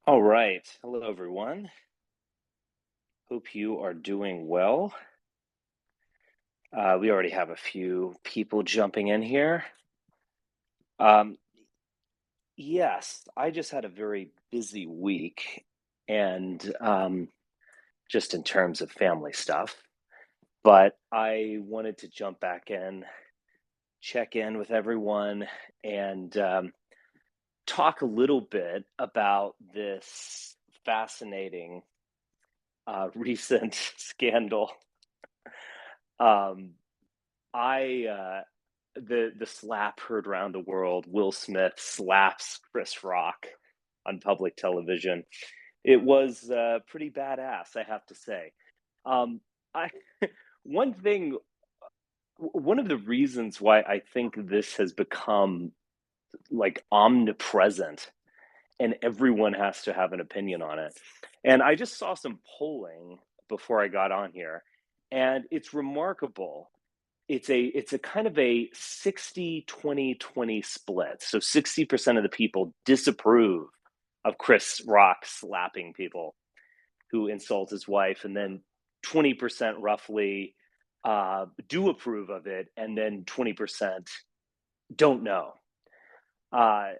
All right. Hello, everyone. Hope you are doing well. We already have a few people jumping in here. Um, yes, I just had a very busy week, and just in terms of family stuff, but I wanted to jump back in, check in with everyone, and talk a little bit about this fascinating recent scandal. Um, I the slap heard around the world. Will Smith slaps Chris Rock on public television. It was pretty badass, I have to say. Um, I one thing, one of the reasons why I think this has become like omnipresent, and everyone has to have an opinion on it. And I just saw some polling before I got on here, and it's remarkable. It's a kind of a 60-20-20 split. So 60% of the people disapprove of Chris Rock slapping people who insult his wife, and then 20% roughly do approve of it, and then 20% don't know. Uh,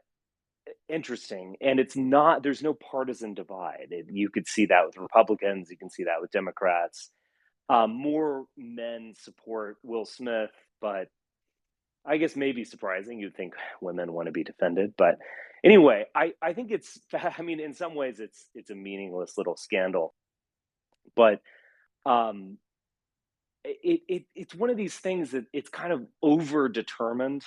Interesting. And it's not, there's no partisan divide. You could see that with Republicans, you can see that with Democrats. More men support Will Smith, but I guess maybe surprising. You'd think women want to be defended, but anyway, I think it's. I mean, in some ways, it's a meaningless little scandal, but um, it's one of these things that it's kind of over determined,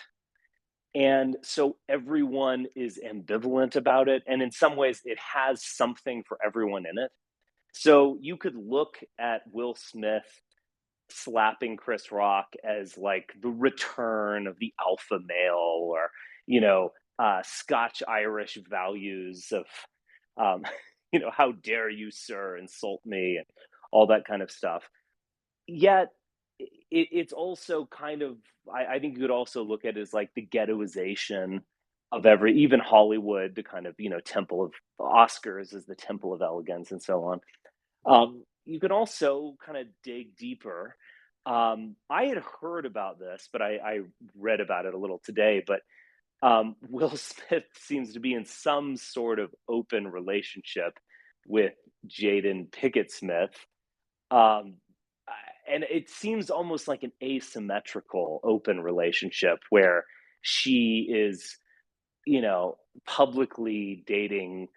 and so everyone is ambivalent about it, and in some ways, it has something for everyone in it. So you could look at Will Smith slapping Chris Rock as like the return of the alpha male, or Scotch Irish values of um, how dare you, sir, insult me, and all that kind of stuff. Yet it's also kind of, I think you could also look at it as like the ghettoization of every, even Hollywood, the kind of temple of Oscars is the temple of elegance and so on. You can also kind of dig deeper. I had heard about this, but I read about it a little today. But Will Smith seems to be in some sort of open relationship with Jaden Pickett Smith. Um, and it seems almost like an asymmetrical open relationship where she is, you know, publicly dating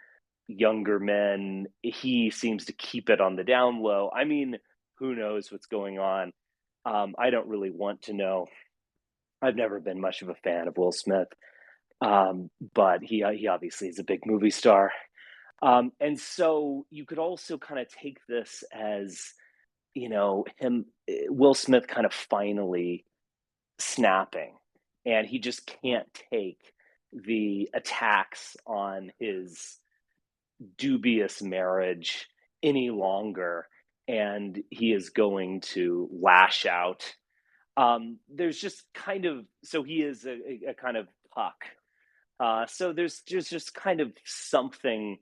younger men. He seems to keep it on the down low. I mean, who knows what's going on? I don't really want to know. I've never been much of a fan of Will Smith, but he obviously is a big movie star, and so you could also kind of take this as Will Smith kind of finally snapping, and he just can't take the attacks on his dubious marriage any longer, and he is going to lash out. There's just kind of, so he is a kind of puck. So there's just kind of something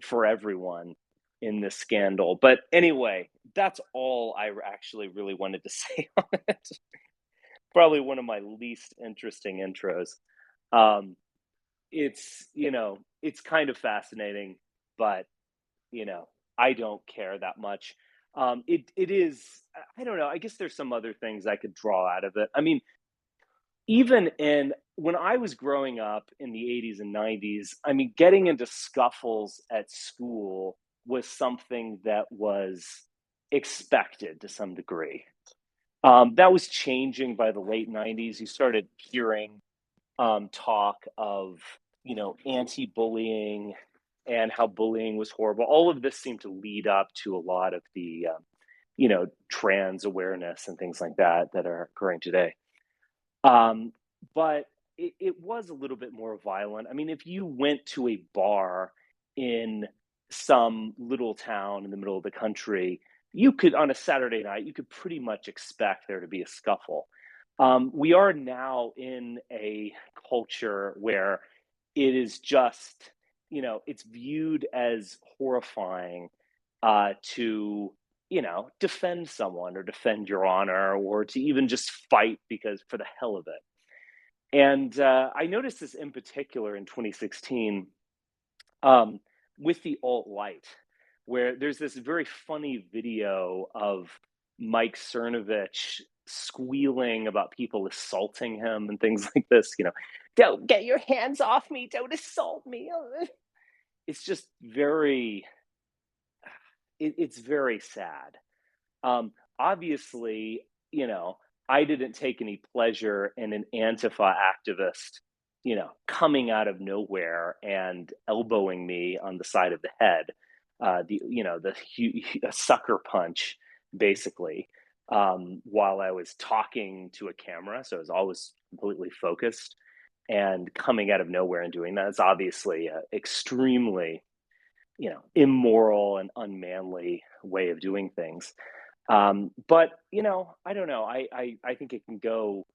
for everyone in this scandal. But anyway, that's all I actually really wanted to say on it. Probably one of my least interesting intros. Um, it's kind of fascinating, but you know, I don't care that much. It is, I don't know. I guess there's some other things I could draw out of it. I mean, even in when I was growing up in the 80s and 90s, I mean, getting into scuffles at school was something that was expected to some degree. That was changing by the late 90s. You started hearing talk of, anti-bullying and how bullying was horrible. All of this seemed to lead up to a lot of the, trans awareness and things like that that are occurring today. Um, but it was a little bit more violent. I mean, if you went to a bar in some little town in the middle of the country, you could, on a Saturday night, you could pretty much expect there to be a scuffle. We are now in a culture where it is just it's viewed as horrifying to, defend someone or defend your honor or to even just fight because for the hell of it. And I noticed this in particular in 2016 um, with the alt-right, where there's this very funny video of Mike Cernovich squealing about people assaulting him and things like this, don't get your hands off me, don't assault me. It's just very, it's very sad. Obviously, I didn't take any pleasure in an Antifa activist, coming out of nowhere and elbowing me on the side of the head, a sucker punch, basically, while I was talking to a camera. So I was always completely focused, and coming out of nowhere and doing that is obviously extremely, immoral and unmanly way of doing things. But I don't know. I think it can go.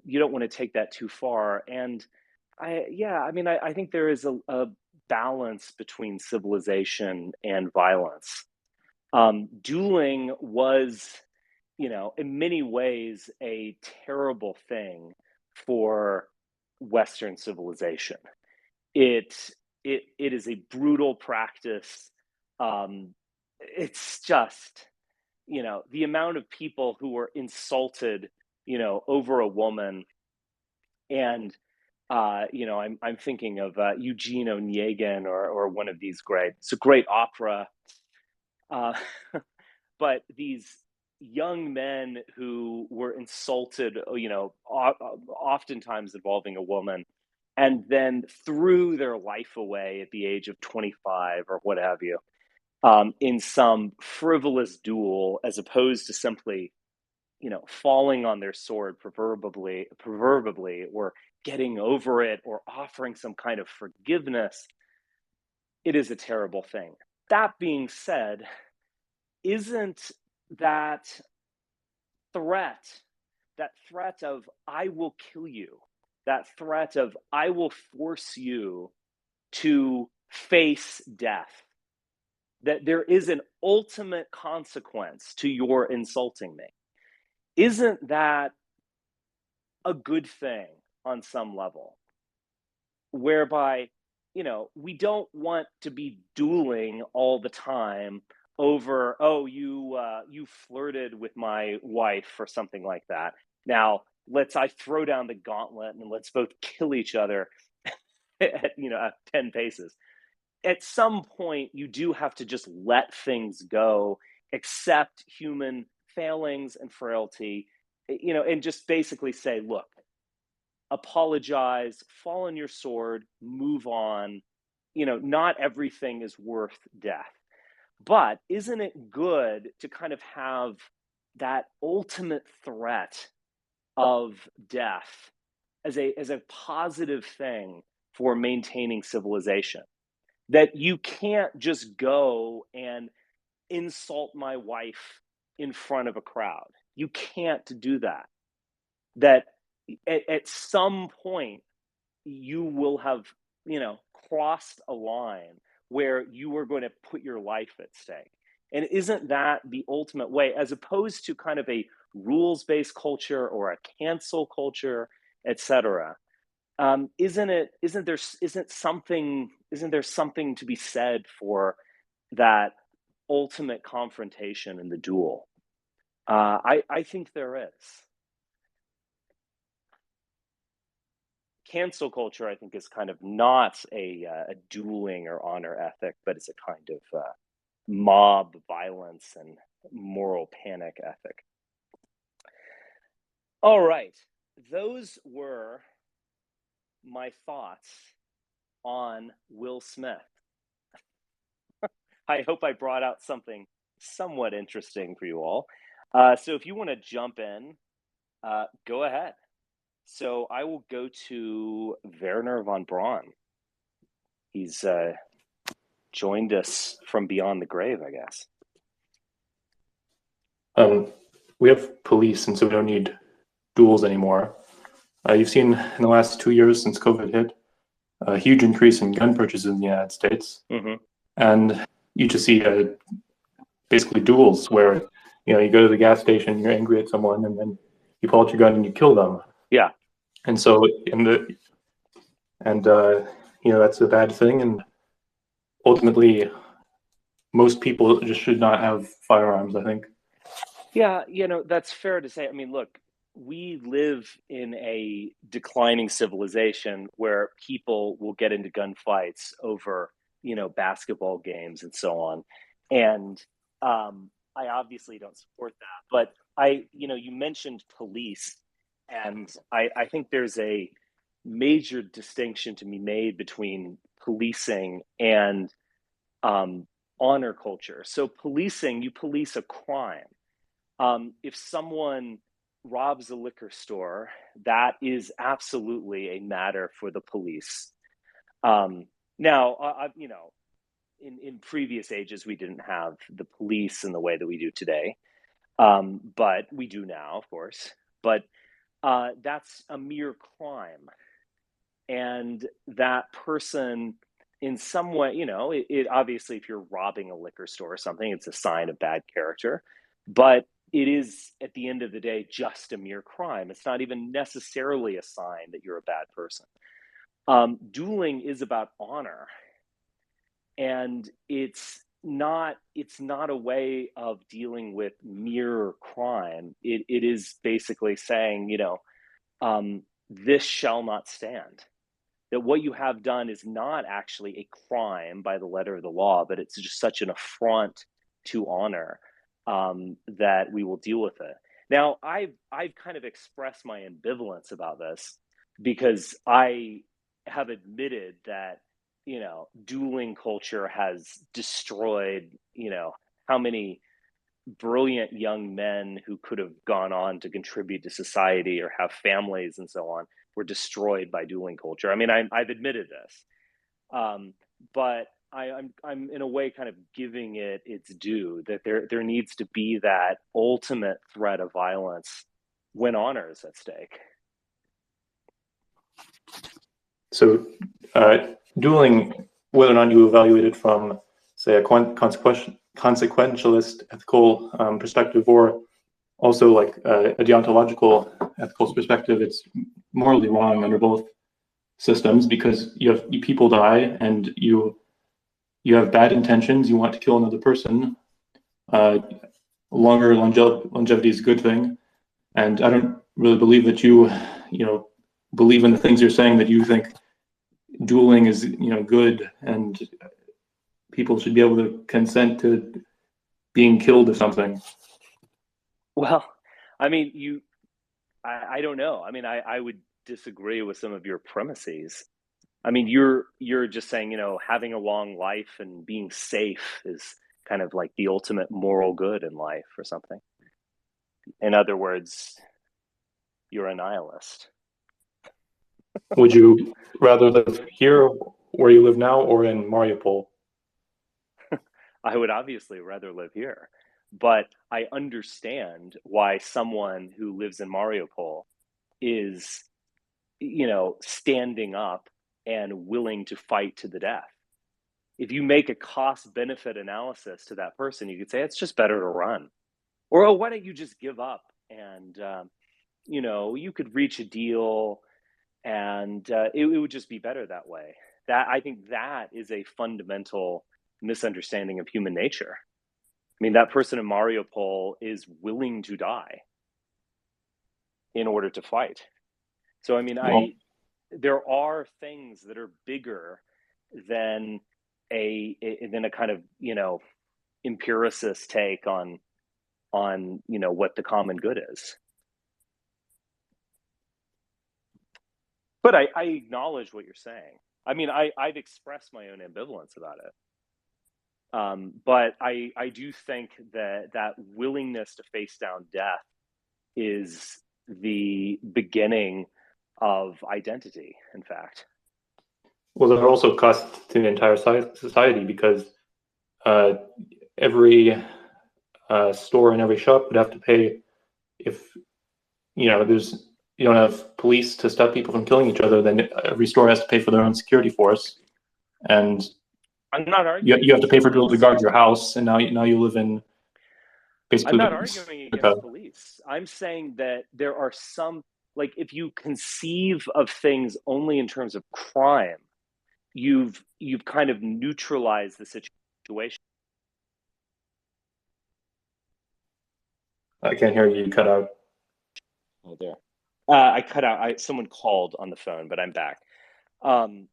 You don't want to take that too far, and I think there is a balance between civilization and violence. Dueling was, in many ways, a terrible thing for Western civilization. It is a brutal practice. It's just, the amount of people who were insulted, over a woman. And I'm thinking of Eugene Onegin or one of these it's a great opera, uh, but these young men who were insulted, oftentimes involving a woman, and then threw their life away at the age of 25 or what have you, in some frivolous duel, as opposed to simply, falling on their sword, proverbially, or getting over it, or offering some kind of forgiveness. It is a terrible thing. That being said, isn't that threat, that threat of I will kill you, that threat of I will force you to face death, that there is an ultimate consequence to your insulting me, isn't that a good thing on some level? Whereby, we don't want to be dueling all the time over, oh, you flirted with my wife or something like that. Now I throw down the gauntlet and let's both kill each other at 10 paces. At some point, you do have to just let things go, accept human failings and frailty, and just basically say, look, apologize, fall on your sword, move on. Not everything is worth death. But isn't it good to kind of have that ultimate threat of death as a positive thing for maintaining civilization? That you can't just go and insult my wife in front of a crowd. You can't do that. That at some point you will have, crossed a line where you are going to put your life at stake. And isn't that the ultimate way, as opposed to kind of a rules-based culture or a cancel culture, etc.? Isn't there something to be said for that ultimate confrontation in the duel? I think there is. Cancel culture, I think, is kind of not a dueling or honor ethic, but it's a kind of mob violence and moral panic ethic. All right, those were my thoughts on Will Smith. I hope I brought out something somewhat interesting for you all. So if you want to jump in, go ahead. So I will go to Werner von Braun. He's joined us from beyond the grave, I guess. We have police, and so we don't need duels anymore. You've seen in the last 2 years since COVID hit, a huge increase in gun purchases in the United States, and you just see basically duels where you go to the gas station, you're angry at someone, and then you pull out your gun and you kill them. Yeah. And so that's a bad thing, and ultimately most people just should not have firearms, I think. Yeah, that's fair to say. I mean, look, we live in a declining civilization where people will get into gunfights over, basketball games and so on. And I obviously don't support that. But you mentioned police, and I think there's a major distinction to be made between policing and honor culture. So policing, you police a crime. If someone robs a liquor store, that is absolutely a matter for the police. Now, in previous ages, we didn't have the police in the way that we do today, but we do now, of course. But that's a mere crime, and that person, in some way, it obviously, if you're robbing a liquor store or something, it's a sign of bad character, but it is, at the end of the day, just a mere crime. It's not even necessarily a sign that you're a bad person. Dueling is about honor, and it's not a way of dealing with mere crime. It is basically saying, this shall not stand. That what you have done is not actually a crime by the letter of the law, but it's just such an affront to honor, that we will deal with it. Now, I've kind of expressed my ambivalence about this, because I have admitted that dueling culture has destroyed how many brilliant young men who could have gone on to contribute to society or have families and so on were destroyed by dueling culture. I mean, I've admitted this, but I'm in a way kind of giving it its due, that there needs to be that ultimate threat of violence when honor is at stake. So, dueling, whether or not you evaluate it from, say, a consequentialist ethical perspective, or also like a deontological ethical perspective, it's morally wrong under both systems, because people die and you have bad intentions, you want to kill another person. Longer longevity is a good thing, and I don't really believe that you believe in the things you're saying, that you think dueling is good and people should be able to consent to being killed or something. Well, I mean, I don't know. I mean, I would disagree with some of your premises. I mean, you're just saying, having a long life and being safe is kind of like the ultimate moral good in life or something. In other words, you're a nihilist. Would you rather live here, where you live now, or in Mariupol? I would obviously rather live here, but I understand why someone who lives in Mariupol is, standing up and willing to fight to the death. If you make a cost benefit analysis to that person, you could say it's just better to run, or, oh, why don't you just give up, and you could reach a deal, and it would just be better that way. That, I think, that is a fundamental misunderstanding of human nature. I mean, that person in Mariupol is willing to die in order to fight. So, I mean, there are things that are bigger than a kind of empiricist take on what the common good is. But I acknowledge what you're saying. I mean, I've expressed my own ambivalence about it. But I do think that willingness to face down death is the beginning of identity, in fact. Well, that also costs to the entire society, because every store and every shop would have to pay if you don't have police to stop people from killing each other, then every store has to pay for their own security force, and I'm not arguing you have to against pay for people to police. guard your house, and now you live in I'm basically not arguing like against police. I'm saying that there are some, like, if you conceive of things only in terms of crime, you've kind of neutralized the situation. I can't hear you. You cut out. Oh, there. I cut out. Someone called on the phone, but I'm back. Um,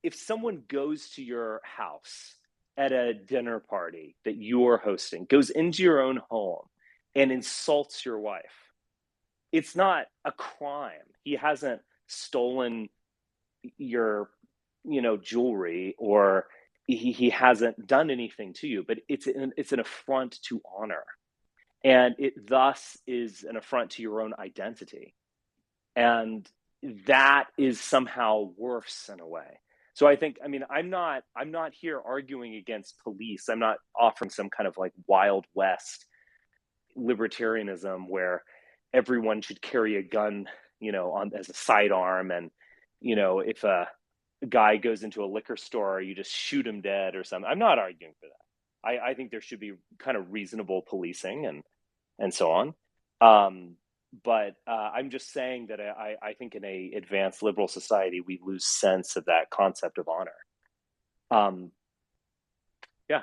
if someone goes to your house at a dinner party that you're hosting, goes into your own home and insults your wife, it's not a crime. He hasn't stolen your, jewelry, or he hasn't done anything to you, but it's an affront to honor, and it thus is an affront to your own identity, and that is somehow worse in a way. So I think, I mean, I'm not here arguing against police. I'm not offering some kind of like Wild West libertarianism where everyone should carry a gun, on as a sidearm, and if a guy goes into a liquor store, you just shoot him dead or something. I'm not arguing for that. I think there should be kind of reasonable policing and so on. But I'm just saying that I think in a advanced liberal society we lose sense of that concept of honor. Yeah.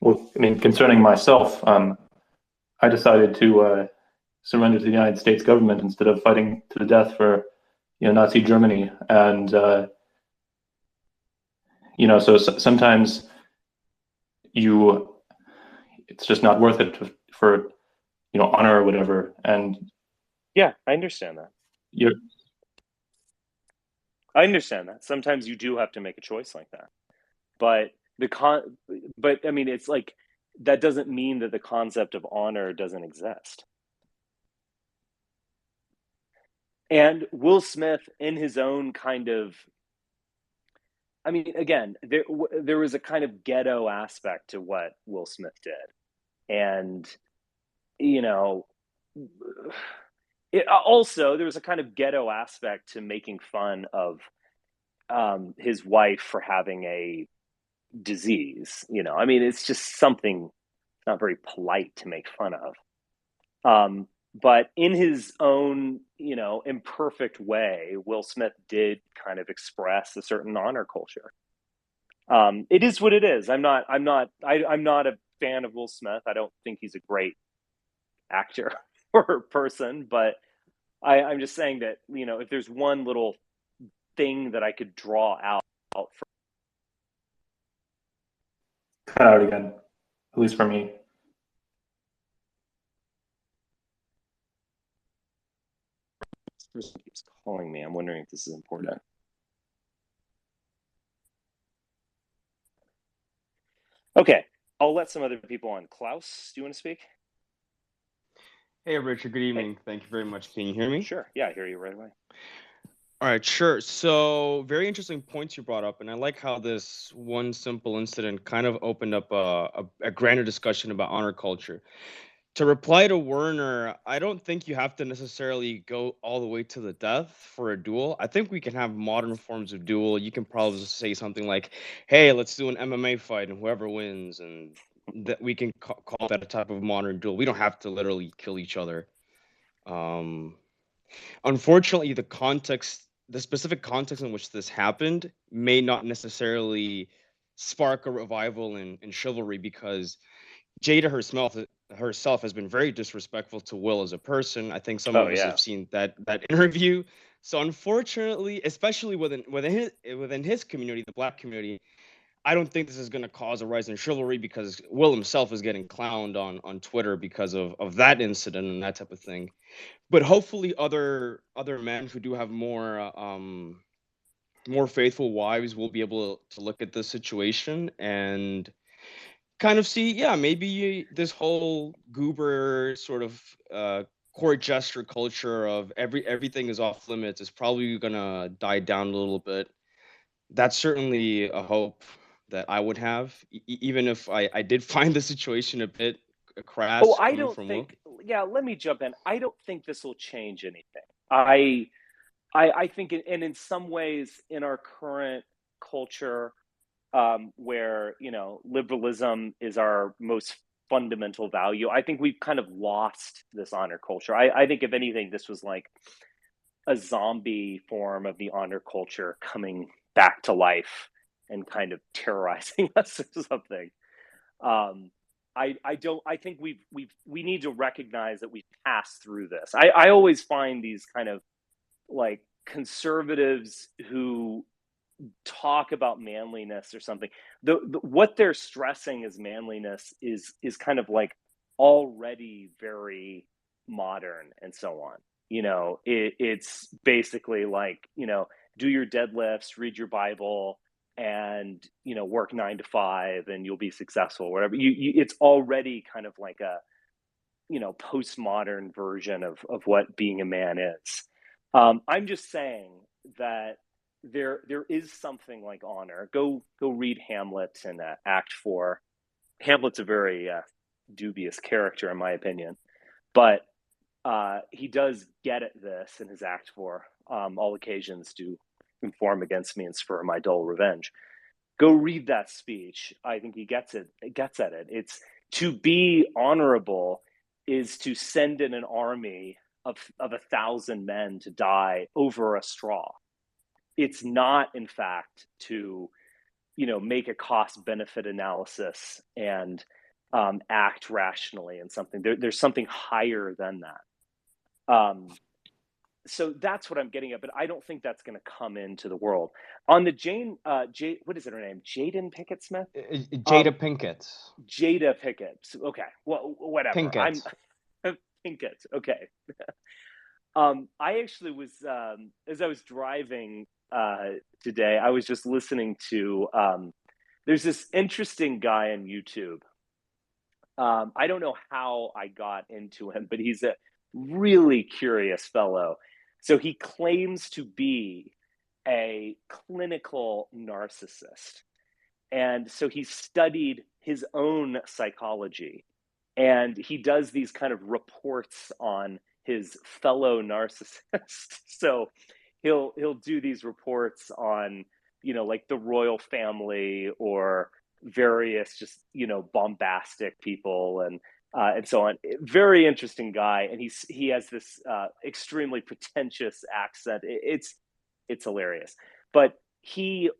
Well, I mean, concerning myself, I decided to surrender to the United States government instead of fighting to the death for, Nazi Germany, and so sometimes it's just not worth it for honor or whatever, and Yeah, I understand that. you're I understand that. Sometimes you do have to make a choice like that. But but I mean, it's like that doesn't mean that the concept of honor doesn't exist. And Will Smith, in his own kind of, I mean, again, there was a kind of ghetto aspect to what Will Smith did, and you know, also there was a kind of ghetto aspect to making fun of his wife for having a disease. I mean, it's just something not very polite to make fun of. But in his own, imperfect way, Will Smith did kind of express a certain honor culture. It is what it is. I'm not a fan of Will Smith. I don't think he's a great actor or person, but I'm just saying that, if there's one little thing that I could draw out for. cut out again, at least for me. This person keeps calling me. I'm wondering if this is important. Okay, I'll let some other people on. Klaus, do you want to speak? Hey, Richard, good evening. Thank you very much. Can you hear me? Sure. Yeah, I hear you right away. All right, sure. So, very interesting points you brought up, and I like how this one simple incident kind of opened up a grander discussion about honor culture. To reply to Werner, I don't think you have to necessarily go all the way to the death for a duel. I think we can have modern forms of duel. You can probably say something like, "Hey, let's do an MMA fight, and whoever wins," and that we can call that a type of modern duel. We don't have to literally kill each other. Um, Unfortunately, the specific context in which this happened may not necessarily spark a revival in chivalry, because Jada herself has been very disrespectful to Will as a person. I think some Oh of us yeah. have seen that interview. So unfortunately, especially within his community, the Black community, I don't think this is going to cause a rise in chivalry, because Will himself is getting clowned on Twitter because of that incident and that type of thing. But hopefully other men who do have more faithful wives will be able to look at this situation and kind of see, yeah, maybe this whole goober sort of court gesture culture of everything is off limits is probably gonna die down a little bit. That's certainly a hope that I would have, even if I did find the situation a bit crass I coming don't from Will. think yeah, let me jump in. I don't think this will change anything. I think, and in some ways, in our current culture, where liberalism is our most fundamental value, I think we've kind of lost this honor culture. I think, if anything, this was like a zombie form of the honor culture coming back to life and kind of terrorizing us or something. Um, I don't. I think we need to recognize that we've passed through this. I always find these kind of like conservatives who talk about manliness or something. What they're stressing as manliness is kind of like already very modern and so on. It's basically like, do your deadlifts, read your Bible, and work 9 to 5, and you'll be successful. Whatever. It's already kind of like a postmodern version of what being a man is. I'm just saying that there is something like honor. Go read Hamlet and Act 4. Hamlet's a very dubious character, in my opinion, but he does get at this in his Act 4. All occasions do inform against me and spur my dull revenge. Go read that speech. I think he gets at it. It's to be honorable is to send in an army of 1,000 men to die over a straw. It's not, in fact, to make a cost benefit analysis and act rationally in something. There's something higher than that. So that's what I'm getting at, but I don't think that's going to come into the world. On the what is her name? Jaden Pickett Smith? Jada Pinkett. Jada Pickett. Okay, well, whatever. Pinkett. Pinkett. Okay. I actually was, as I was driving today, I was just listening to, there's this interesting guy on YouTube. I don't know how I got into him, but he's a really curious fellow. So he claims to be a clinical narcissist. And so he studied his own psychology, and he does these kind of reports on his fellow narcissists. So he'll do these reports on, like the royal family or various just, bombastic people and so on. Very interesting guy, and he has this extremely pretentious accent. It's hilarious, but he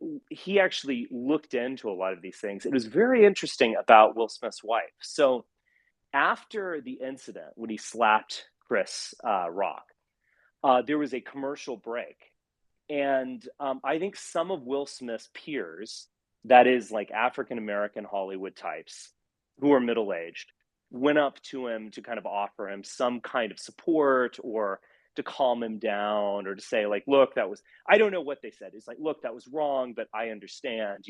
actually looked into a lot of these things. It was very interesting about Will Smith's wife. So after the incident when he slapped Chris Rock, there was a commercial break, and I think some of Will Smith's peers, that is like African American Hollywood types who are middle aged, went up to him to kind of offer him some kind of support or to calm him down or to say like, look, that was, I don't know what they said. It's like, look, that was wrong, but I understand,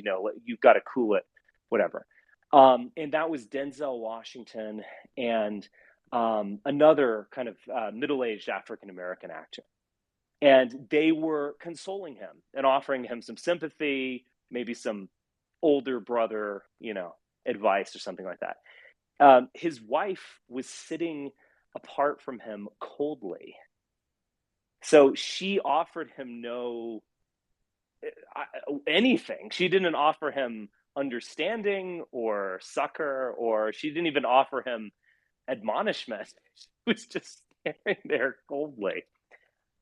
you've got to cool it, whatever. And that was Denzel Washington and another kind of middle-aged African-American actor. And they were consoling him and offering him some sympathy, maybe some older brother, advice or something like that. His wife was sitting apart from him coldly. So she offered him no anything. She didn't offer him understanding or succor, or she didn't even offer him admonishment. She was just staring there coldly.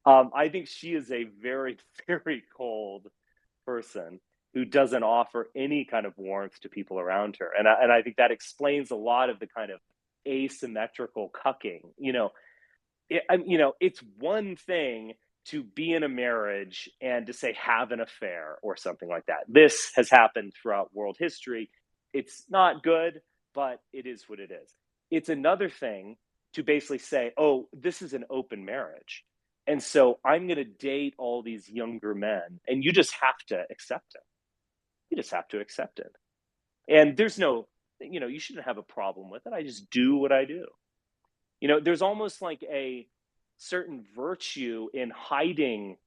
I think she is a very, very cold person who doesn't offer any kind of warmth to people around her. And I think that explains a lot of the kind of asymmetrical cucking. It's one thing to be in a marriage and to say have an affair or something like that. This has happened throughout world history. It's not good, but it is what it is. It's another thing to basically say, oh, this is an open marriage, and so I'm going to date all these younger men, and you just have to accept it. You just have to accept it. And there's no, you shouldn't have a problem with it. I just do what I do. There's almost like a certain virtue in hiding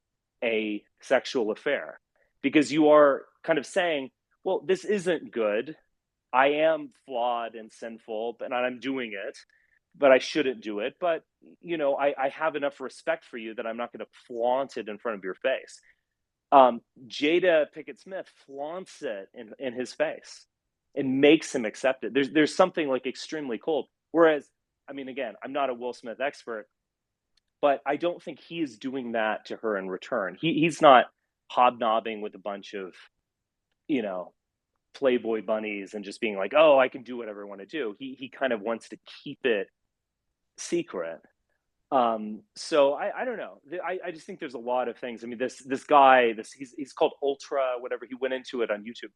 a sexual affair, because you are kind of saying, well, this isn't good. I am flawed and sinful, but I'm doing it. but I shouldn't do it. But, I have enough respect for you that I'm not going to flaunt it in front of your face. Jada Pinkett Smith flaunts it in his face and makes him accept it. There's something like extremely cold. Whereas, I mean, again, I'm not a Will Smith expert, but I don't think he is doing that to her in return. He's not hobnobbing with a bunch of, you know, Playboy bunnies and just being like, oh, I can do whatever I want to do. He kind of wants to keep it secret. So I don't know. I just think there's a lot of things. I mean, this guy, he's called Ultra, whatever. He went into it on YouTube.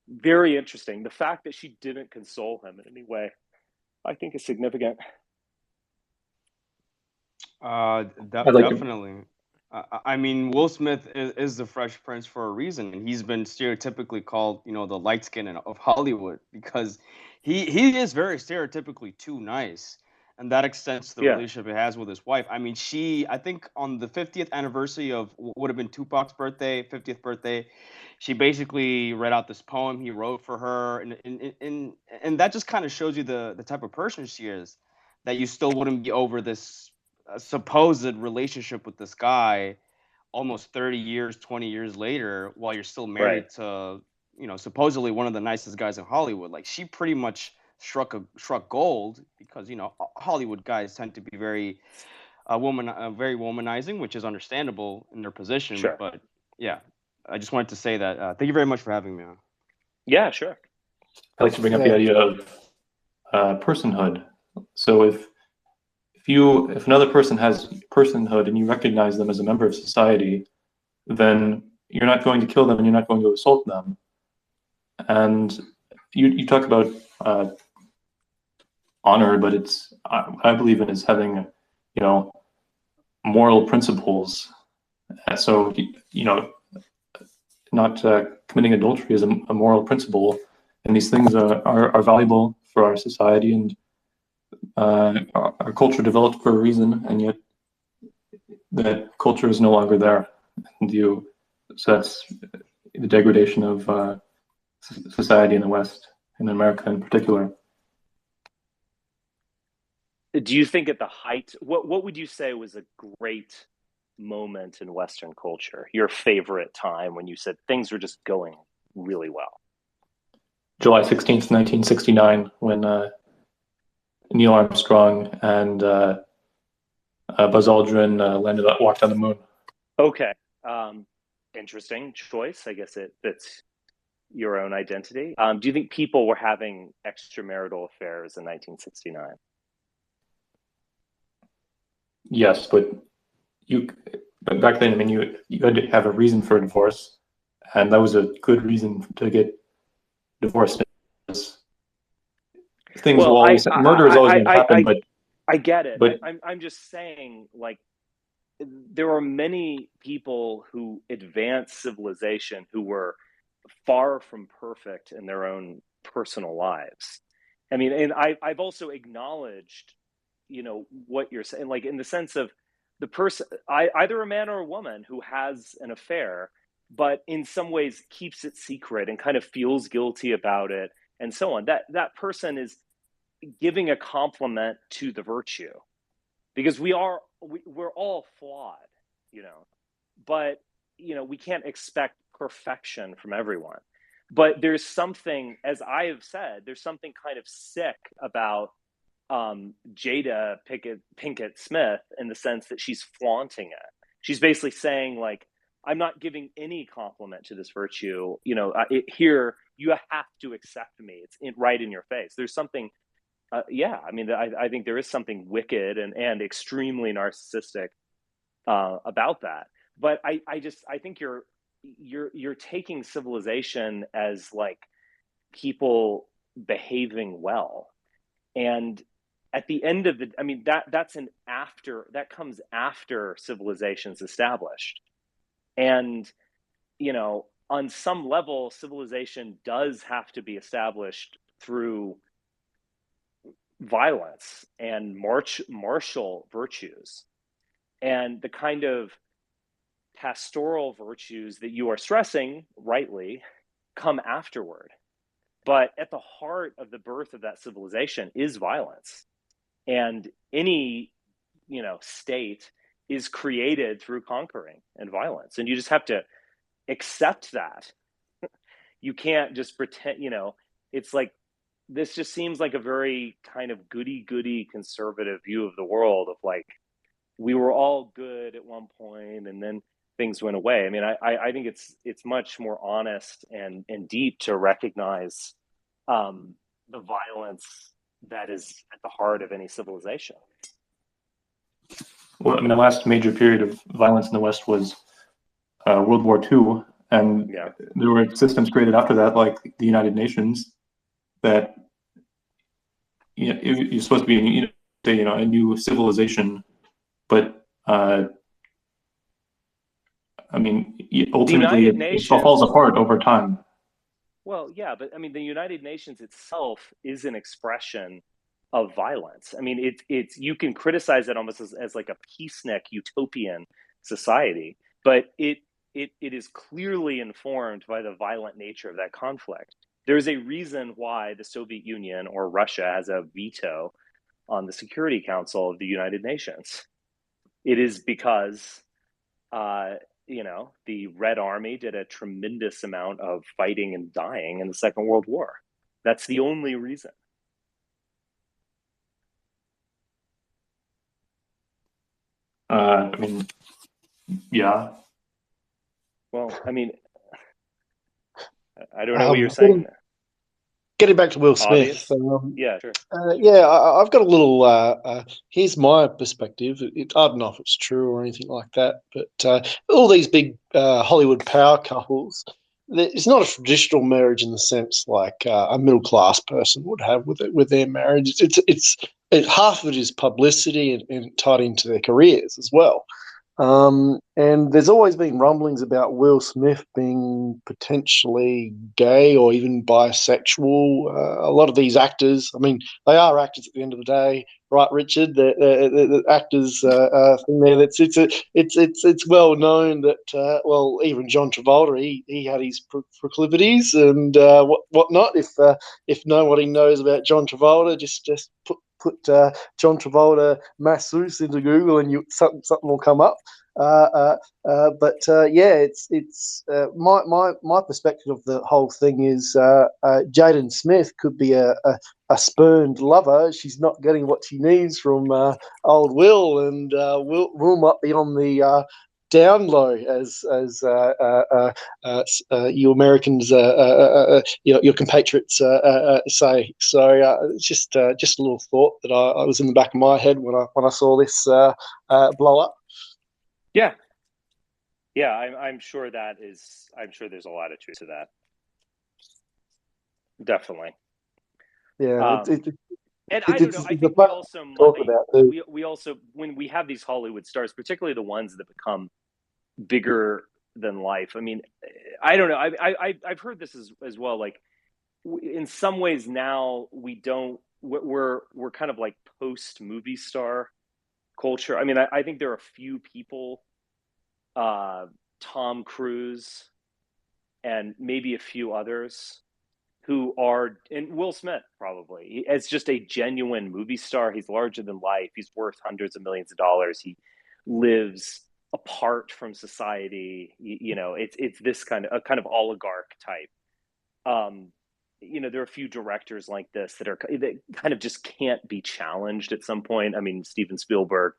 Very interesting. The fact that she didn't console him in any way, I think, is significant. Definitely. I mean, Will Smith is the Fresh Prince for a reason, and he's been stereotypically called, the light skin of Hollywood, because he is very stereotypically too nice, and that extends to the Yeah. relationship he has with his wife. I mean, I think on the 50th anniversary of would have been Tupac's birthday, 50th birthday, she basically read out this poem he wrote for her, and that just kind of shows you the type of person she is, that you still wouldn't be over this supposed relationship with this guy almost 30 years, 20 years later, while you're still married Right. to, supposedly one of the nicest guys in Hollywood. Like, she pretty much struck gold, because, Hollywood guys tend to be very very womanizing, which is understandable in their position. Sure. But yeah, I just wanted to say that. Thank you very much for having me on. Yeah, sure. I like to bring up the idea of personhood. So if another person has personhood and you recognize them as a member of society, then you're not going to kill them and you're not going to assault them. And you talk about honor, but it's I believe in is having, moral principles. So not committing adultery is a moral principle, and these things are valuable for our society, and our culture developed for a reason, and yet that culture is no longer there. And so that's the degradation of society in the West, in America in particular. Do you think at the height, what would you say was a great moment in Western culture? Your favorite time when you said things were just going really well? July 16th, 1969, when Neil Armstrong and Buzz Aldrin walked on the moon. Okay. Interesting choice. I guess it fits your own identity. Do you think people were having extramarital affairs in 1969? Yes, but back then, I mean, you had to have a reason for a divorce, and that was a good reason to get divorced. Things will always murder is always going to happen, but I get it. But I'm just saying, like, there are many people who advanced civilization who were far from perfect in their own personal lives. I mean, and I've also acknowledged, what you're saying, like in the sense of the person, either a man or a woman who has an affair, but in some ways keeps it secret and kind of feels guilty about it and so on. That person is giving a compliment to the virtue, because we're all flawed, but we can't expect perfection from everyone. But there's something, as I have said, there's something kind of sick about Jada Pinkett Smith, in the sense that she's flaunting it. She's basically saying, like, I'm not giving any compliment to this virtue. Here you have to accept me. It's right in your face. There's something. I mean, I think there is something wicked and extremely narcissistic about that. But I think you're taking civilization as like people behaving well, and at the end of I mean, that comes after civilization's established, and on some level, civilization does have to be established through violence and martial virtues, and the kind of pastoral virtues that you are stressing rightly come afterward. But at the heart of the birth of that civilization is violence. And any, state is created through conquering and violence. And you just have to accept that. You can't just pretend, it's like, this just seems like a very kind of goody conservative view of the world, of like, we were all good at one point and then things went away. I mean, I think it's much more honest and deep to recognize the violence that is at the heart of any civilization. Well, I mean, the last major period of violence in the West was World War II, and there were systems created after that, like the United Nations, that you're supposed to be, a new civilization, but I mean, ultimately, it falls apart over time. Well, yeah, but I mean, the United Nations itself is an expression of violence. I mean, it's you can criticize it almost as like a peacenik utopian society, but it is clearly informed by the violent nature of that conflict. There's a reason why the Soviet Union or Russia has a veto on the Security Council of the United Nations. It is because the Red Army did a tremendous amount of fighting and dying in the Second World War. That's the only reason. I mean, yeah. Well, I mean, I don't know what you're saying there. Getting back to Will Smith. Yeah, sure. I've got a little. Here's my perspective. I don't know if it's true or anything like that, but all these big Hollywood power couples, it's not a traditional marriage in the sense like a middle class person would have with their marriage. It's half of it is publicity and tied into their careers as well. And there's always been rumblings about Will Smith being potentially gay or even bisexual. A lot of these actors, I mean, they are actors at the end of the day, right, Richard? The actors thing there. It's well known that even John Travolta, he had his proclivities and whatnot. If nobody knows about John Travolta, just put John Travolta masseuse into Google and something will come up. It's my perspective of the whole thing is Jaden Smith could be a spurned lover. She's not getting what she needs from old Will, and Will might be on the down low, as you Americans, your compatriots say. So it's just a little thought that I was in the back of my head when I saw this blow up. Yeah, I'm sure I'm sure there's a lot of truth to that. Definitely. Yeah, and I don't know. I think we also might. We also, when we have these Hollywood stars, particularly the ones that become bigger than life. I mean, I don't know. I've heard this as well. Like, in some ways now we're kind of like post movie star culture. I mean, I think there are a few people, Tom Cruise and maybe a few others, who are, and Will Smith probably, as just a genuine movie star. He's larger than life. He's worth hundreds of millions of dollars. He lives apart from society. It's this kind of oligarch type. There are a few directors like this that kind of just can't be challenged at some point. I mean, Steven Spielberg.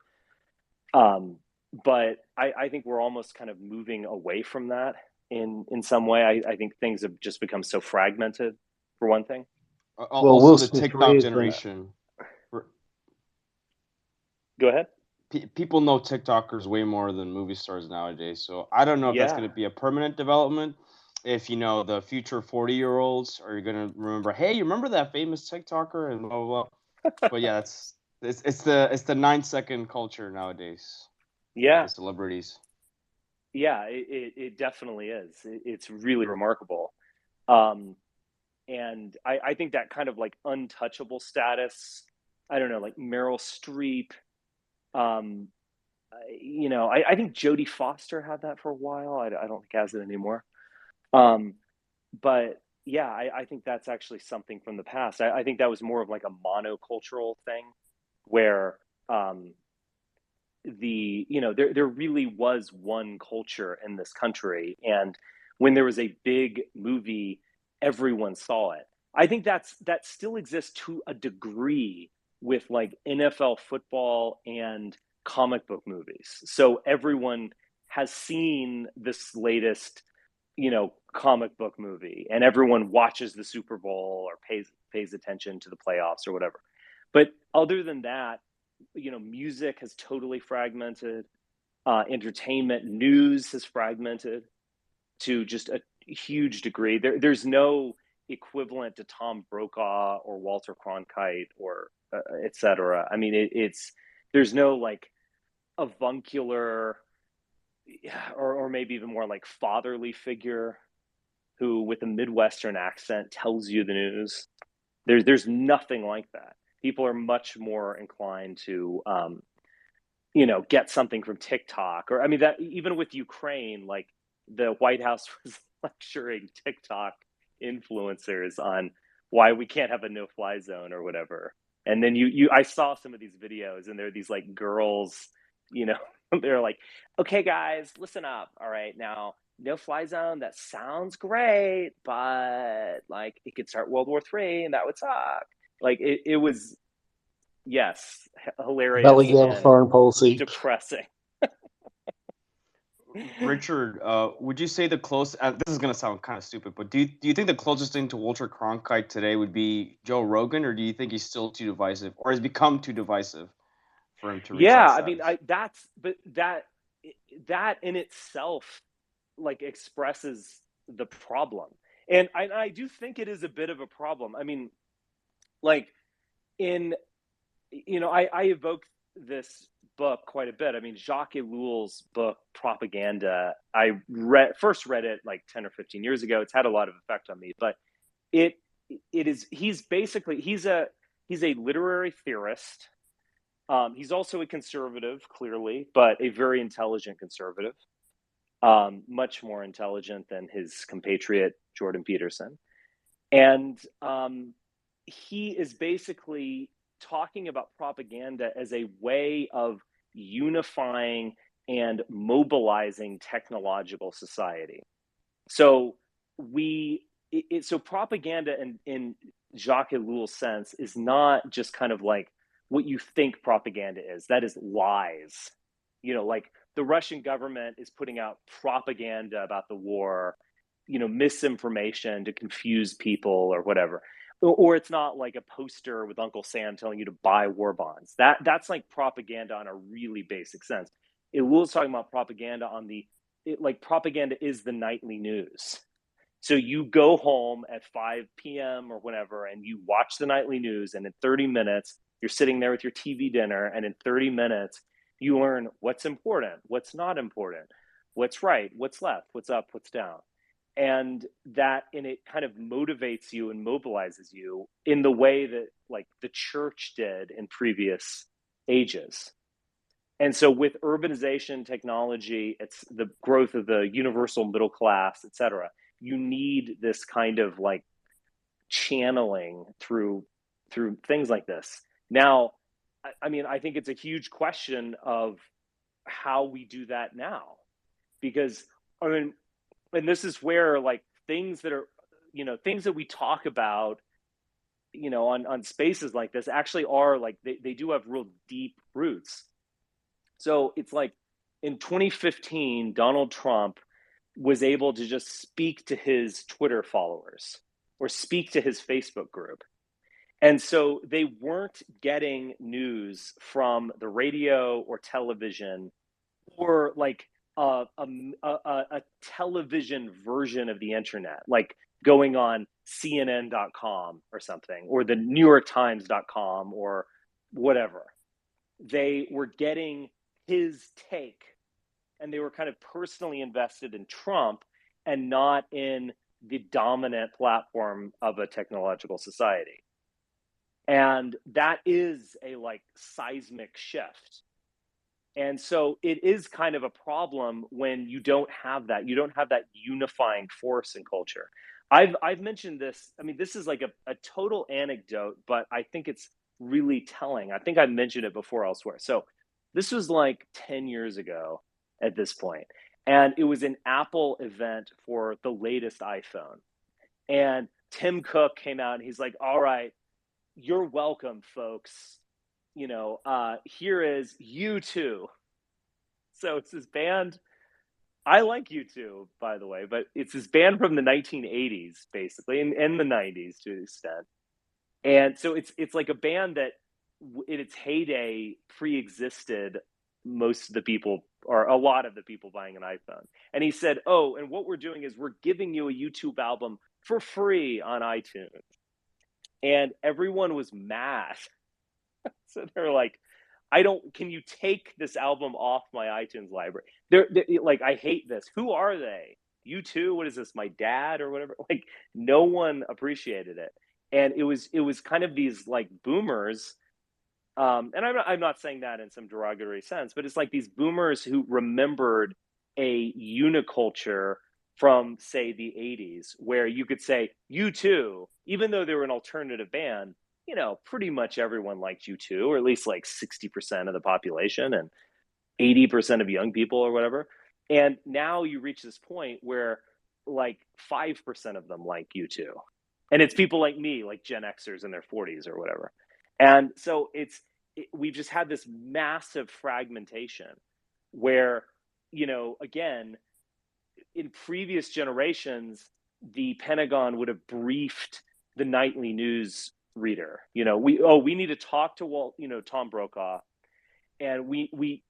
But I think we're almost kind of moving away from that in some way. I think things have just become so fragmented, for one thing. Also, the TikTok generation. Go ahead. People know TikTokers way more than movie stars nowadays. So I don't know if that's going to be a permanent development. If the future 40-year-olds are going to remember, hey, you remember that famous TikToker and blah blah blah. But yeah, it's the 9-second culture nowadays. Yeah, the celebrities. Yeah, it definitely is. It's really remarkable. And I think that kind of like untouchable status, I don't know, like Meryl Streep. I think Jodie Foster had that for a while. I don't think has it anymore. But yeah, I think that's actually something from the past. I think that was more of like a monocultural thing, where there really was one culture in this country, and when there was a big movie, everyone saw it. I think that still exists to a degree with like NFL football and comic book movies. So everyone has seen this latest, comic book movie, and everyone watches the Super Bowl or pays attention to the playoffs or whatever. But other than that, music has totally fragmented. Entertainment, news has fragmented to just a huge degree. There's no equivalent to Tom Brokaw or Walter Cronkite or et cetera. I mean, there's no like avuncular or maybe even more like fatherly figure who, with a Midwestern accent, tells you the news. There's nothing like that. People are much more inclined to, get something from TikTok, or I mean, that even with Ukraine, like the White House was lecturing TikTok influencers on why we can't have a no-fly zone or whatever. And then I saw some of these videos, and there are these like girls, they're like, okay, guys, listen up. All right, now no-fly zone, that sounds great, but like it could start World War III, and that would suck. Like it was, yes, hilarious, belly down foreign policy, depressing. Richard, would you say the close? This is going to sound kind of stupid, but do you think the closest thing to Walter Cronkite today would be Joe Rogan, or do you think he's still too divisive, or has become too divisive for him to reach that status? I mean, that in itself like expresses the problem, and I do think it is a bit of a problem. I mean, like I evoke this book quite a bit. I mean, Jacques Ellul's book Propaganda, I first read it like 10 or 15 years ago. It's had a lot of effect on me, but he's a literary theorist. He's also a conservative, clearly, but a very intelligent conservative, much more intelligent than his compatriot Jordan Peterson. And he is basically talking about propaganda as a way of unifying and mobilizing technological society. So propaganda in Jacques Ellul's sense is not just kind of like what you think propaganda is. That is lies. Like the Russian government is putting out propaganda about the war, misinformation to confuse people or whatever. Or it's not like a poster with Uncle Sam telling you to buy war bonds. That's like propaganda on a really basic sense. Ellul's talking about propaganda propaganda is the nightly news. So you go home at 5 p.m. or whatever, and you watch the nightly news, and in 30 minutes, you're sitting there with your TV dinner, and in 30 minutes, you learn what's important, what's not important, what's right, what's left, what's up, what's down. And it kind of motivates you and mobilizes you in the way that like the church did in previous ages. And so with urbanization, technology, it's the growth of the universal middle class, et cetera. You need this kind of like channeling through things like this. Now, I mean, I think it's a huge question of how we do that now, because I mean, and this is where like things that we talk about, on spaces like this actually are like, they do have real deep roots. So it's like in 2015, Donald Trump was able to just speak to his Twitter followers or speak to his Facebook group. And so they weren't getting news from the radio or television or like a television version of the internet, like going on CNN.com or something, or the New York Times.com or whatever. They were getting his take, and they were kind of personally invested in Trump and not in the dominant platform of a technological society. And that is a like seismic shift. And so it is kind of a problem when you don't have that. You don't have that unifying force in culture. I've mentioned this. I mean, this is like a total anecdote, but I think it's really telling. I think I mentioned it before elsewhere. So this was like 10 years ago at this point, and it was an Apple event for the latest iPhone. And Tim Cook came out and he's like, "All right, you're welcome, folks. Here is U2." So it's this band. I like U2, by the way, but it's this band from the 1980s, basically, and the 90s to an extent. And so it's like a band that, in its heyday, pre-existed most of the people, or a lot of the people buying an iPhone. And he said, "Oh, and what we're doing is we're giving you a YouTube album for free on iTunes." And everyone was mad. So they're like, can you take this album off my iTunes library? They're like, I hate this. Who are they? U2? What is this? My dad or whatever? Like, no one appreciated it. And it was kind of these like boomers. And I'm not saying that in some derogatory sense, but it's like these boomers who remembered a uniculture from, say, the 80s, where you could say U2, even though they were an alternative band, pretty much everyone liked U2, or at least like 60% of the population and 80% of young people or whatever. And now you reach this point where like 5% of them like U2. And it's people like me, like Gen Xers in their 40s or whatever. And so we've just had this massive fragmentation where, again, in previous generations, the Pentagon would have briefed the nightly news reader. We need to talk to Tom Brokaw, and we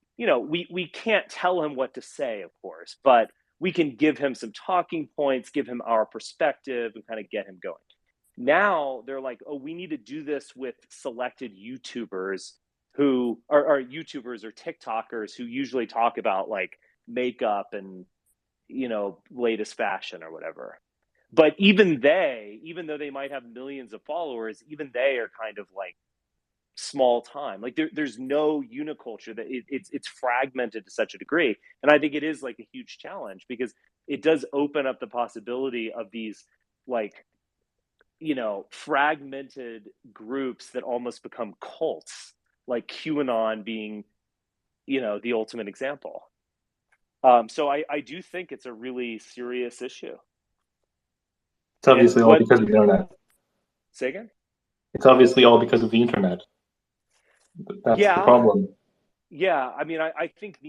can't tell him what to say, of course, but we can give him some talking points, give him our perspective, and kind of get him going. Now they're like, oh, we need to do this with selected YouTubers who are YouTubers or TikTokers who usually talk about like makeup and latest fashion or whatever. But even though they might have millions of followers, even they are kind of like small time. Like there's no uniculture, that it's fragmented to such a degree. And I think it is like a huge challenge, because it does open up the possibility of these like fragmented groups that almost become cults, like QAnon being the ultimate example. So I do think it's a really serious issue. It's obviously all because of the internet. Say again? It's obviously all because of the internet. That's the problem. Yeah, I mean, I think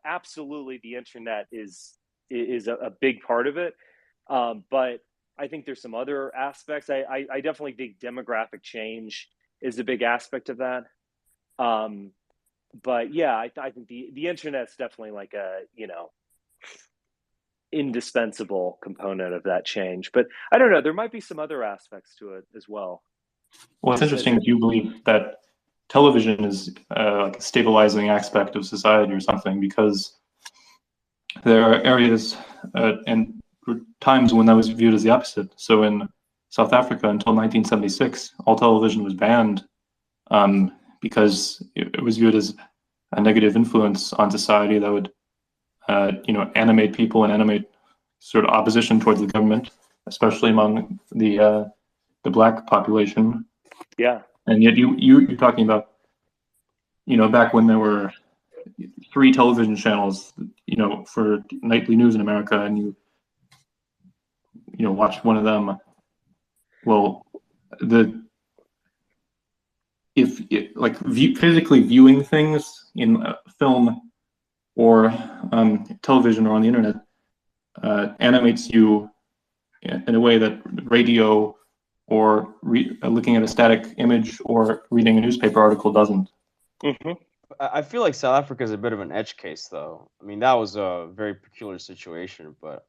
absolutely the internet is a big part of it, but I think there's some other aspects. I definitely think demographic change is a big aspect of that. But yeah, I think the internet's definitely like a indispensable component of that change. But I don't know, there might be some other aspects to it as well. Well, it's interesting that you believe that television is like a stabilizing aspect of society or something, because there are areas and times when that was viewed as the opposite. So in South Africa, until 1976, all television was banned because it was viewed as a negative influence on society that would animate people and animate sort of opposition towards the government, especially among the black population. Yeah. And yet you're talking about, back when there were 3 television channels, for nightly news in America, and you watch one of them. Well, physically viewing things in film or television or on the internet animates you in a way that radio or looking at a static image or reading a newspaper article doesn't. Mm-hmm. I feel like South Africa is a bit of an edge case, though. I mean, that was a very peculiar situation, but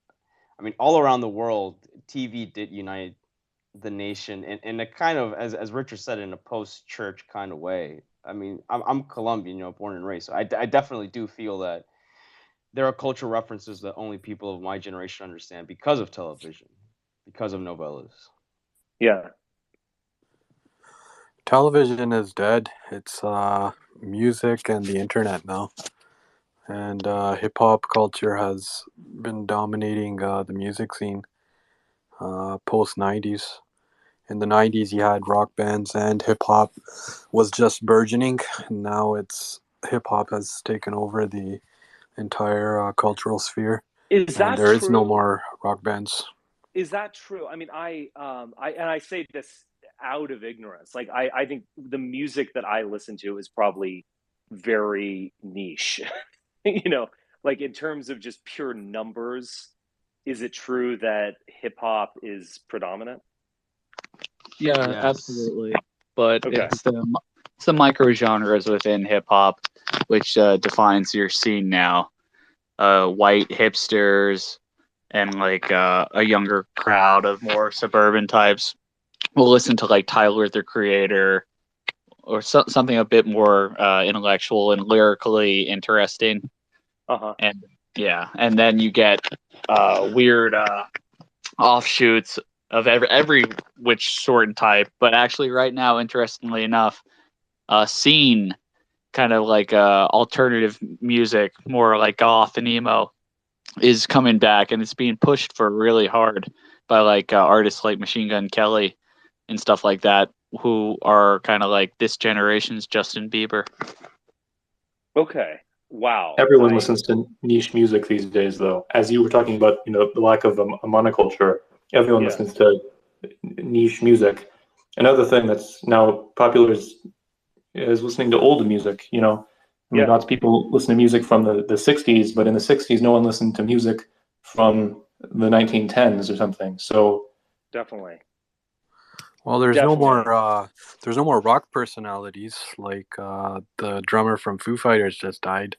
I mean, all around the world, TV did unite the nation in a kind of, as Richard said, in a post-church kind of way. I mean, I'm Colombian, born and raised, so I definitely do feel that there are cultural references that only people of my generation understand because of television, because of novellas. Yeah. Television is dead. It's music and the internet now. And hip-hop culture has been dominating the music scene post-90s. in the 90s you had rock bands and hip hop was just burgeoning. Now it's hip hop has taken over the entire cultural sphere, Is and that there is no true? more rock bands. Is that true? I mean, I say this out of ignorance. Like, I think the music that I listen to is probably very niche. You know, like in terms of just pure numbers, is it true that hip hop is predominant? Yeah, Yes. absolutely. But Okay. it's the micro genres within hip hop, which defines your scene now. White hipsters and like a younger crowd of more suburban types will listen to like Tyler the Creator or something a bit more intellectual and lyrically interesting. Uh-huh. And yeah, and then you get weird offshoots of every which sort and type. But actually, right now, interestingly enough, scene kind of like alternative music, more like goth and emo, is coming back, and it's being pushed for really hard by like artists like Machine Gun Kelly and stuff like that, who are kind of like this generation's Justin Bieber. Okay. Wow. Everyone listens to niche music these days, though. As you were talking about, the lack of a monoculture, everyone Yeah. listens to niche music. Another thing that's now popular is listening to old music. I mean, Yeah. lots of people listen to music from the 60s, but in the 60s, no one listened to music from the 1910s or something. So Definitely. Well, there's Definitely. no more rock personalities. Like the drummer from Foo Fighters just died.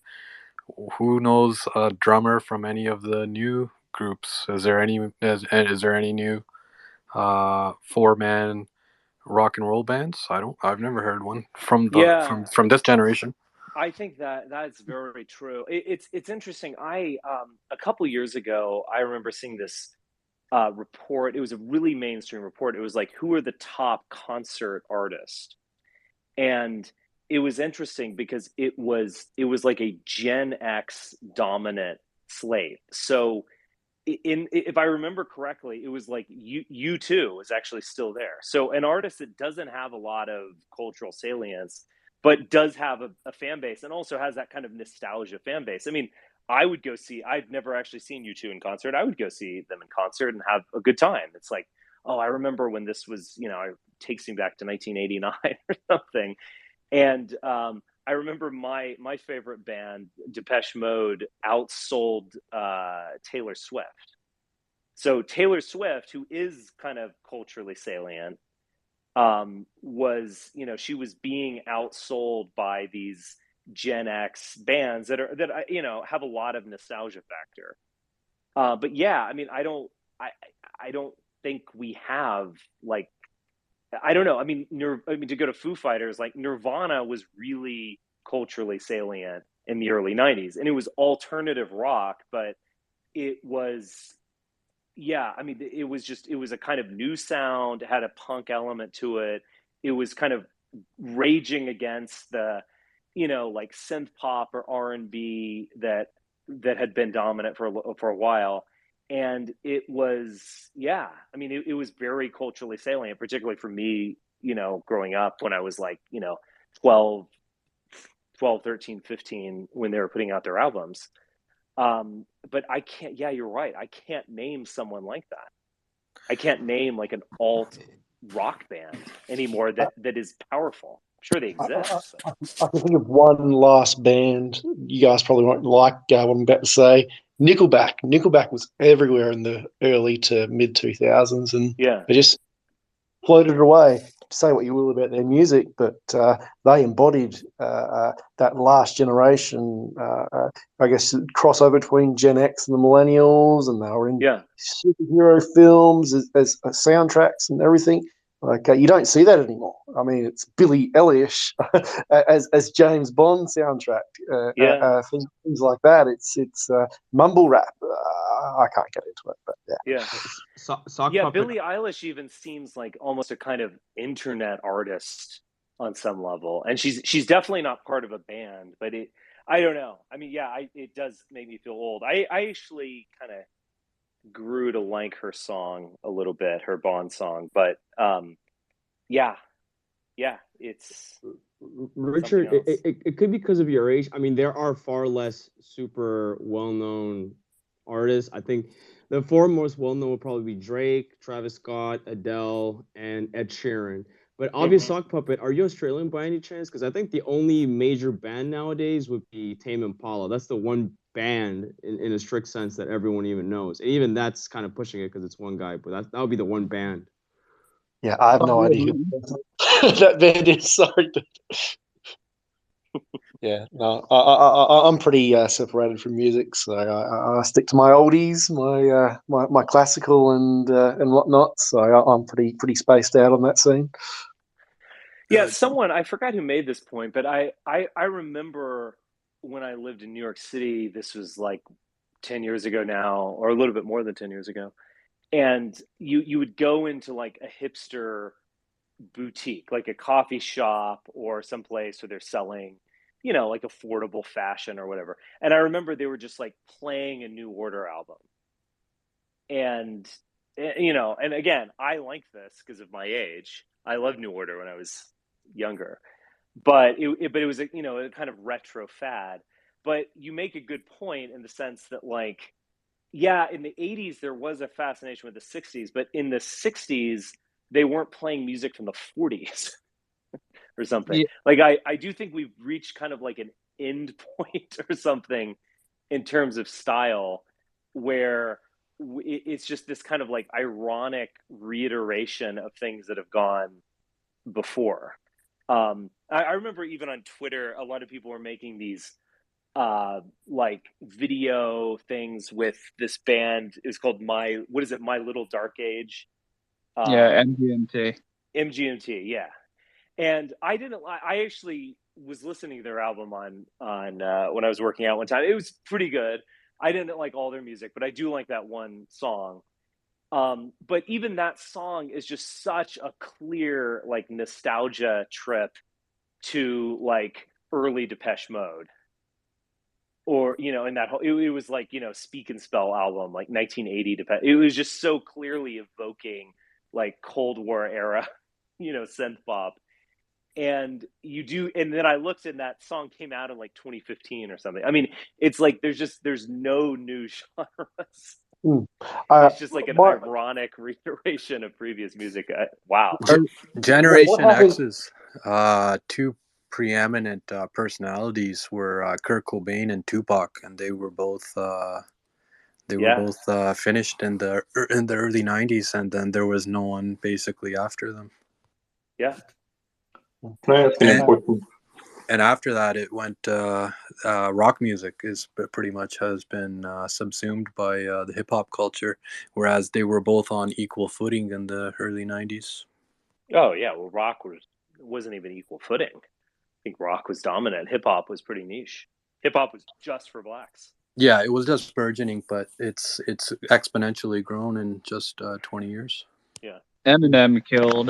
Who knows a drummer from any of the new groups? Is there any new 4-man rock and roll bands? I've never heard one Yeah. from this generation. I think that that's very true. It's interesting. I a couple years ago, I remember seeing this report. It was a really mainstream report. It was like, who are the top concert artists? And it was interesting because it was like a Gen X dominant slate. So if I remember correctly, it was like U2 is actually still there. So an artist that doesn't have a lot of cultural salience, but does have a fan base and also has that kind of nostalgia fan base. I mean, I would go see. I've never actually seen U2 in concert. I would go see them in concert and have a good time. It's like, oh, I remember when this was. It takes me back to 1989 or something. And I remember my favorite band, Depeche Mode, outsold Taylor Swift. So Taylor Swift, who is kind of culturally salient, was she was being outsold by these Gen X bands that have a lot of nostalgia factor. But yeah, I mean, I don't think we have like I don't know. I mean, to go to Foo Fighters, like Nirvana was really culturally salient in the early '90s, and it was alternative rock, but it was, yeah. I mean, it was a kind of new sound, it had a punk element to it. It was kind of raging against the, like synth pop or R&B that had been dominant for a while, and it was, yeah, I mean, it was very culturally salient, particularly for me, growing up when I was like, 12 12 13 15 when they were putting out their albums. But I can't, yeah, you're right, I can't name someone like that. I can't name like an alt rock band anymore that is powerful. I'm sure they exist. I can think of one last band. You guys probably won't like what I'm about to say. Nickelback. Nickelback was everywhere in the early to mid 2000s, and Yeah. they just floated away. Say what you will about their music, but they embodied that last generation. I guess crossover between Gen X and the Millennials, and they were in Yeah. superhero films as soundtracks and everything. Like you don't see that anymore. I mean, it's Billy Eilish as James Bond soundtrack, Yeah. things like that. It's mumble rap. I can't get into it, but yeah. Yeah. Sock Yeah, puppet. Billie Eilish even seems like almost a kind of internet artist on some level, and she's definitely not part of a band. But I don't know. I mean, yeah, it does make me feel old. I actually kind of grew to like her song a little bit, her Bond song. But yeah, it's Richard, something else. it could be because of your age. I mean, there are far less super well-known artists. I think the four most well-known would probably be Drake, Travis Scott, Adele, and Ed Sheeran. But Obvious Sock Puppet, are you Australian by any chance? Because I think the only major band nowadays would be Tame Impala. That's the one band in a strict sense that everyone even knows. And even that's kind of pushing it because it's one guy, but that would be the one band. Yeah, I have no idea who that band is. Sorry. Yeah, no, I'm pretty separated from music, so I stick to my oldies, my classical and whatnot. So I'm pretty spaced out on that scene. Yeah, someone, I forgot who made this point, but I remember when I lived in New York City. This was like 10 years ago now, or a little bit more than 10 years ago. And you would go into like a hipster boutique, like a coffee shop or someplace where they're selling, like affordable fashion or whatever. And I remember they were just like playing a New Order album. And and again, I like this because of my age. I loved New Order when I was younger, but it was a kind of retro fad. But you make a good point in the sense that, like, yeah, in the 80s there was a fascination with the 60s, but in the 60s they weren't playing music from the 40s or something. Yeah. Like I do think we've reached kind of like an end point or something in terms of style, where it's just this kind of like ironic reiteration of things that have gone before. I remember even on Twitter, a lot of people were making these like video things with this band. It's called My Little Dark Age. Yeah, MGMT. MGMT, yeah. And I actually was listening to their album on when I was working out one time. It was pretty good. I didn't like all their music, but I do like that one song. But even that song is just such a clear like nostalgia trip to like early Depeche Mode, or in that whole, it was like Speak and Spell album, like 1980 Depeche. It was just so clearly evoking like Cold War era synth pop. And then I looked, and that song came out in like 2015 or something. I mean, it's like there's no new genres. It's just like an ironic reiteration of previous music. Wow. Generation X's two preeminent personalities were Kurt Cobain and Tupac, and they were both finished in the early 90s, and then there was no one basically after them. Yeah. Can I ask an important? And after that, it went. Rock music is pretty much has been subsumed by the hip hop culture, whereas they were both on equal footing in the early 90s. Oh yeah, well, rock wasn't even equal footing. I think rock was dominant. Hip hop was pretty niche. Hip hop was just for blacks. Yeah, it was just burgeoning, but it's exponentially grown in just 20 years. Yeah. Eminem killed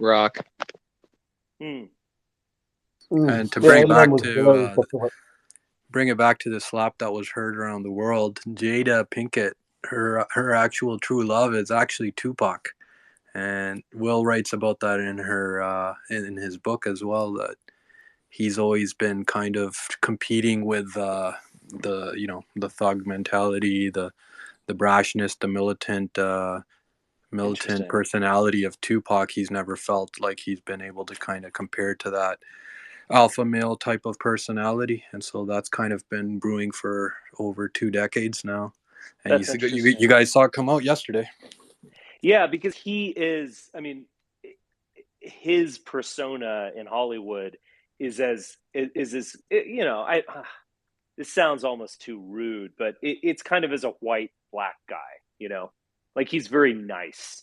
rock. And to bring it back to the slap that was heard around the world, Jada Pinkett, her actual true love is actually Tupac, and Will writes about that in her in his book as well, that he's always been kind of competing with the thug mentality, the brashness, the militant personality of Tupac. He's never felt like he's been able to kind of compare to that alpha male type of personality, and so that's kind of been brewing for over 2 decades now. And you guys saw it come out yesterday. Yeah, because he is, I mean, his persona in Hollywood is this sounds almost too rude, but it's kind of as a white black guy, like he's very nice.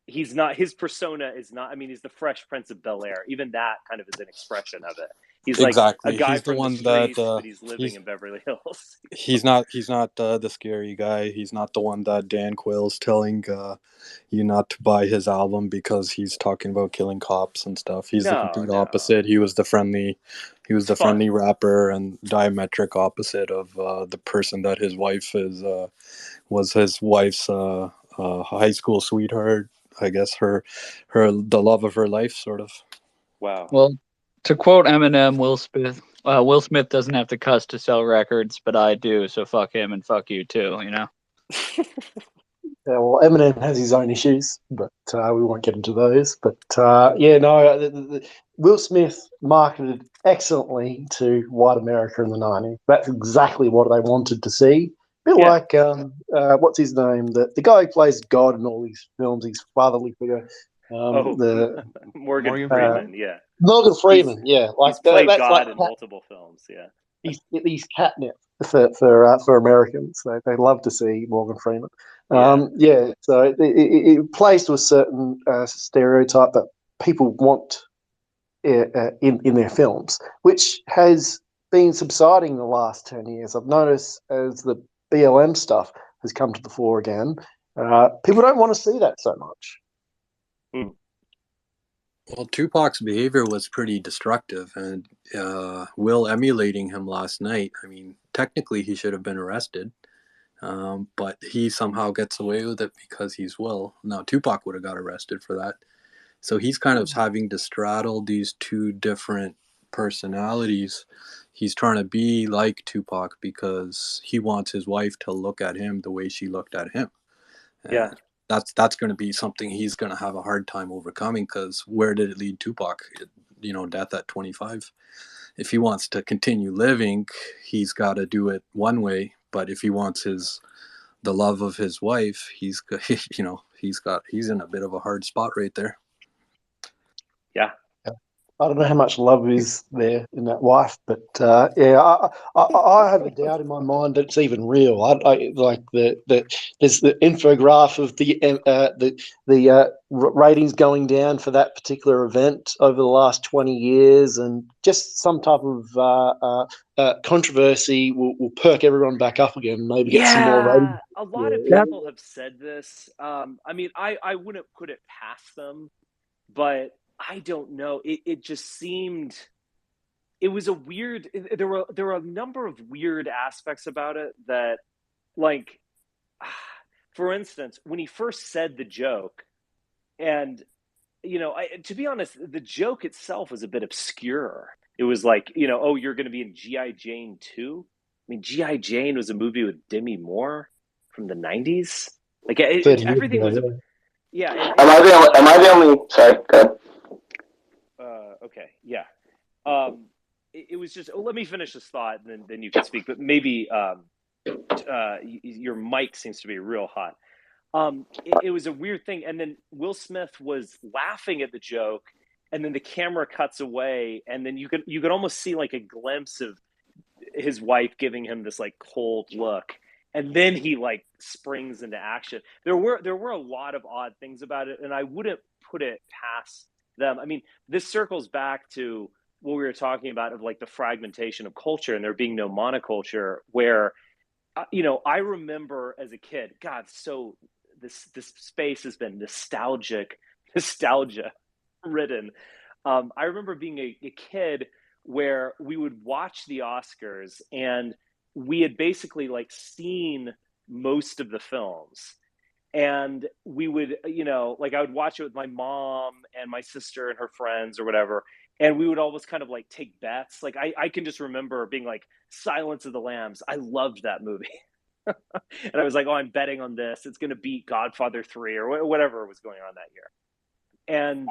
He's not, his persona is not, I mean, he's the Fresh Prince of Bel-Air. Even that kind of is an expression of it. He's exactly. Like a guy he's from the one the streets, that but he's living in Beverly Hills. He's not the scary guy. He's not the one that Dan Quayle's telling you not to buy his album because he's talking about killing cops and stuff. He's the complete opposite. He was the friendly He was It's the fun. friendly rapper and diametric opposite of the person that his wife is was his wife's high school sweetheart. I guess the love of her life, sort of. Wow. Well, to quote Eminem, Will Smith doesn't have to cuss to sell records, but I do, so fuck him and fuck you too, you know? Yeah, well, Eminem has his own issues, but we won't get into those. But Will Smith marketed excellently to white America in the 90s. That's exactly what they wanted to see. A bit Yeah. like, what's his name? The guy who plays God in all these films, his fatherly figure. Morgan Freeman, yeah. Morgan Freeman, He's played that's like God in multiple films, yeah. he's catnip for Americans. They love to see Morgan Freeman. So it plays to a certain stereotype that people want in their films, which has been subsiding in the last 10 years. I've noticed as the BLM stuff has come to the fore again, people don't want to see that so much. Mm. Well, Tupac's behavior was pretty destructive, and Will emulating him last night. I mean, technically he should have been arrested, but he somehow gets away with it because he's Will. Now, Tupac would have got arrested for that. So he's kind of having to straddle these two different personalities. He's trying to be like Tupac because he wants his wife to look at him the way she looked at him. Yeah. That's going to be something he's going to have a hard time overcoming, because where did it lead Tupac? Death at 25. If he wants to continue living, he's got to do it one way. But if he wants the love of his wife, he's in a bit of a hard spot right there. Yeah. I don't know how much love is there in that wife, but I have a doubt in my mind that it's even real. I like there's the infograph of the ratings going down for that particular event over the last 20 years, and just some type of controversy will perk everyone back up again. Maybe get some more ratings. A lot of Yeah. people have said this. I mean, I wouldn't put it past them, but I don't know. It just seemed it was a weird. There were a number of weird aspects about it that, like, for instance, when he first said the joke, and to be honest, the joke itself was a bit obscure. It was like, oh, you're going to be in G.I. Jane 2. I mean, G.I. Jane was a movie with Demi Moore from the 90s. Like, everything was yeah. Am I the only? Sorry. Go ahead. Okay. Yeah. It was just. Let me finish this thought, and then you can speak. But maybe your mic seems to be real hot. It was a weird thing, and then Will Smith was laughing at the joke, and then the camera cuts away, and then you could almost see like a glimpse of his wife giving him this like cold look, and then he like springs into action. There were a lot of odd things about it, and I wouldn't put it past them. I mean, this circles back to what we were talking about of like the fragmentation of culture and there being no monoculture, where I remember as a kid, God, so this space has been nostalgia ridden. I remember being a kid where we would watch the Oscars, and we had basically like seen most of the films, and we would like I would watch it with my mom and my sister and her friends or whatever, and we would always kind of like take bets. Like I can just remember being like, Silence of the Lambs, I loved that movie. And I was like, oh, I'm betting on this, it's going to beat Godfather 3 or whatever was going on that year. And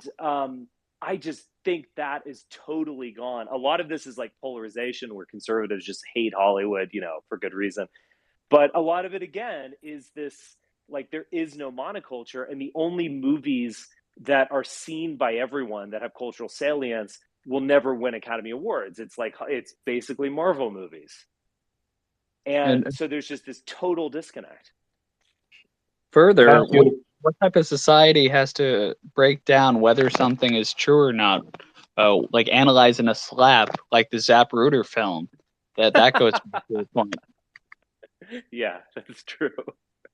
I just think that is totally gone. A lot of this is like polarization, where conservatives just hate Hollywood, for good reason. But a lot of it, again, is this, like, there is no monoculture, and the only movies that are seen by everyone that have cultural salience will never win Academy Awards. It's basically Marvel movies. And so there's just this total disconnect. Further, what type of society has to break down whether something is true or not? Like analyzing a slap, like the Zapruder film. That goes back to the point. Yeah, that's true.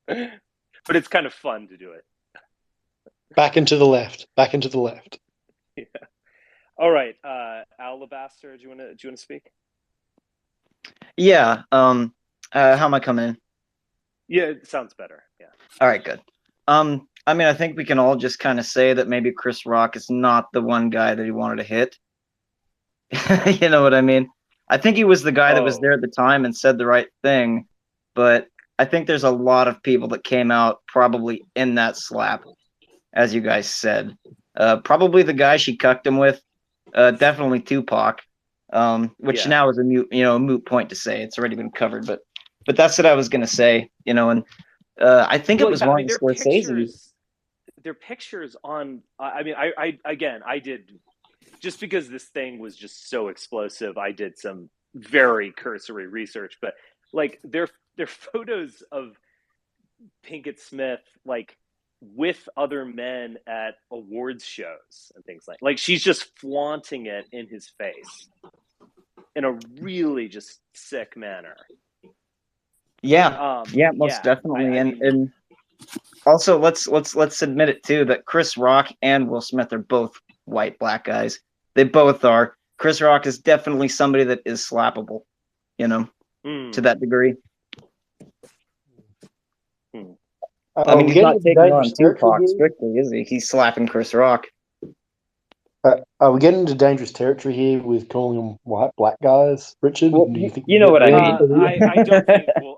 But it's kind of fun to do it. Back into the left. Yeah. All right, Alabaster, do you want to speak? Yeah. How am I coming in? Yeah, it sounds better. Yeah. All right, good. I mean, I think we can all just kind of say that maybe Chris Rock is not the one guy that he wanted to hit. You know what I mean? I think he was the guy that was there at the time and said the right thing, but I think there's a lot of people that came out probably in that slap, as you guys said. Probably the guy she cucked him with, definitely Tupac, which now is a moot point to say. It's already been covered, but that's what I was gonna say, and I think it was Martin Scorsese. Their pictures on. I mean, I did, just because this thing was just so explosive. I did some very cursory research, but like their photos of Pinkett Smith, like with other men at awards shows and things like she's just flaunting it in his face in a really just sick manner. Yeah, most definitely. And also let's admit it too, that Chris Rock and Will Smith are both white black guys. They both are. Chris Rock is definitely somebody that is slappable, to that degree. I mean, he's not taking on Tupac strictly, is he? He's slapping Chris Rock. Are we getting into dangerous territory here with calling them white black guys, Richard? Well, do you think you know what I mean?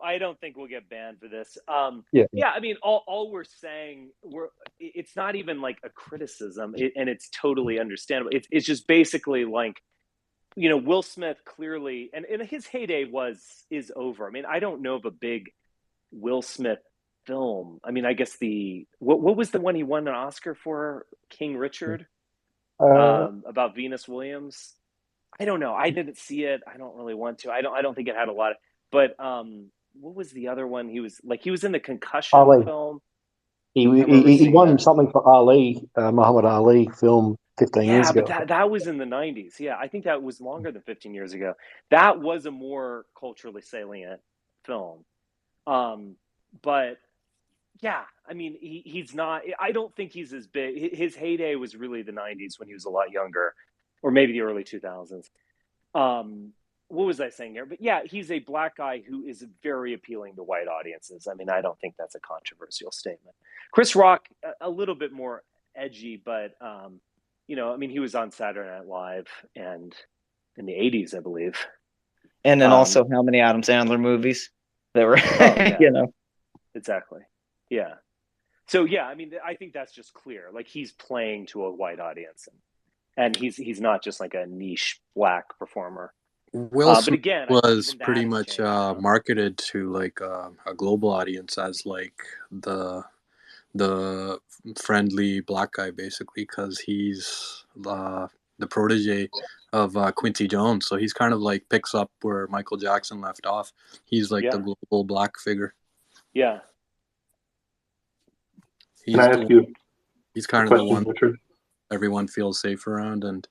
I don't think we'll get banned for this. Yeah. I mean, all we're saying, it's not even like a criticism, and it's totally understandable. It's just basically like, Will Smith clearly, and his heyday is over. I mean, I don't know of a big Will Smith film. I mean, I guess what was the one he won an Oscar for? King Richard. About Venus Williams. I don't know. I didn't see it. I don't really want to. I don't think it had a lot of, but what was the other one? He was in the Concussion film. He won something for Ali, Muhammad Ali film 15 years ago. But that was in the 90s. Yeah, I think that was longer than 15 years ago. That was a more culturally salient film. But yeah, I mean, he's not. I don't think he's as big. His heyday was really the 90s when he was a lot younger, or maybe the early 2000s. What was I saying here? But yeah, he's a black guy who is very appealing to white audiences. I mean, I don't think that's a controversial statement. Chris Rock, a little bit more edgy, but I mean, he was on Saturday Night Live and in the 80s, I believe. And then also, how many Adam Sandler movies that were, Exactly. Yeah. So yeah, I mean, I think that's just clear. Like, he's playing to a white audience, and he's not just like a niche black performer. Will Smith but again, was pretty much marketed to like a global audience as like the friendly black guy, basically, because he's the protege of Quincy Jones. So he's kind of like picks up where Michael Jackson left off. He's like the global black figure. Yeah. Can I ask you? He's kind of the one everyone feels safe around, and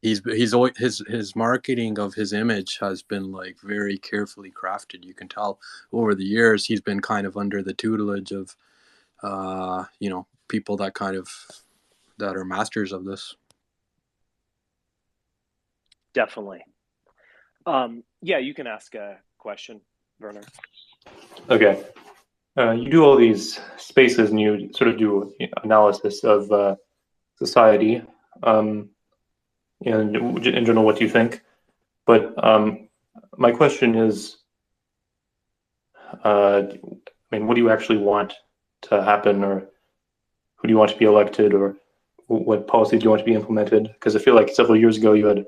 he's always his marketing of his image has been like very carefully crafted. You can tell over the years he's been kind of under the tutelage of people that are masters of this. Definitely. You can ask a question, Werner. Okay. You do all these spaces and you sort of do analysis of society, and in general, what you think. But my question is, what do you actually want to happen, or who do you want to be elected, or what policies do you want to be implemented? Because I feel like several years ago you had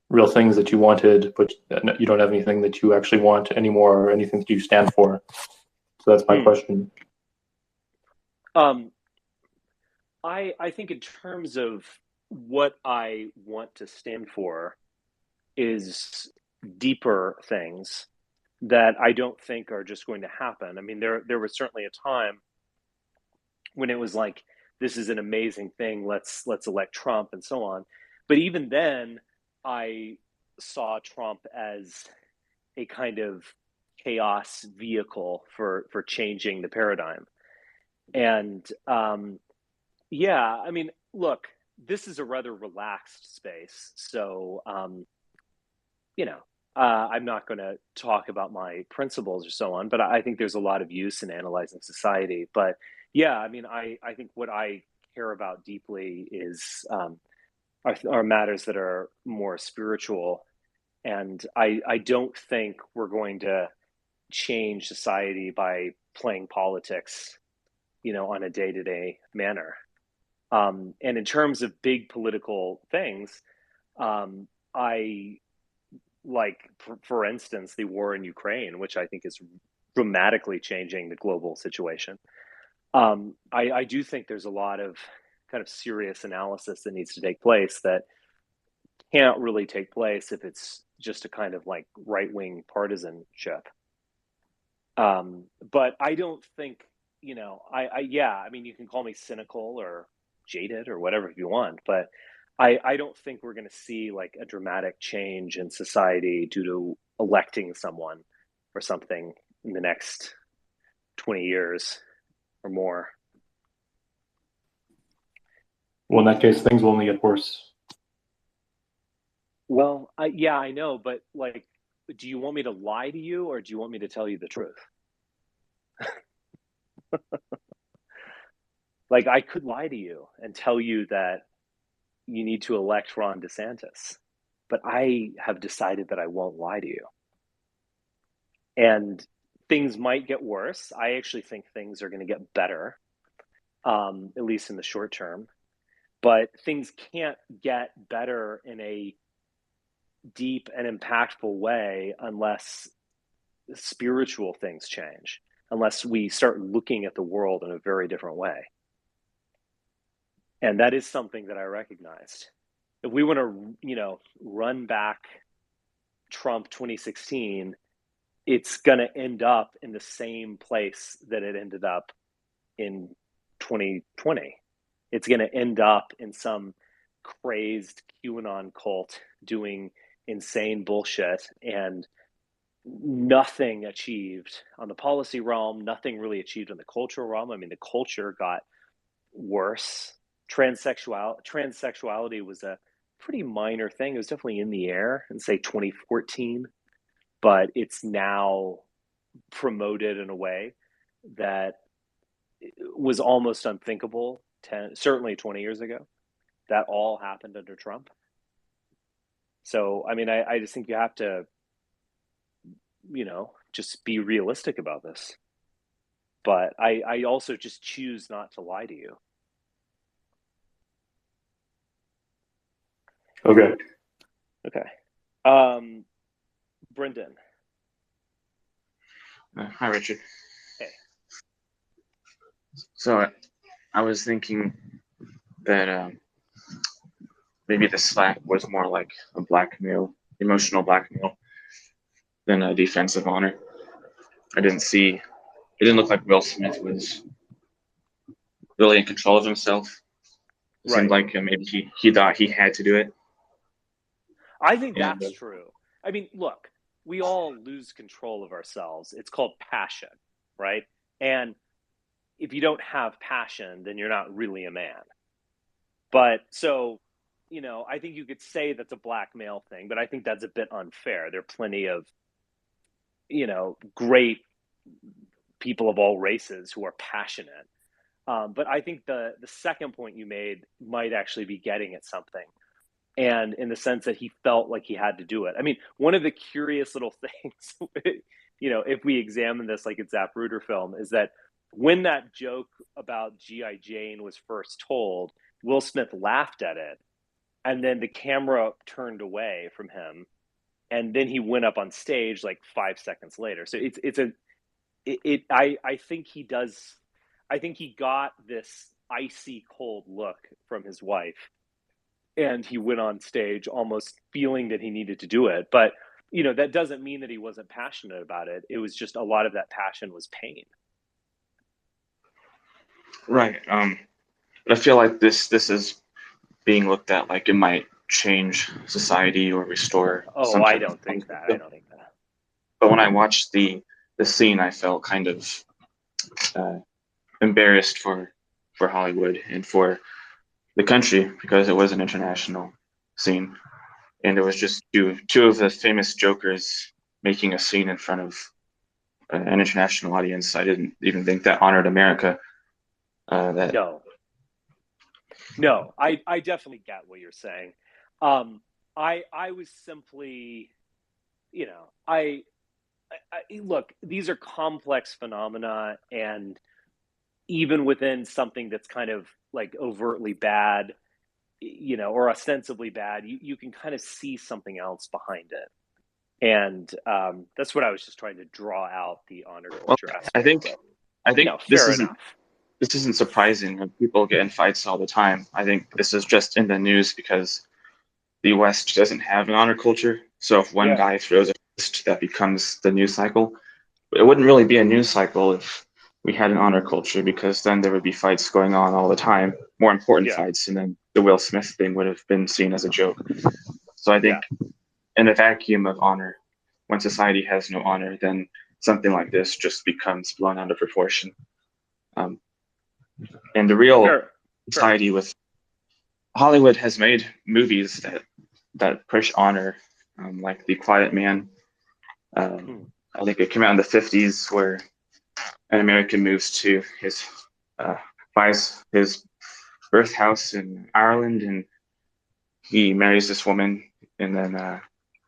real things that you wanted, but you don't have anything that you actually want anymore, or anything that you stand for. So that's my question. I think in terms of what I want to stand for is deeper things that I don't think are just going to happen. I mean, there was certainly a time when it was like, this is an amazing thing, let's elect Trump and so on. But even then, I saw Trump as a kind of chaos vehicle for changing the paradigm. And I mean, look, this is a rather relaxed space. So, you know, I'm not going to talk about my principles or so on, but I think there's a lot of use in analyzing society. But yeah, I mean, I think what I care about deeply is are matters that are more spiritual. And I don't think we're going to change society by playing politics, on a day-to-day manner. And in terms of big political things, I like, for instance, the war in Ukraine, which I think is dramatically changing the global situation. I do think there's a lot of kind of serious analysis that needs to take place that can't really take place if it's just a kind of like right-wing partisanship. But I don't think, I mean, you can call me cynical or jaded or whatever if you want, but I don't think we're going to see like a dramatic change in society due to electing someone or something in the next 20 years or more. Well, in that case, things will only get worse. Well, yeah, I know, but like, do you want me to lie to you or do you want me to tell you the truth? Like, I could lie to you and tell you that you need to elect Ron DeSantis, but I have decided that I won't lie to you. And things might get worse. I actually think things are going to get better, at least in the short term. But things can't get better in a deep and impactful way unless spiritual things change, unless we start looking at the world in a very different way. And that is something that I recognized. If we want to, run back Trump 2016, it's going to end up in the same place that it ended up in 2020. It's going to end up in some crazed QAnon cult doing insane bullshit and nothing achieved on the policy realm, nothing really achieved in the cultural realm. I mean, the culture got worse. Transsexuality was a pretty minor thing. It was definitely in the air in, say, 2014, but it's now promoted in a way that was almost unthinkable certainly 20 years ago. That all happened under Trump. So, I mean, I just think you have to, just be realistic about this. But I also just choose not to lie to you. Okay. Brendan. Hi, Richard. Hey. So I was thinking that maybe the slap was more like a blackmail, emotional blackmail, than a defensive honor. It didn't look like Will Smith was really in control of himself. It seemed like maybe he thought he had to do it. I think that's true. I mean, look, we all lose control of ourselves. It's called passion, right? And if you don't have passion, then you're not really a man. But so, I think you could say that's a blackmail thing, but I think that's a bit unfair. There are plenty of, great people of all races who are passionate. But I think the second point you made might actually be getting at something. And in the sense that he felt like he had to do it. I mean, one of the curious little things, if we examine this like it's Zapruder film, is that when that joke about G.I. Jane was first told, Will Smith laughed at it, and then the camera turned away from him, and then he went up on stage like 5 seconds later. So I think he does. I think he got this icy cold look from his wife. And he went on stage almost feeling that he needed to do it. But, that doesn't mean that he wasn't passionate about it. It was just a lot of that passion was pain. Right. But I feel like this is being looked at like it might change society or restore. Oh, I don't think that. But when I watched the scene, I felt kind of embarrassed for Hollywood and for the country because it was an international scene, and it was just two of the famous jokers making a scene in front of an international audience. I didn't even think that honored America. That No, I definitely get what you're saying. I was simply, you know, I look, these are complex phenomena, and even within something that's kind of like overtly bad, or ostensibly bad, you can kind of see something else behind it. And that's what I was just trying to draw out, the honor culture aspect. I think fair enough. This isn't surprising. People get in fights all the time. I think this is just in the news because the West doesn't have an honor culture. So if one guy throws a fist, that becomes the news cycle. But it wouldn't really be a news cycle if we had an honor culture, because then there would be fights going on all the time, more important fights, and then the Will Smith thing would have been seen as a joke. So I think in a vacuum of honor, when society has no honor, then something like this just becomes blown out of proportion. And the real society with Hollywood has made movies that push honor, like The Quiet Man. I think it came out in the 50s, where an American moves to buys his birth house in Ireland, and he marries this woman, and then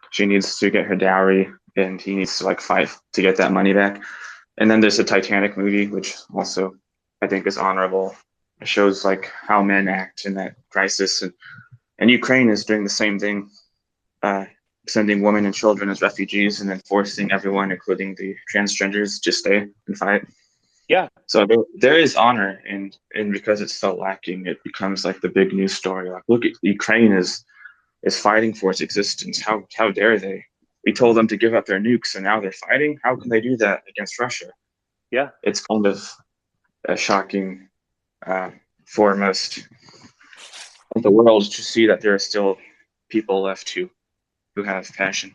she needs to get her dowry, and he needs to fight to get that money back. And then there's the Titanic movie, which also I think is honorable. It shows how men act in that crisis, and Ukraine is doing the same thing, sending women and children as refugees, and then forcing everyone, including the transgenders, to stay and fight. Yeah. So there is honor, and because it's so lacking, it becomes the big news story. Look, Ukraine is fighting for its existence. How dare they? We told them to give up their nukes, and now they're fighting. How can they do that against Russia? Yeah, it's kind of shocking for most of the world to see that there are still people left who have passion.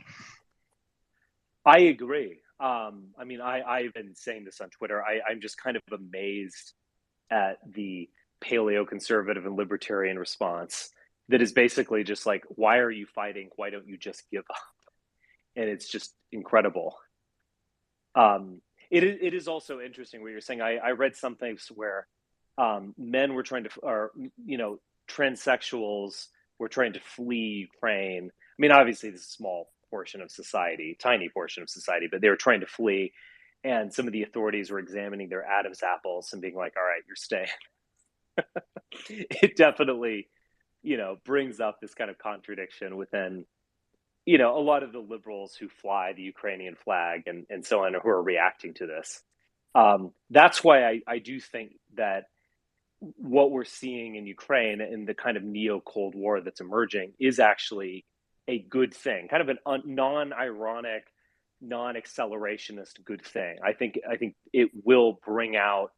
I agree. I've been saying this on Twitter. I'm just kind of amazed at the paleo-conservative and libertarian response that is basically just why are you fighting? Why don't you just give up? And it's just incredible. It is also interesting what you're saying. I read something where men were trying to, or transsexuals were trying to flee Ukraine. I mean, obviously, this is a small portion of society, tiny portion of society, but they were trying to flee, and some of the authorities were examining their Adam's apples and being like, "All right, you're staying." It definitely, brings up this kind of contradiction within, a lot of the liberals who fly the Ukrainian flag and so on, who are reacting to this. That's why I do think that what we're seeing in Ukraine and the kind of neo-Cold War that's emerging is actually a good thing, kind of a non-ironic, non-accelerationist good thing. I think it will bring out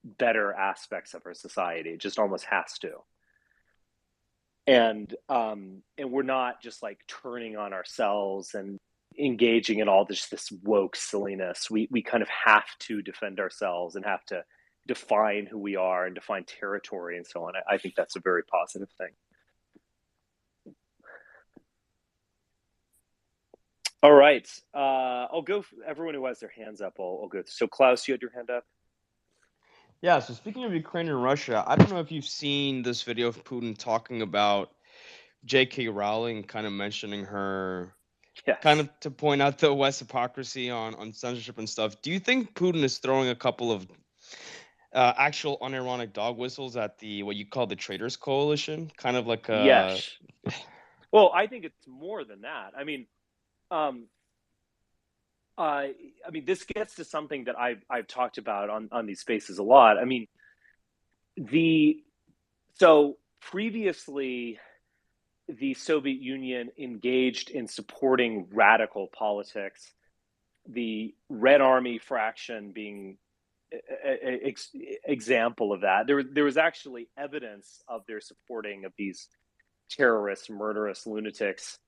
better aspects of our society. It just almost has to. And we're not just turning on ourselves and engaging in all this woke silliness. We kind of have to defend ourselves and have to define who we are and define territory and so on. I think that's a very positive thing. All right. I'll go for everyone who has their hands up. I'll go. So Klaus, you had your hand up? Yeah, so speaking of Ukraine and Russia, I don't know if you've seen this video of Putin talking about J.K. Rowling, kind of mentioning her, kind of to point out the West hypocrisy on censorship and stuff. Do you think Putin is throwing a couple of actual unironic dog whistles at what you call the Traitors Coalition? Kind of like a... Yes. Well, I think it's more than that. I mean, this gets to something that I've talked about on these spaces a lot. I mean, so previously, the Soviet Union engaged in supporting radical politics, the Red Army fraction being an example of that. There was actually evidence of their supporting of these terrorist, murderous lunatics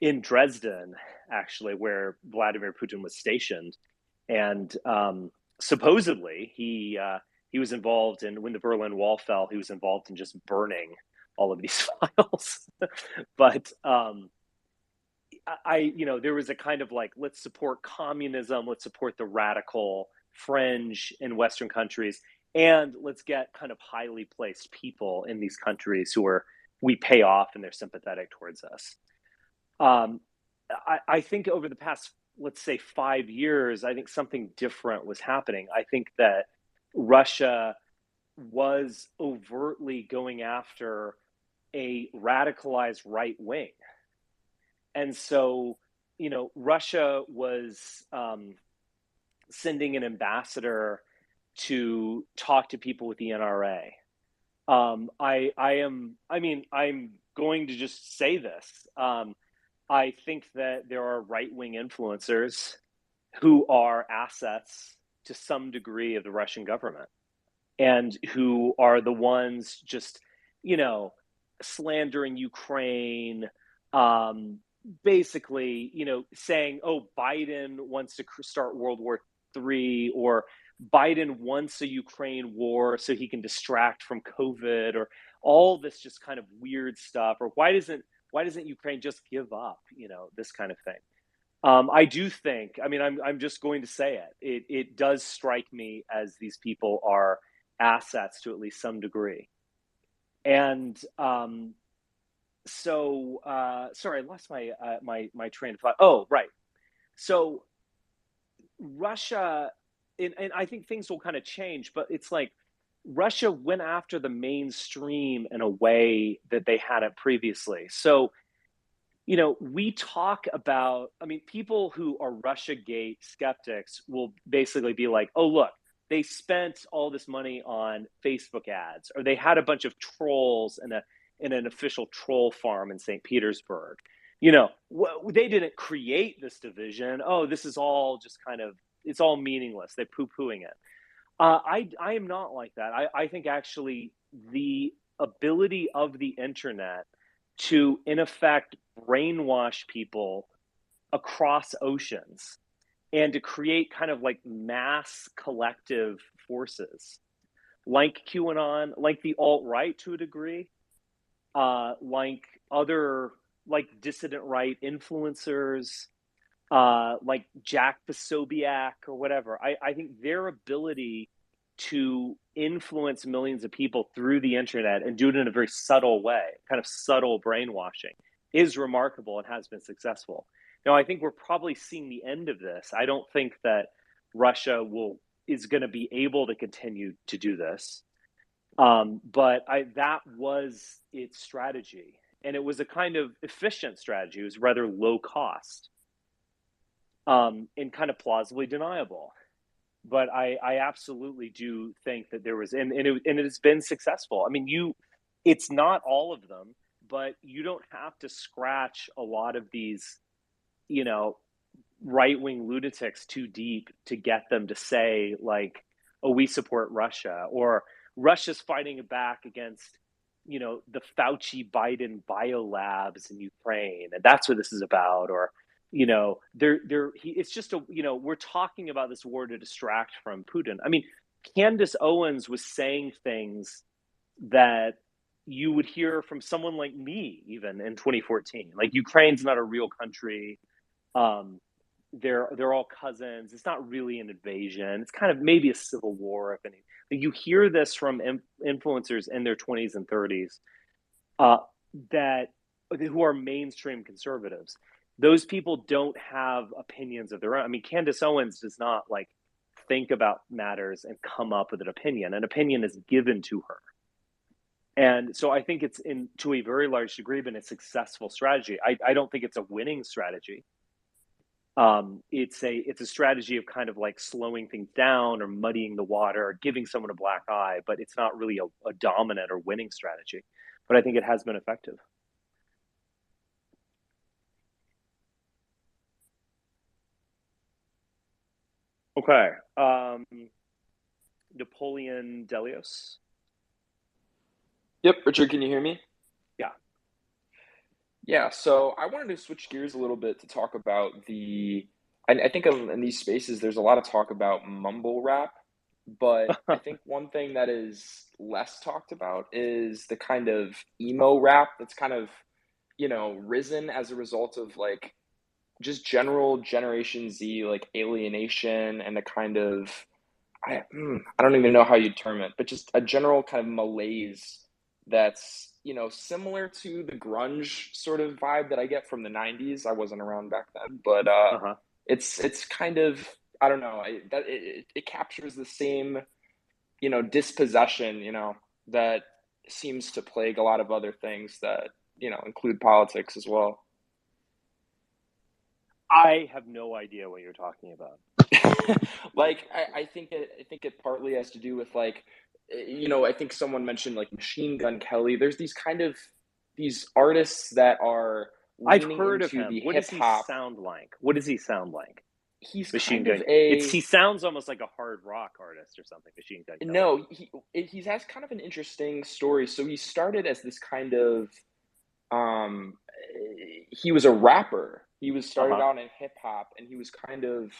in Dresden, actually, where Vladimir Putin was stationed. And supposedly he He was involved in, when the Berlin Wall fell, he was involved in just burning all of these files. But there was a kind of like, let's support communism, let's support the radical fringe in Western countries, and let's get kind of highly placed people in these countries who we pay off and they're sympathetic towards us. I think over the past, let's say, 5 years, I think something different was happening. I think that Russia was overtly going after a radicalized right wing. And so, Russia was sending an ambassador to talk to people with the NRA. I'm going to just say this. I think that there are right-wing influencers who are assets to some degree of the Russian government, and who are the ones just, slandering Ukraine, basically, saying, oh, Biden wants to start World War III, or Biden wants a Ukraine war so he can distract from COVID, or all this just kind of weird stuff, or why doesn't Ukraine just give up, this kind of thing. I do think, I'm just going to say it. It does strike me as these people are assets to at least some degree. And sorry, I lost my train of thought. Oh, right. So Russia, and I think things will kind of change, but it's like Russia went after the mainstream in a way that they hadn't previously. So, we talk about, people who are Russiagate skeptics will basically be like, oh, look, they spent all this money on Facebook ads, or they had a bunch of trolls in an official troll farm in St. Petersburg. They didn't create this division. Oh, this is all just it's all meaningless. They're poo-pooing it. I am not like that. I think actually the ability of the internet to, in effect, brainwash people across oceans and to create kind of like mass collective forces like QAnon, like the alt-right to a degree, like other, like dissident right influencers, like Jack Posobiec or whatever. I think their ability to influence millions of people through the internet and do it in a very subtle way, kind of subtle brainwashing, is remarkable and has been successful. Now, I think we're probably seeing the end of this. I don't think that Russia is going to be able to continue to do this. But that was its strategy. And it was a kind of efficient strategy. It was rather low cost, and kind of plausibly deniable. But I absolutely do think that there was, and it has been successful. It's not all of them, but you don't have to scratch a lot of these, right-wing lunatics too deep to get them to say, like, oh, we support Russia, or Russia's fighting back against, the Fauci Biden biolabs in Ukraine, and that's what this is about. Or, it's just we're talking about this war to distract from Putin. Candace Owens was saying things that you would hear from someone like me, even in 2014. Like, Ukraine's not a real country. They're all cousins. It's not really an invasion. It's kind of maybe a civil war, if any. But you hear this from influencers in their 20s and 30s, who are mainstream conservatives. Those people don't have opinions of their own. Candace Owens does not think about matters and come up with an opinion. An opinion is given to her. And so I think it's, to a very large degree, been a successful strategy. I don't think it's a winning strategy. It's a strategy of kind of like slowing things down or muddying the water or giving someone a black eye, but it's not really a dominant or winning strategy. But I think it has been effective. Okay. Napoleon Delios. Yep, Richard, can you hear me? Yeah. Yeah, so I wanted to switch gears a little bit to talk about I think in these spaces, there's a lot of talk about mumble rap. But I think one thing that is less talked about is the kind of emo rap that's kind of, risen as a result of like just general Generation Z, like alienation and a kind of, I don't even know how you'd term it, but just a general kind of malaise that's, similar to the grunge sort of vibe that I get from the 90s. I wasn't around back then, but Uh-huh. it's kind of, I don't know, it captures the same, dispossession, that seems to plague a lot of other things that, include politics as well. I have no idea what you're talking about. Like I think it partly has to do with like, I think someone mentioned like Machine Gun Kelly. There's these artists that are I've leaning heard of into him. the What hip does he hop. sound like? What does he sound like? He's Machine kind of Gun. a He sounds almost like a hard rock artist or something. Machine Gun Kelly. no. He has kind of an interesting story. So he started as this kind of um, he was a rapper. He was started out in hip hop, and he was kind of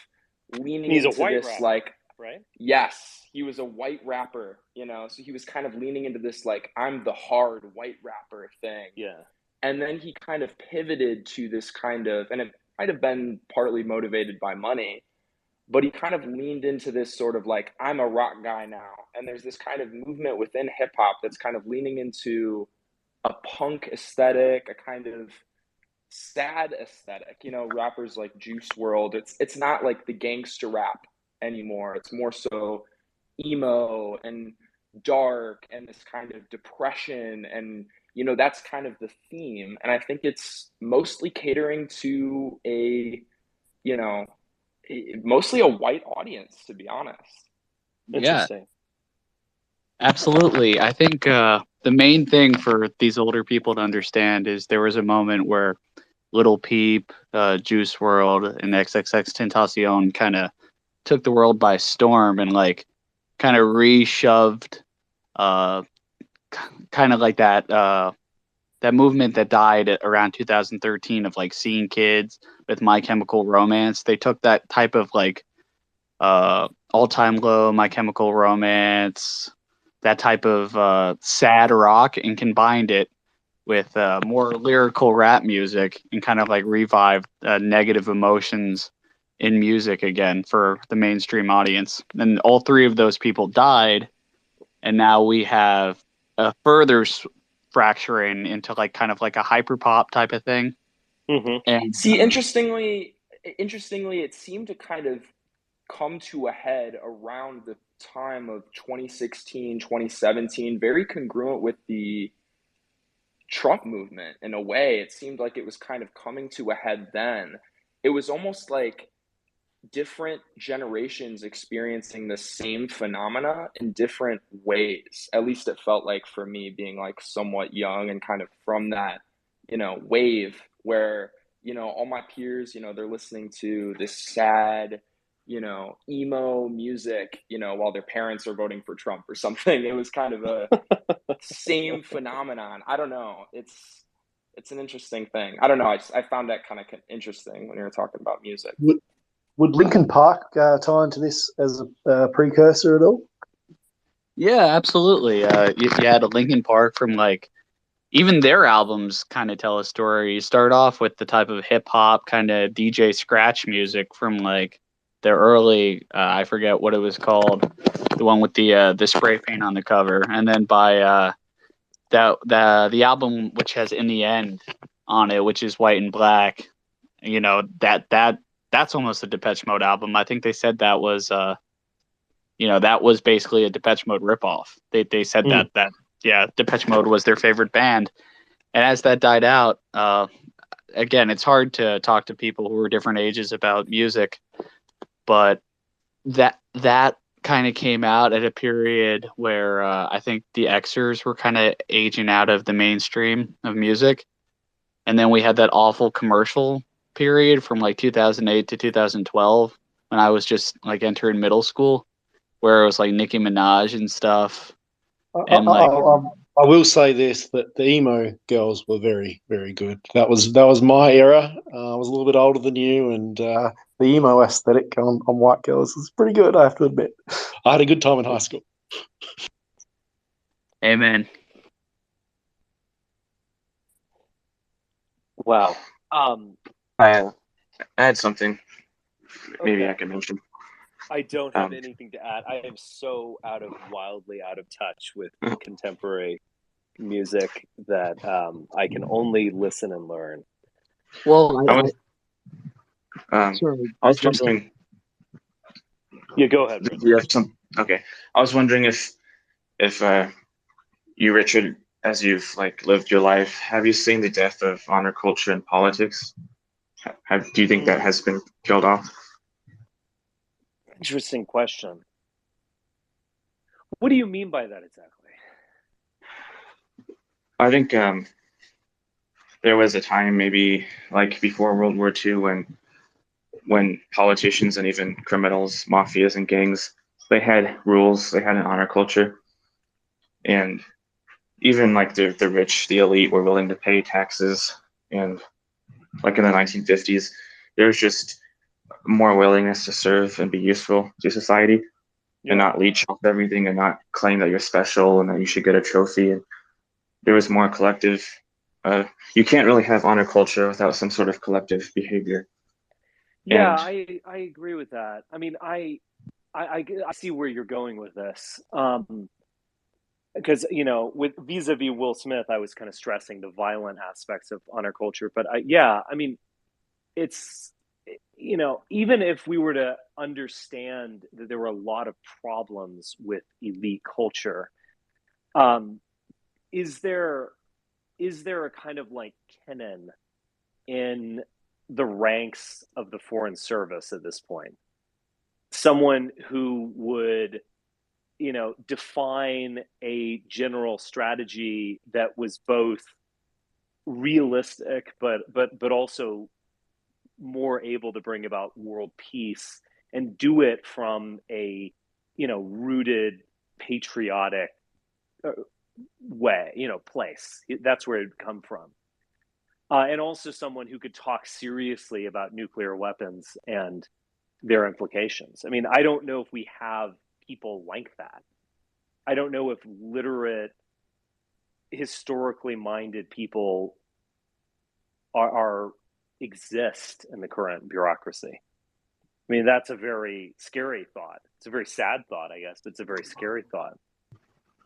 leaning He's a into white this rapper, like, right? yes, he was a white rapper, so he was kind of leaning into this like, I'm the hard white rapper thing. Yeah. And then he kind of pivoted to this kind of, and it might have been partly motivated by money, but he kind of leaned into this sort of like, I'm a rock guy now. And there's this kind of movement within hip hop that's kind of leaning into a punk aesthetic, a kind of sad aesthetic. Rappers like Juice World. It's not like the gangster rap anymore. It's more so emo and dark and this kind of depression, and that's kind of the theme. And I think it's mostly catering to mostly a white audience, to be honest. Interesting. Absolutely. I think the main thing for these older people to understand is there was a moment where Little Peep, Juice World, and XXXTentacion kind of took the world by storm and like kind of reshoved kind of like that movement that died at around 2013 of like seeing kids with My Chemical Romance. They took that type of like All Time Low, My Chemical Romance, that type of sad rock, and combined it with more lyrical rap music and kind of like revived negative emotions in music again for the mainstream audience. And all three of those people died, and now we have a further fracturing into like kind of like a hyper pop type of thing. Mm-hmm. And see, interestingly, it seemed to kind of come to a head around the time of 2016, 2017, very congruent with the Trump movement. In a way, it seemed like it was kind of coming to a head then. It was almost like different generations experiencing the same phenomena in different ways. At least it felt like for me, being like somewhat young and kind of from that, wave where, all my peers, they're listening to this sad, emo music, while their parents are voting for Trump or something. It was kind of a same phenomenon. I don't know. It's an interesting thing. I don't know. I found that kind of interesting when you were talking about music. Would Linkin Park tie into this as a precursor at all? yeah, absolutely. You had a Linkin Park from like, even their albums kind of tell a story. You start off with the type of hip hop kind of DJ scratch music from like their early, I forget what it was called, the one with the spray paint on the cover, and then by the album which has In the End on it, which is white and black. That's almost a Depeche Mode album. I think they said that was that was basically a Depeche Mode ripoff. They said that Depeche Mode was their favorite band. And as that died out, again, it's hard to talk to people who are different ages about music, but that kind of came out at a period where I think the Xers were kind of aging out of the mainstream of music. And then we had that awful commercial period from like 2008 to 2012 when I was just like entering middle school, where it was like Nicki Minaj and stuff. And like, I will say this, that the emo girls were very, very good. That was my era. I was a little bit older than you, and the emo aesthetic on white girls was pretty good, I have to admit. I had a good time in high school. Amen. Wow. I had something maybe Okay. I can mention. I don't have Um, anything to add. I am so wildly out of touch with contemporary music that I can only listen and learn. Well, I was sorry, I was Justin. wondering. Yeah, go ahead, Do Brent. you have some? Okay, I was wondering if you, Richard, as you've like lived your life, have you seen the death of honor culture in politics? Do you think that has been killed off? Interesting question. What do you mean by that exactly? I think there was a time, maybe like before World War II, when politicians and even criminals, mafias and gangs, they had rules, they had an honor culture, and even like the rich, the elite were willing to pay taxes. And like in the 1950s, there was just more willingness to serve and be useful to society and not leech off everything and not claim that you're special and that you should get a trophy. And there was more collective. You can't really have honor culture without some sort of collective behavior. Yeah, And I agree with that. I mean, I see where you're going with this. Because with vis-a-vis Will Smith, I was kind of stressing the violent aspects of honor culture. But I mean, it's even if we were to understand that there were a lot of problems with elite culture, um, is there a kind of like canon in the ranks of the Foreign Service at this point? Someone who would define a general strategy that was both realistic but also more able to bring about world peace and do it from a rooted patriotic way, place. That's where it'd come from. And also someone who could talk seriously about nuclear weapons and their implications. I mean, I don't know if we have people like that. I don't know if literate, historically minded people are exist in the current bureaucracy. I mean, that's a very scary thought. It's a very sad thought, I guess, but it's a very scary thought.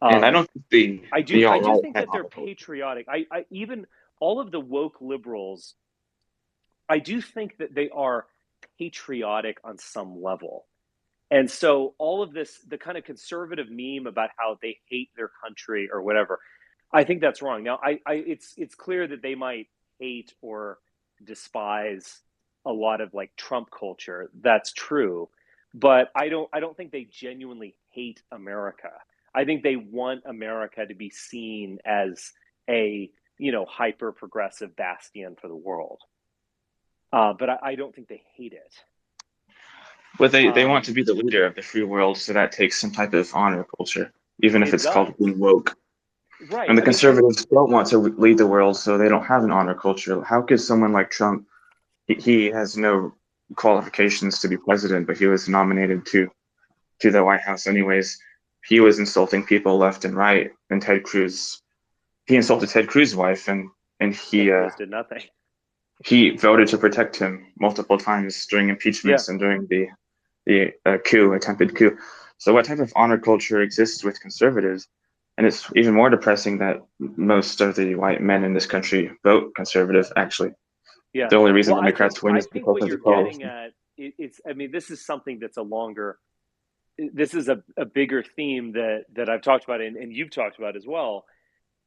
I don't think I the do alt-right think had that they're honor culture. patriotic. I even all of the woke liberals, I do think that they are patriotic on some level. And so all of this, the kind of conservative meme about how they hate their country or whatever, I think that's wrong. Now, it's clear that they might hate or despise a lot of like Trump culture. That's true, but I don't think they genuinely hate America. I think they want America to be seen as a hyper progressive bastion for the world. But I don't think they hate it. But they want to be the leader of the free world, so that takes some type of honor culture, even if It it's called does. being woke. Right. And the I mean, and conservatives don't want to lead the world, so they don't have an honor culture. How could someone like Trump, he has no qualifications to be president, but he was nominated to the White House anyways. He was insulting people left and right, and he insulted Ted Cruz's wife, and Ted Cruz did nothing. he voted to protect him multiple times during Yeah. impeachments and during the attempted coup. So what type of honor culture exists with conservatives? And it's even more depressing that most of the white men in this country vote conservative, actually. Yeah. The only reason Well, Democrats win I is think because what of the you're getting coalition. at, I mean, this is something that's this is a bigger theme that I've talked about and you've talked about as well.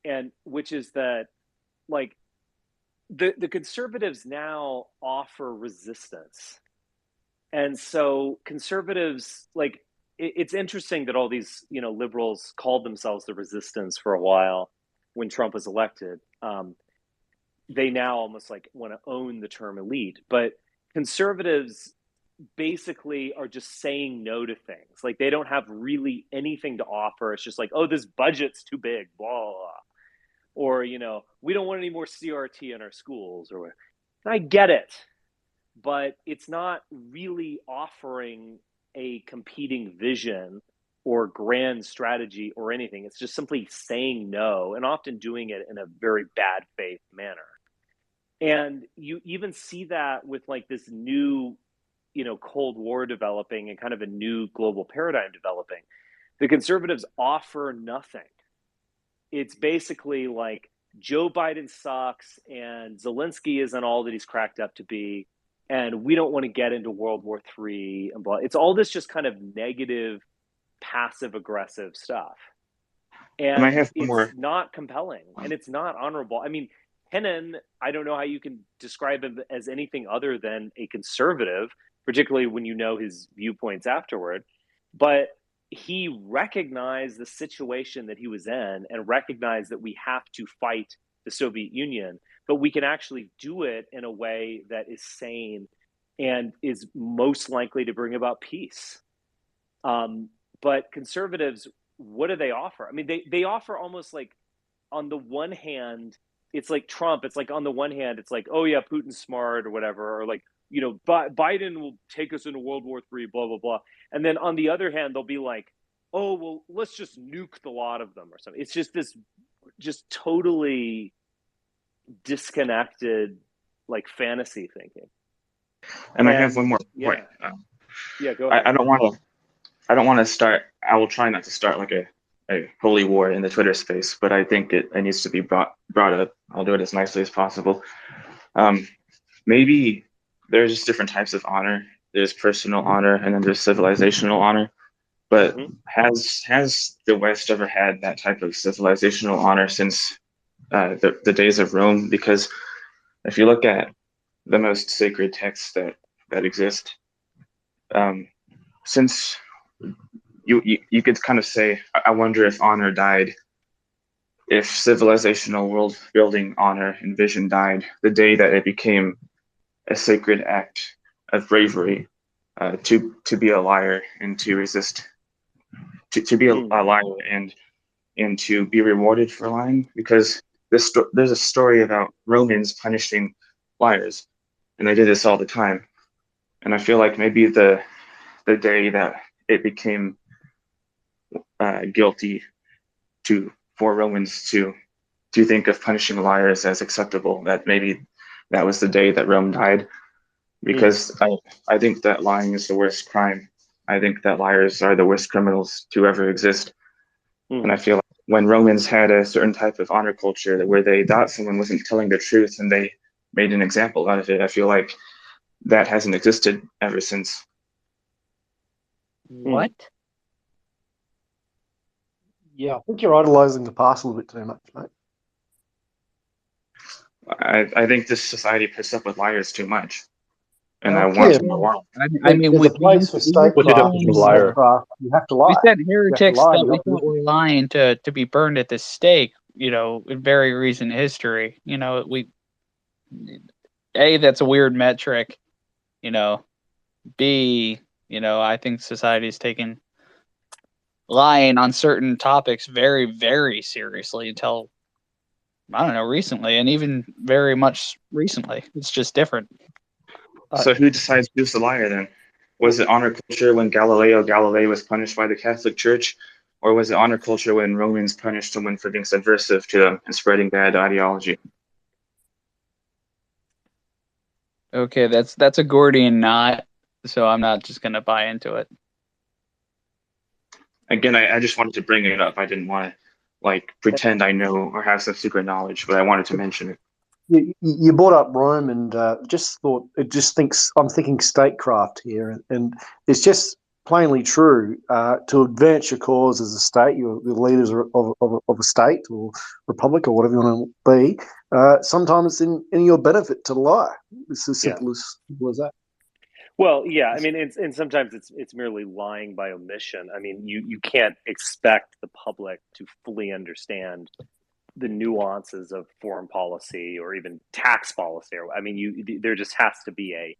And which is that like the conservatives now offer resistance. And so conservatives, like, it's interesting that all these, liberals called themselves the resistance for a while when Trump was elected. They now almost like want to own the term elite, but conservatives basically are just saying no to things. Like they don't have really anything to offer. It's just like, oh, this budget's too big, blah, blah, blah. Or, we don't want any more CRT in our schools or whatever. And I get it, but it's not really offering a competing vision or grand strategy or anything. It's just simply saying no, and often doing it in a very bad faith manner. And you even see that with like this new, Cold War developing and kind of a new global paradigm developing. The conservatives offer nothing. It's basically like Joe Biden sucks and Zelensky isn't all that he's cracked up to be. And we don't want to get into World War III and blah. It's all this just kind of negative, passive aggressive stuff. And I And have one it's more. not compelling and it's not honorable. I mean, Kennan, I don't know how you can describe him as anything other than a conservative, particularly when you know his viewpoints afterward. But he recognized the situation that he was in and recognized that we have to fight the Soviet Union, but we can actually do it in a way that is sane and is most likely to bring about peace. But conservatives, what do they offer? I mean, they offer almost like, on the one hand, it's like Trump. It's like, on the one hand, it's like, oh yeah, Putin's smart or whatever, or like, Biden will take us into World War III, blah, blah, blah. And then on the other hand, they'll be like, oh, well, let's just nuke the lot of them or something. It's just this just totally disconnected, like, fantasy thinking. And I have one more point. Go ahead. I don't want to start. I will try not to start like a holy war in the Twitter space, but I think it needs to be brought up. I'll do it as nicely as possible. Maybe there's just different types of honor. There's personal honor, and then there's civilizational honor. But has the West ever had that type of civilizational honor since the days of Rome? Because if you look at the most sacred texts that exist, since you could kind of say, I wonder if honor died, if civilizational world building honor and vision died the day that it became a sacred act of bravery to be a liar and to resist, to be a liar and to be rewarded for lying. Because there's a story about Romans punishing liars, and they did this all the time. And I feel like maybe the day that it became guilty for Romans to think of punishing liars as acceptable, that maybe that was the day that Rome died. Because I think that lying is the worst crime. I think that liars are the worst criminals to ever exist. And I feel like when Romans had a certain type of honor culture where they thought someone wasn't telling the truth and they made an example out of it, I feel like that hasn't existed ever since. What? Yeah, I think you're idolizing the past a little bit too much, mate. I think this society puts up with liars too much. And I want Yeah, more. I mean, there's a place for statecraft. You have to lie. We said You have to heretics lie. that we thought were lying to be burned at the stake, in very recent history. A, that's a weird metric. B, I think society's taken lying on certain topics very, very seriously until, I don't know, recently, and even very much recently. It's just different. So who decides who's the liar then? Was it honor culture when Galileo Galilei was punished by the Catholic Church? Or was it honor culture when Romans punished someone for being subversive to them and spreading bad ideology? Okay, that's a Gordian knot, so I'm not just going to buy into it. Again, I just wanted to bring it up. I didn't want to pretend I know or have some secret knowledge, but I wanted to mention it. You brought up Rome, and I'm thinking statecraft here, and it's just plainly true. To advance your cause as a state, you're the leaders of a state or republic or whatever you want to be. Sometimes it's in your benefit to lie. It's as simple as that. Well, yeah, I mean, and sometimes it's merely lying by omission. I mean, you can't expect the public to fully understand the nuances of foreign policy or even tax policy. I mean, there just has to be a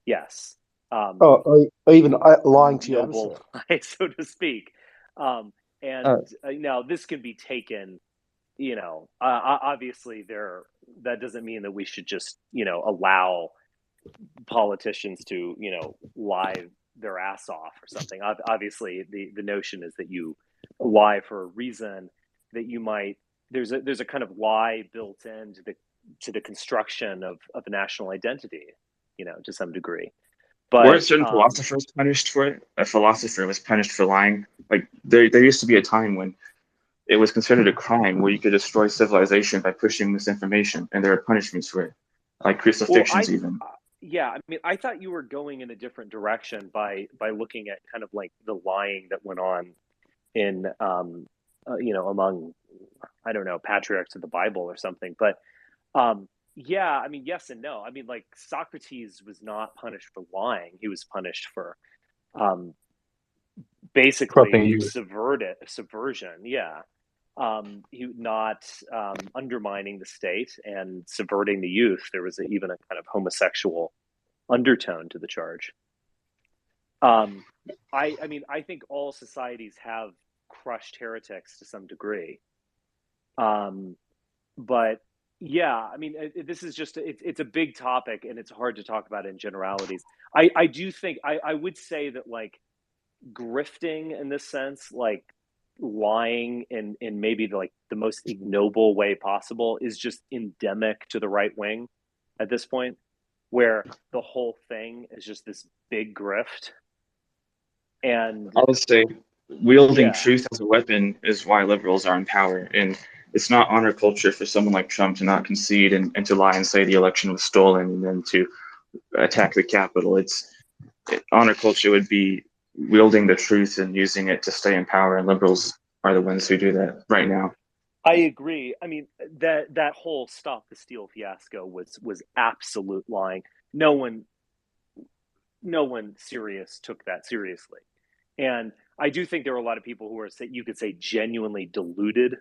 yes. Or even lying to your noble lie, so to speak. Now this can be taken, obviously that doesn't mean that we should just, allow politicians to, lie their ass off or something. Obviously, the notion is that you lie for a reason, that you might there's a kind of lie built into the construction of a national identity, to some degree. Were But certain philosophers punished for it? A philosopher was punished for lying. Like there used to be a time when it was considered a crime where you could destroy civilization by pushing misinformation, and there are punishments for it, like crucifixions even. Yeah, I mean, I thought you were going in a different direction by looking at kind of like the lying that went on in among, I don't know, patriarchs of the Bible or something. But yeah, I mean, yes and no. I mean, like Socrates was not punished for lying; he was punished for basically subversion. Yeah, he not undermining the state and subverting the youth. There was even a kind of homosexual undertone to the charge. I mean, I think all societies have crushed heretics to some degree. But yeah, I mean, this is just, it's a big topic and it's hard to talk about in generalities. I do think, I would say that like grifting in this sense, like lying in maybe like the most ignoble way possible, is just endemic to the right wing at this point, where the whole thing is just this big grift. And I would say wielding truth as a weapon is why liberals are in power. And it's not honor culture for someone like Trump to not concede and to lie and say the election was stolen and then to attack the Capitol. Honor culture would be wielding the truth and using it to stay in power, and liberals are the ones who do that right now. I agree. I mean, that whole stop the steal fiasco was absolute lying. No one serious took that seriously. And I do think there are a lot of people who are, you could say, genuinely deluded,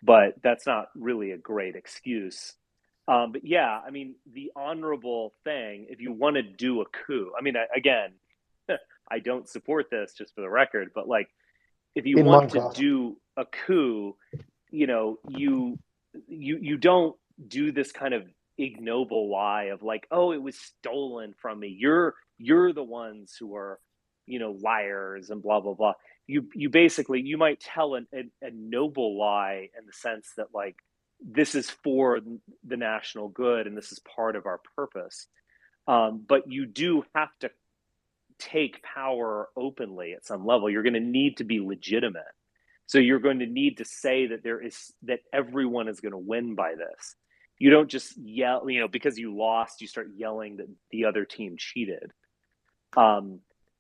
but that's not really a great excuse. But yeah, I mean, the honorable thing, if you want to do a coup, I mean, again, I don't support this, just for the record, but like, if you want to do a coup, you don't do this kind of ignoble lie of like, oh, it was stolen from me. You're the ones who are, liars and blah blah blah. You basically, you might tell a noble lie in the sense that like, this is for the national good and this is part of our purpose. But you do have to take power openly at some level. You're going to need to be legitimate. So you're going to need to say that everyone is going to win by this. You don't just yell, because you lost, you start yelling that the other team cheated.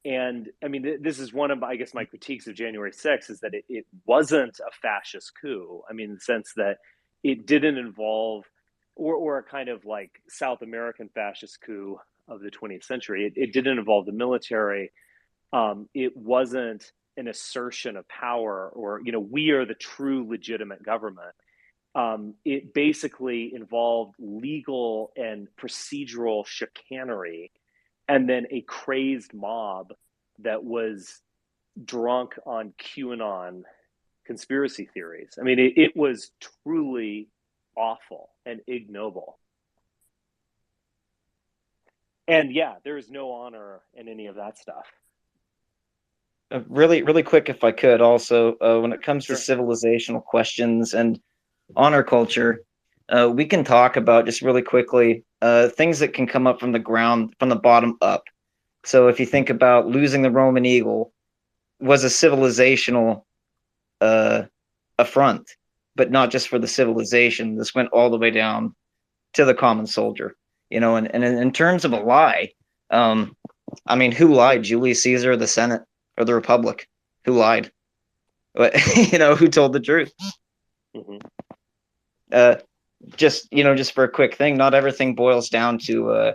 And I mean, this is one of, I guess, my critiques of January 6th, is that it wasn't a fascist coup. I mean, in the sense that it didn't involve, or a kind of like South American fascist coup of the 20th century. It didn't involve the military. It wasn't an assertion of power, or, we are the true legitimate government. It basically involved legal and procedural chicanery, and then a crazed mob that was drunk on QAnon conspiracy theories. I mean, it was truly awful and ignoble. And yeah, there is no honor in any of that stuff. Really, really quick, if I could, also, when it comes to civilizational questions and honor culture, we can talk about, just really quickly, things that can come up from the ground, from the bottom up. So if you think about losing the Roman eagle, was a civilizational affront, but not just for the civilization. This went all the way down to the common soldier, and in terms of a lie, I mean, who lied? Julius Caesar, the Senate, or the Republic? Who lied? Who told the truth? Mm-hmm. Just for a quick thing, not everything boils down to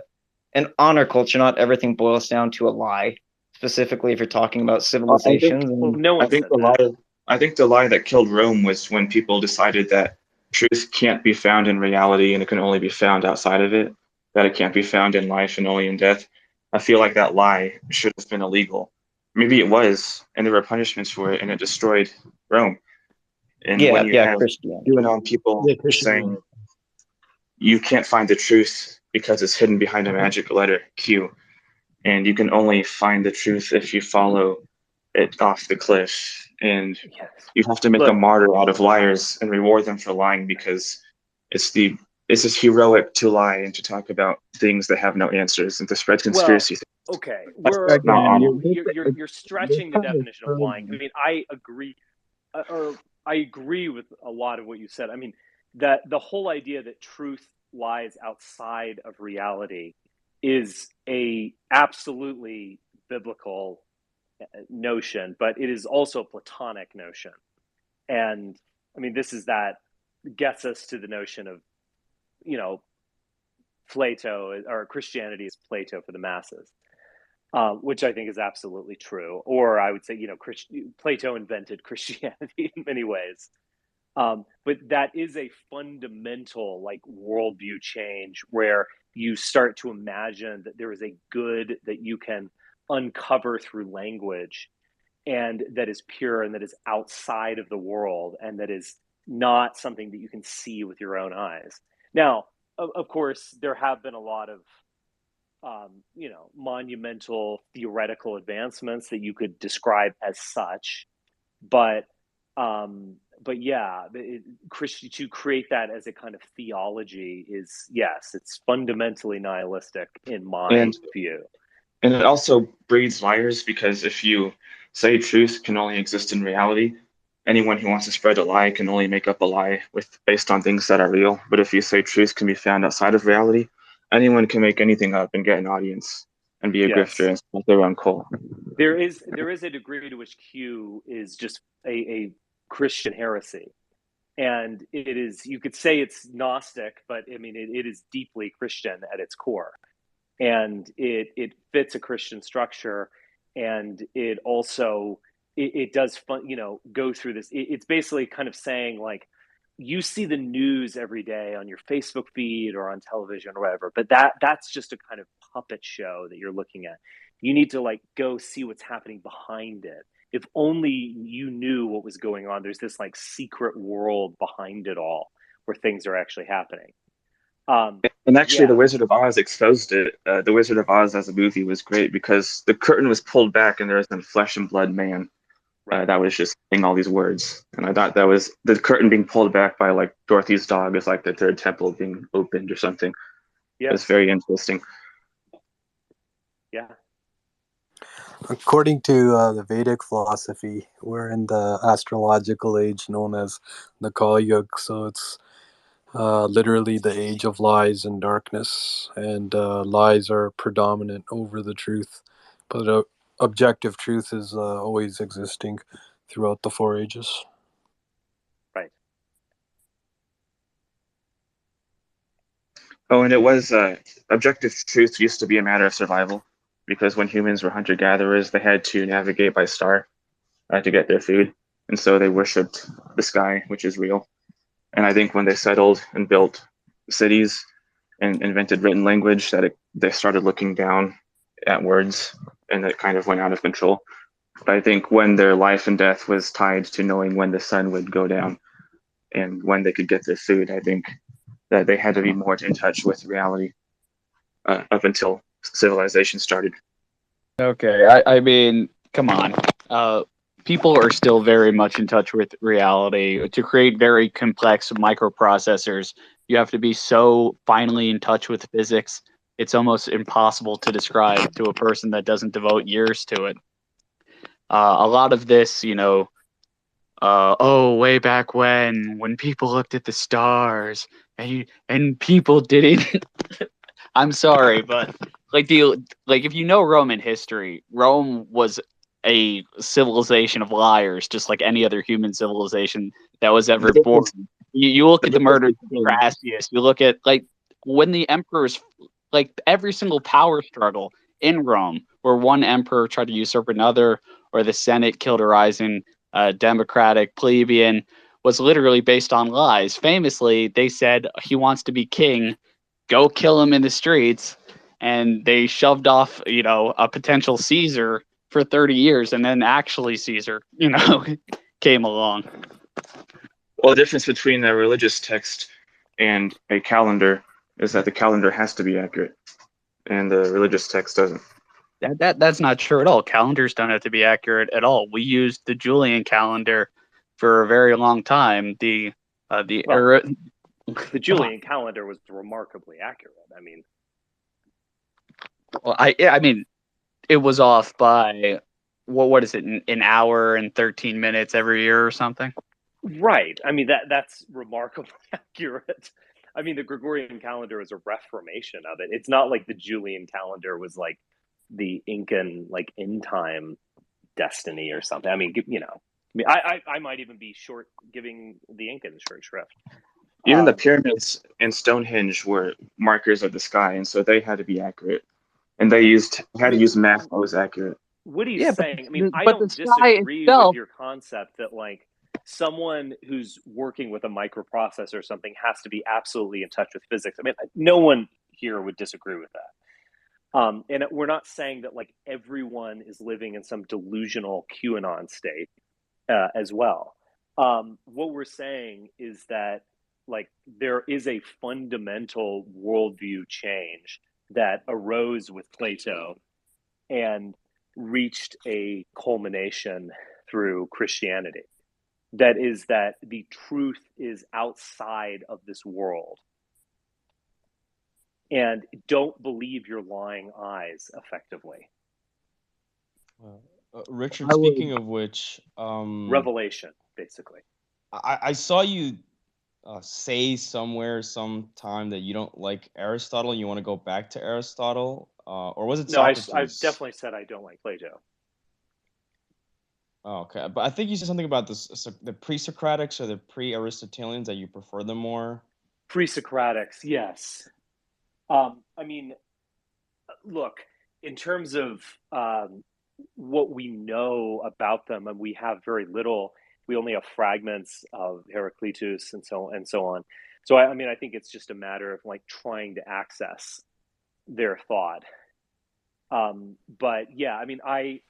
an honor culture. Not everything boils down to a lie. Specifically, if you're talking about civilizations. I think the lie that killed Rome was when people decided that truth can't be found in reality and it can only be found outside of it, that it can't be found in life and only in death. I feel like that lie should have been illegal. Maybe it was, and there were punishments for it, and it destroyed Rome. And when you have QAnon people saying you can't find the truth because it's hidden behind a magic letter, Q, and you can only find the truth if you follow it off the cliff. And Yes. you have to make a martyr out of liars and reward them for lying, because it's just heroic to lie and to talk about things that have no answers and to spread conspiracy. Okay, you're stretching the definition of lying. I mean, I agree, or I agree with a lot of what you said. I mean, that the whole idea that truth lies outside of reality is a absolutely biblical notion, but it is also a Platonic notion. And I mean, that gets us to the notion of, Plato, or Christianity is Plato for the masses, which I think is absolutely true. Or I would say, Plato invented Christianity in many ways. But that is a fundamental worldview change, where you start to imagine that there is a good that you can uncover through language, and that is pure, and that is outside of the world, and that is not something that you can see with your own eyes. Now, of course, there have been a lot of monumental theoretical advancements that you could describe as such, but yeah, to create that as a kind of theology is, yes, it's fundamentally nihilistic in my view. And it also breeds liars, because if you say truth can only exist in reality, anyone who wants to spread a lie can only make up a lie based on things that are real. But if you say truth can be found outside of reality, anyone can make anything up and get an audience and be a grifter and smoke their own coal. There is a degree to which Q is just a Christian heresy. And it is, you could say it's Gnostic, but I mean, it is deeply Christian at its core. And it fits a Christian structure, and it also it does go through this. It's basically kind of saying, like, you see the news every day on your Facebook feed or on television or whatever, but that's just a kind of puppet show that you're looking at. You need to go see what's happening behind it. If only you knew what was going on. There's this secret world behind it all, where things are actually happening. And actually, The Wizard of Oz exposed it. The Wizard of Oz as a movie was great, because the curtain was pulled back and there was a flesh and blood man that was just saying all these words. And I thought that was the curtain being pulled back by Dorothy's dog is the third temple being opened or something. Yeah, it's very interesting. Yeah. According to the Vedic philosophy, we're in the astrological age known as the Kali Yuga, so it's literally the age of lies and darkness, and lies are predominant over the truth, but objective truth is always existing throughout the 4 ages. Right. Oh, and it was objective truth used to be a matter of survival, because when humans were hunter-gatherers, they had to navigate by star to get their food, and so they worshipped the sky, which is real. And I think when they settled and built cities and invented written language, they started looking down at words, and it kind of went out of control. But I think when their life and death was tied to knowing when the sun would go down and when they could get their food, I think that they had to be more in touch with reality up until civilization started. Okay, I mean, come on. People are still very much in touch with reality. To create very complex microprocessors, you have to be so finely in touch with physics. It's almost impossible to describe to a person that doesn't devote years to it. A lot of this, way back when people looked at the stars and people didn't. I'm sorry, but if you know Roman history, Rome was a civilization of liars, just like any other human civilization that was ever born. You look at the murder of Crassus. You look at when the emperors, every single power struggle in Rome, where one emperor tried to usurp another, or the Senate killed a rising democratic plebeian, was literally based on lies. Famously, they said he wants to be king, go kill him in the streets, and they shoved off, a potential Caesar for 30 years, and then actually Caesar, came along. Well, the difference between a religious text and a calendar is that the calendar has to be accurate, and the religious text doesn't. That's not true at all. Calendars don't have to be accurate at all. We used the Julian calendar for a very long time. The Julian calendar was remarkably accurate. I mean, well, I mean, it was off by what is it, an hour and 13 minutes every year or something? right. I mean that's remarkably accurate. I mean, the Gregorian calendar is a reformation of it. It's not like the Julian calendar was like the Incan like in time destiny or something. I mean, I might even be short giving the Incans short shrift. Even the pyramids and Stonehenge were markers of the sky, and so they had to be accurate. And they had to use math that was accurate. What he's saying, I mean, I but don't the sky disagree itself, with your concept that like someone who's working with a microprocessor or something has to be absolutely in touch with physics. I mean, no one here would disagree with that. And we're not saying that like everyone is living in some delusional QAnon state as well. What we're saying is that like there is a fundamental worldview change that arose with Plato and reached a culmination through Christianity. That is that the truth is outside of this world. And don't believe your lying eyes, effectively. Richard, speaking of which, revelation, basically. I saw you say somewhere, sometime that you don't like Aristotle and you want to go back to Aristotle, or was it Socrates? No, I definitely said I don't like Plato. Oh, okay, but I think you said something about this, the pre-Socratics or the pre-Aristotelians, that you prefer them more. Pre-Socratics, yes. I mean, look, in terms of what we know about them, and we have very little. We only have fragments of Heraclitus and so on. So I mean, I think it's just a matter of like trying to access their thought. But yeah, I mean, I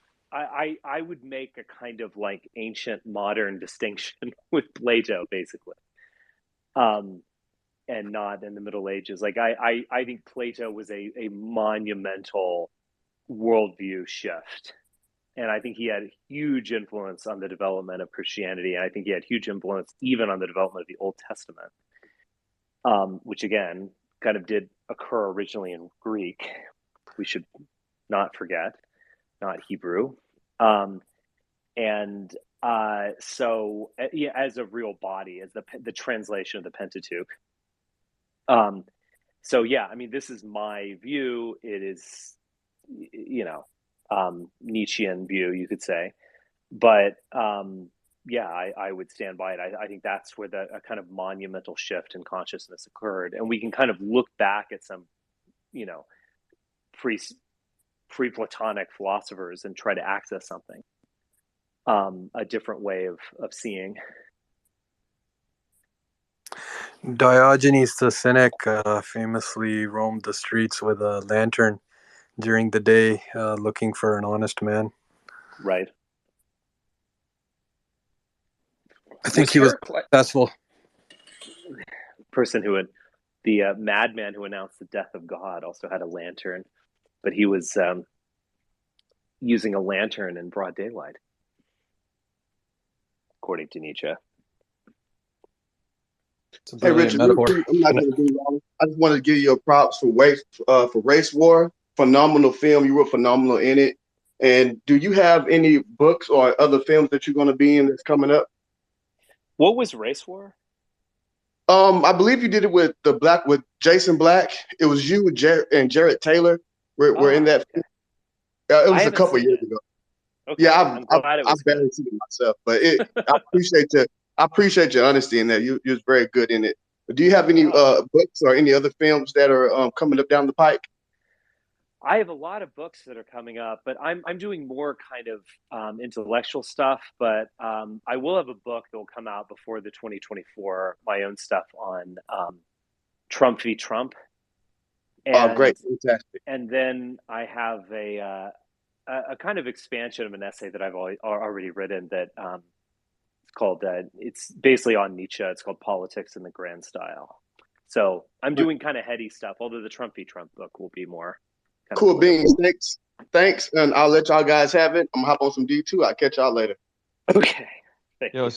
would make a kind of like ancient modern distinction with Plato, basically, and not in the Middle Ages. Like I think Plato was a monumental worldview shift. And I think he had huge influence on the development of Christianity. And I think he had huge influence even on the development of the Old Testament, which again kind of did occur originally in Greek. We should not forget, not Hebrew. So yeah, as a real body, as the translation of the Pentateuch. So yeah, I mean, this is my view. It is, Nietzschean view, you could say, but yeah, I would stand by it. I think that's where a kind of monumental shift in consciousness occurred, and we can kind of look back at some, pre-Platonic philosophers and try to access something, a different way of seeing. Diogenes the Cynic famously roamed the streets with a lantern during the day, looking for an honest man. Right. I think he was successful. The madman who announced the death of God also had a lantern, but he was using a lantern in broad daylight, according to Nietzsche. Hey Richard, I'm not going to be long. I just wanted to give you a props for Race War. Phenomenal film. You were phenomenal in it. And do you have any books or other films that you're going to be in that's coming up? What was Race War? I believe you did it with Jason Black. It was you and Jared Taylor. We're in that. Okay. It was a couple years ago. Okay. Yeah, I've barely seen it myself, but I appreciate your honesty in that. You was very good in it. But do you have any books or any other films that are coming up down the pike? I have a lot of books that are coming up, but I'm doing more kind of intellectual stuff. But I will have a book that will come out before the 2024, my own stuff on Trump v. Trump. And, great, fantastic. And then I have a kind of expansion of an essay that I've already written that it's called. It's basically on Nietzsche. It's called Politics in the Grand Style. So I'm doing kind of heady stuff. Although the Trump v. Trump book will be more. Cool beans. Thanks. Thanks, and I'll let y'all guys have it. I'm gonna hop on some D2. I'll catch y'all later. Okay. Yo,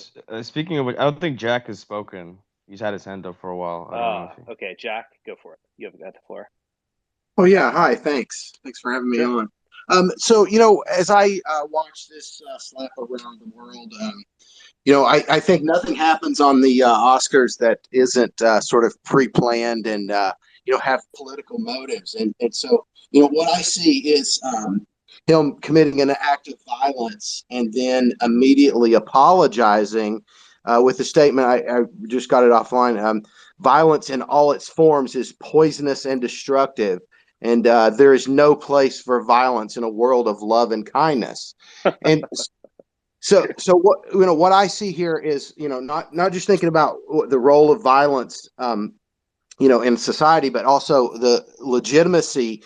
speaking of which, I don't think Jack has spoken. He's had his hand up for a while. I don't know if he... Okay, Jack, go for it. You have got the floor. Oh yeah, hi. Thanks for having me Sure. on. So as I watch this slap around the world, I think nothing happens on the Oscars that isn't sort of pre-planned and have political motives. And so what I see is him committing an act of violence and then immediately apologizing with the statement. I just got it offline. Violence in all its forms is poisonous and destructive, and there is no place for violence in a world of love and kindness. And so what I see here is not just thinking about the role of violence in society, but also the legitimacy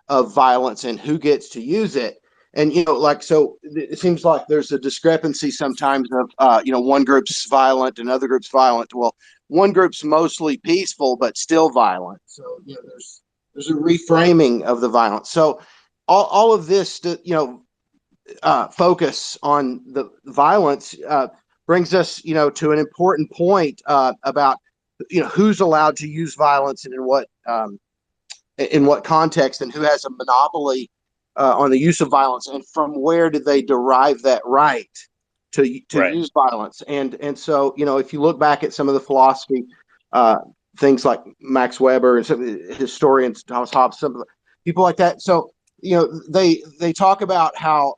of violence and who gets to use it. And so it seems like there's a discrepancy sometimes of one group's violent and other group's violent. Well, one group's mostly peaceful but still violent. So there's a reframing of the violence. So all of this focus on the violence brings us to an important point about who's allowed to use violence and in what context, and who has a monopoly on the use of violence, and from where did they derive that right to use violence. And so if you look back at some of the philosophy things like Max Weber and some historians, Thomas Hobbes, some of the people like that, so they talk about how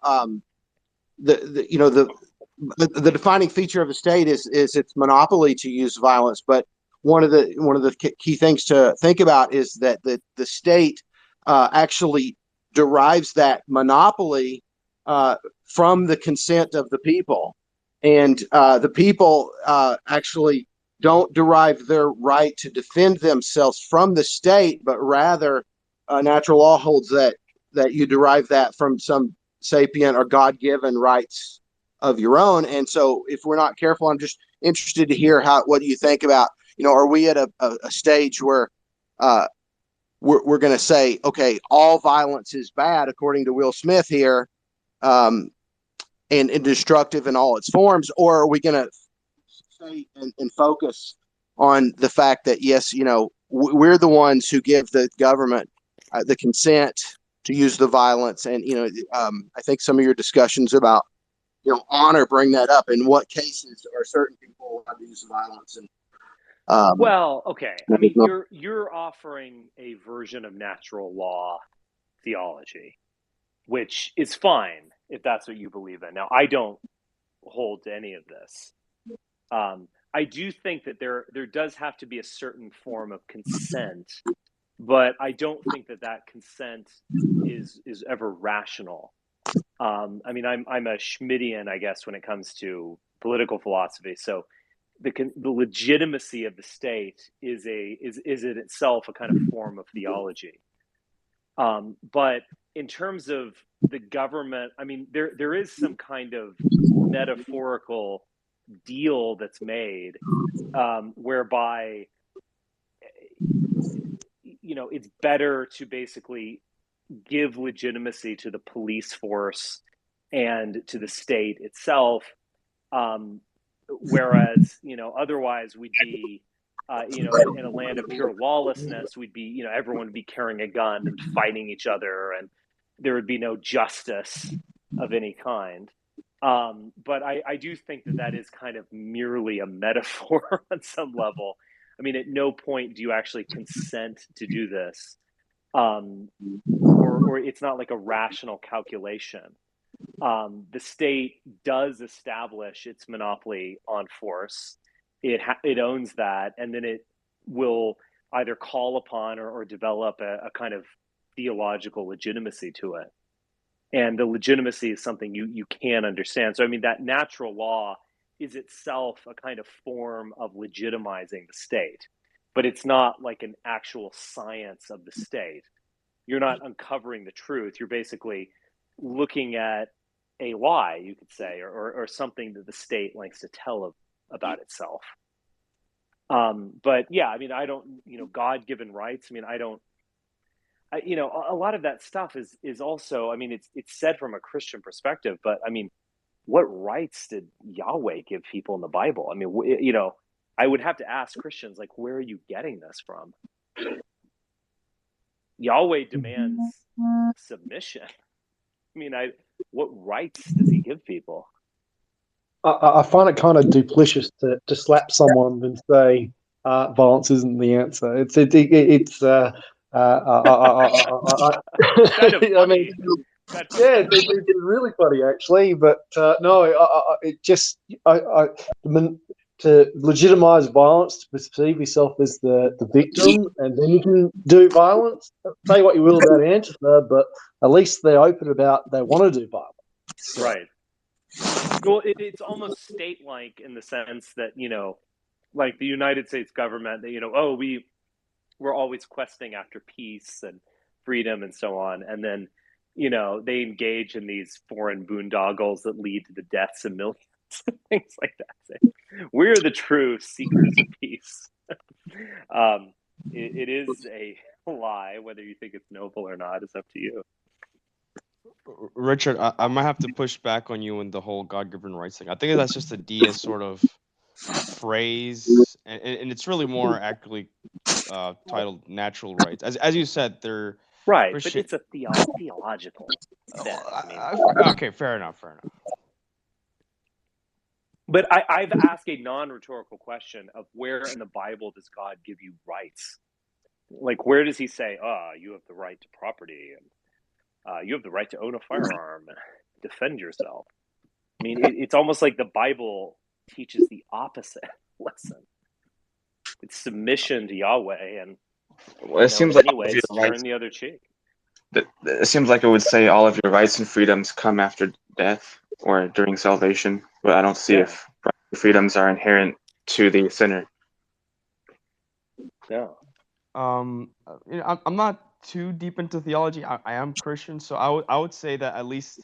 the defining feature of a state is its monopoly to use violence. But one of the key things to think about is that the state actually derives that monopoly from the consent of the people, and the people actually don't derive their right to defend themselves from the state, but rather natural law holds that you derive that from some sapient or God-given rights of your own. And so if we're not careful, I'm just interested to hear what do you think about, are we at a stage where we're going to say, okay, all violence is bad, according to Will Smith here, and destructive in all its forms? Or are we going to say and focus on the fact that, yes, we're the ones who give the government the consent to use the violence? And I think some of your discussions about honor bring that up. In what cases are certain people allowed to use violence? And well, okay. I mean, you're offering a version of natural law theology, which is fine if that's what you believe in. Now, I don't hold to any of this. I do think that there does have to be a certain form of consent, but I don't think that consent is ever rational. I mean, I'm a Schmittian, I guess, when it comes to political philosophy. So the legitimacy of the state is in itself a kind of form of theology. But in terms of the government, I mean, there is some kind of metaphorical deal that's made whereby it's better to basically give legitimacy to the police force and to the state itself, whereas otherwise we'd be in a land of pure lawlessness. We'd be everyone would be carrying a gun and fighting each other, and there would be no justice of any kind. But I do think that is kind of merely a metaphor on some level. I mean, at no point do you actually consent to do this, or it's not like a rational calculation. The state does establish its monopoly on force. It owns that, and then it will either call upon or develop a kind of theological legitimacy to it. And the legitimacy is something you can understand. So, I mean, that natural law is itself a kind of form of legitimizing the state, but it's not like an actual science of the state. You're not uncovering the truth. You're basically looking at a lie, you could say, or something that the state likes to tell about itself. But yeah, I mean, I don't, God-given rights. I mean, I you know, a lot of that stuff is also, I mean, it's said from a Christian perspective, but I mean, what rights did Yahweh give people in the Bible? I mean, you know, I would have to ask Christians, like, where are you getting this from? Yahweh demands submission. I mean, what rights does he give people? I find it kind of duplicitous to slap someone and say violence isn't the answer. It's Kind of I funny. mean, yeah, it's really funny actually. But no, it just to legitimize violence, to perceive yourself as the victim, and then you can do violence. Say what you will about Antifa, but at least they're open about they want to do violence. So. Right. Well, it's almost state-like in the sense that, you know, like the United States government, that, you know, oh, we're always questing after peace and freedom and so on, and then, you know, they engage in these foreign boondoggles that lead to the deaths of millions, things like that. We're the true seekers of peace. It is a lie. Whether you think it's noble or not is up to you. Richard, I might have to push back on you in the whole God-given rights thing. I think that's just a deist sort of phrase, and it's really more accurately titled natural rights. As you said, they're right, Christian... but it's a theological event. Okay, fair enough. But I've asked a non-rhetorical question of where in the Bible does God give you rights? Like, where does he say, you have the right to property, and you have the right to own a firearm and defend yourself? I mean, it's almost like the Bible teaches the opposite lesson. It's submission to Yahweh, and it seems like anyways, turn the other cheek. It seems like it would say all of your rights and freedoms come after death or during salvation, but I don't see if freedoms are inherent to the sinner. No. You know, I'm not too deep into theology. I am Christian, so I would say that at least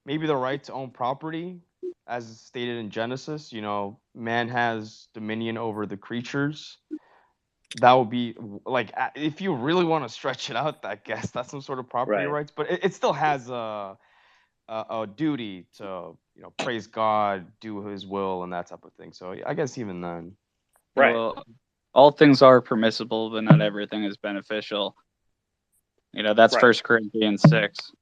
maybe the right to own property, as stated in Genesis, you know, man has dominion over the creatures. That would be like, if you really want to stretch it out, I guess that's some sort of property rights, but it still has a duty to, you know, praise God, do his will, and that type of thing. So I guess even then. Right. Well, all things are permissible, but not everything is beneficial. You know, that's 1 Corinthians 6.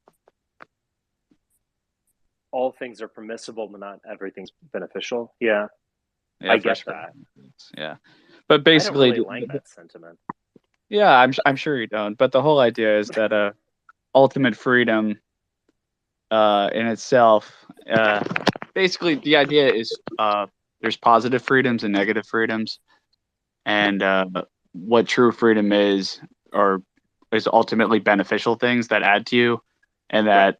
All things are permissible, but not everything's beneficial. Yeah, I get that. Yeah, but basically, I don't really like that sentiment. Yeah, I'm sure you don't. But the whole idea is that ultimate freedom, in itself, basically the idea is there's positive freedoms and negative freedoms, and what true freedom is ultimately beneficial things that add to you, and that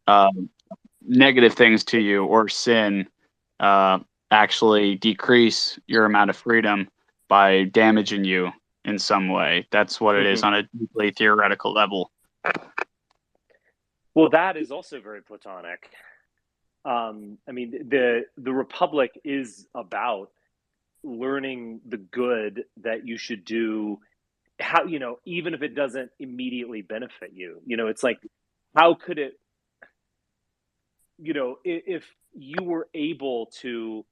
negative things to you or sin actually decrease your amount of freedom by damaging you in some way. That's what it is on a deeply theoretical level. Well, that is also very Platonic. I mean, the Republic is about learning the good that you should do, how, you know, even if it doesn't immediately benefit you. You know, it's like, how could it, you know, if you were able to,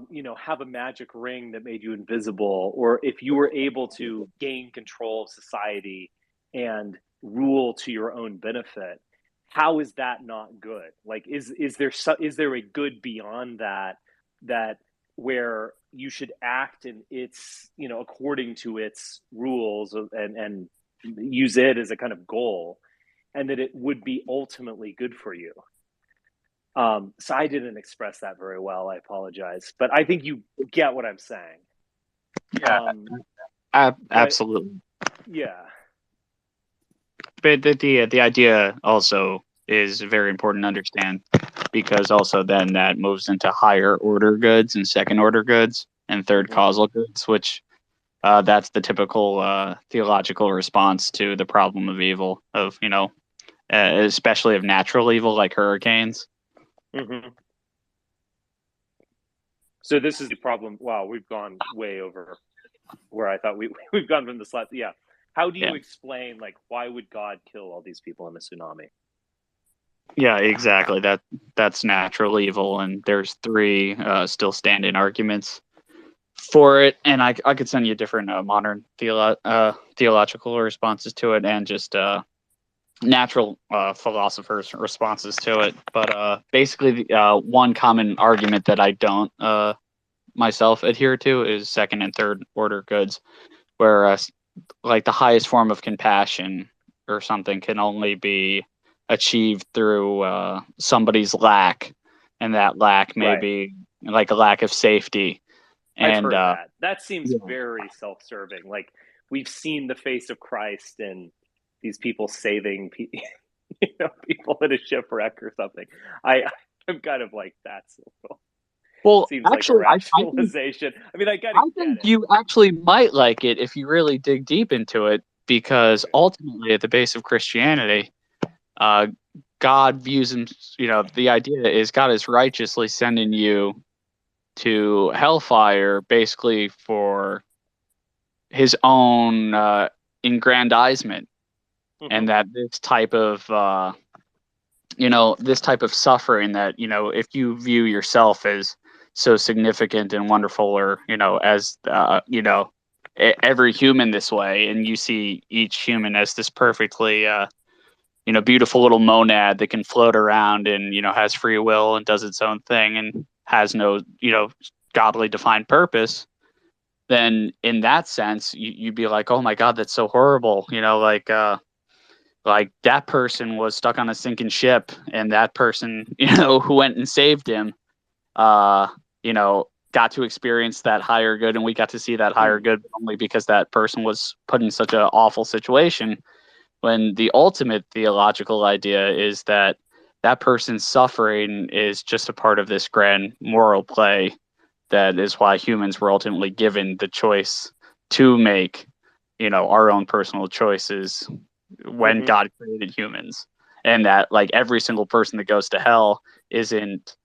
you know, have a magic ring that made you invisible, or if you were able to gain control of society and rule to your own benefit, how is that not good? Like, is there a good beyond that where you should act in its, you know, according to its rules and use it as a kind of goal, and that it would be ultimately good for you? So I didn't express that very well. I apologize, but I think you get what I'm saying. Yeah, absolutely. Yeah. But the idea also is very important to understand, because also then that moves into higher order goods and second order goods and third causal goods, which that's the typical theological response to the problem of evil, of, you know, especially of natural evil like hurricanes. So this is the problem. Wow, we've gone way over where I thought we've gone from the slide. Yeah. How do you Yeah. explain, like, why would God kill all these people in a tsunami? Yeah, exactly. That's natural evil, and there's three still standing arguments for it, and I could send you different modern theological responses to it, and just natural philosophers' responses to it. But basically, the one common argument that I don't myself adhere to is second and third order goods, where like the highest form of compassion or something can only be achieved through somebody's lack, and that lack may Right. be like a lack of safety. I've And heard that. That seems yeah. very self-serving. Like, we've seen the face of Christ in these people saving people in a shipwreck or something. I'm kind of like, that's simple. Well, Seems actually, like a rationalization. I mean, I I think you actually might like it if you really dig deep into it, because ultimately, at the base of Christianity, God views him. The idea is God is righteously sending you to hellfire, basically for his own aggrandizement, and that this type of suffering, that if you view yourself as so significant and wonderful, or as every human this way, and you see each human as this perfectly beautiful little monad that can float around and has free will and does its own thing and has no godly defined purpose, then in that sense you'd be like, oh my God, that's so horrible. Like that person was stuck on a sinking ship, and that person, who went and saved him, got to experience that higher good, and we got to see that higher good only because that person was put in such an awful situation. When the ultimate theological idea is that that person's suffering is just a part of this grand moral play, that is why humans were ultimately given the choice to make, our own personal choices when God created humans, and that like every single person that goes to hell isn't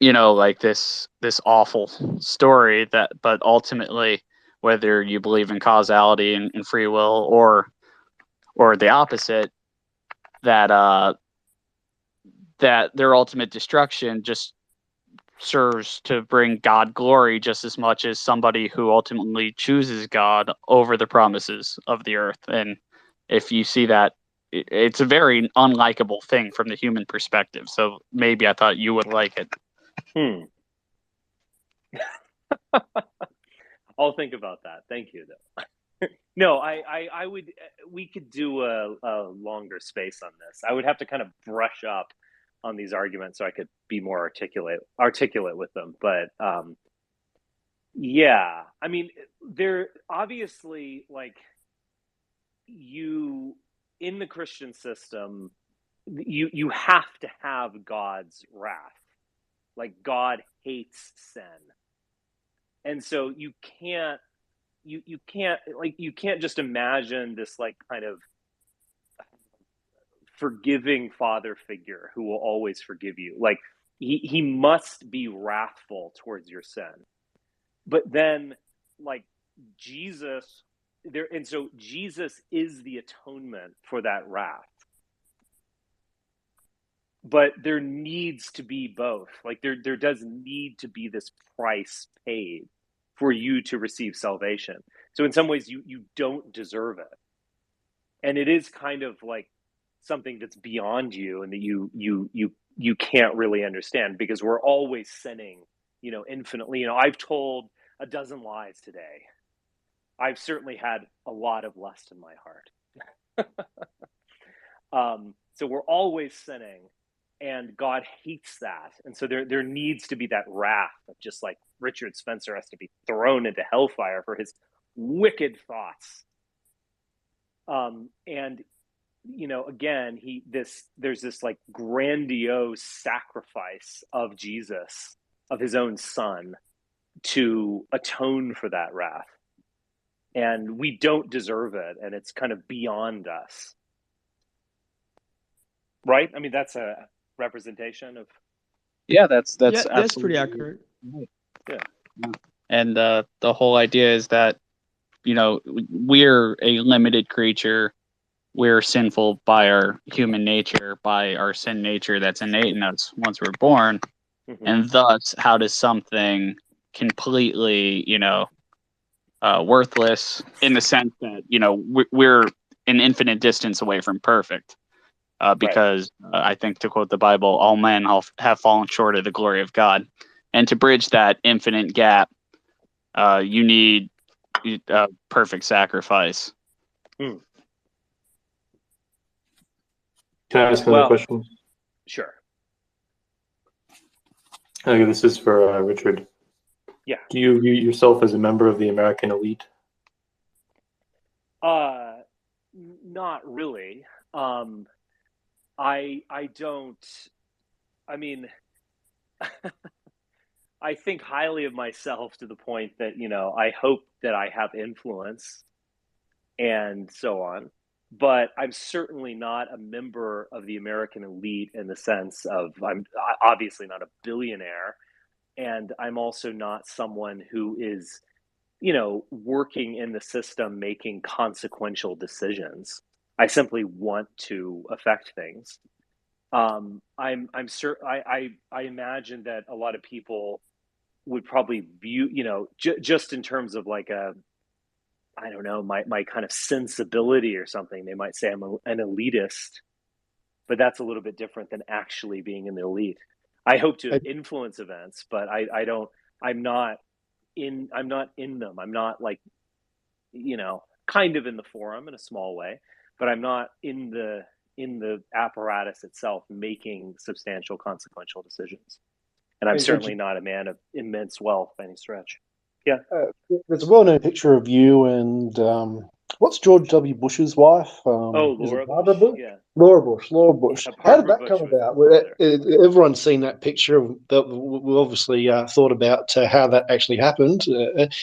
like this awful story, but ultimately, whether you believe in causality and free will, or the opposite, that that their ultimate destruction just serves to bring God glory just as much as somebody who ultimately chooses God over the promises of the earth. And if you see that, it's a very unlikable thing from the human perspective. So maybe I thought you would like it. I'll think about that. Thank you, though. No, I would. We could do a longer space on this. I would have to kind of brush up on these arguments so I could be more articulate with them. But yeah, I mean, they're obviously, like, you in the Christian system, you have to have God's wrath. Like, God hates sin, and so you can't just imagine this, like, kind of forgiving father figure who will always forgive you. Like, he must be wrathful towards your sin. But then, like, Jesus there, and so Jesus is the atonement for that wrath. But there needs to be both. Like, there does need to be this price paid for you to receive salvation. So in some ways you don't deserve it. And it is kind of like something that's beyond you, and that you can't really understand, because we're always sinning, infinitely. I've told a dozen lies today. I've certainly had a lot of lust in my heart. So we're always sinning, and God hates that. And so there needs to be that wrath of, just like Richard Spencer has to be thrown into hellfire for his wicked thoughts. And again, there's this, like, grandiose sacrifice of Jesus, of his own son, to atone for that wrath. And we don't deserve it, and it's kind of beyond us. Right? I mean, that's a representation of... Yeah, that's pretty accurate. Yeah. And the whole idea is that we're a limited creature. We're sinful by our human nature, by our sin nature that's innate in us once we're born. Mm-hmm. And thus, how does something completely, worthless in the sense that, we're an infinite distance away from perfect. Because I think, to quote the Bible, all men have fallen short of the glory of God. And to bridge that infinite gap, you need a perfect sacrifice. Can I ask another question? Sure. Okay, this is for Richard. Yeah. Do you view yourself as a member of the American elite? Not really. I don't. I mean, I think highly of myself to the point that I hope that I have influence, and so on. But I'm certainly not a member of the American elite in the sense of I'm obviously not a billionaire, and I'm also not someone who is, working in the system making consequential decisions. I simply want to affect things. I'm certain. I imagine that a lot of people would probably view, just in terms of like I don't know, my kind of sensibility or something. They might say I'm an elitist, but that's a little bit different than actually being an elite. I hope to influence events, but I don't. I'm not in them. I'm not like, kind of in the forum in a small way, but I'm not in the apparatus itself making substantial consequential decisions. And I'm certainly not a man of immense wealth by any stretch. Yeah. There's a well-known picture of you and what's George W. Bush's wife? Laura Bush? Yeah. Laura Bush. Yeah, how did that come about? Everyone's seen that picture. We obviously thought about how that actually happened. What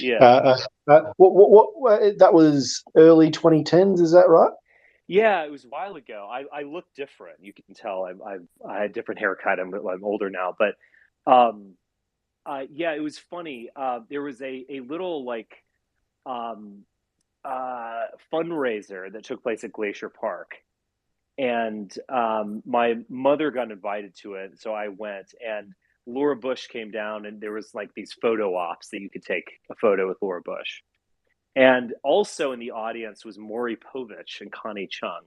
that was early 2010s, is that right? Yeah, it was a while ago. I look different. You can tell I had a different haircut. I'm older now, but yeah, it was funny. There was a little fundraiser that took place at Glacier Park, and my mother got invited to it, so I went. And Laura Bush came down, and there was like these photo ops that you could take a photo with Laura Bush. And also in the audience was Maury Povich and Connie Chung.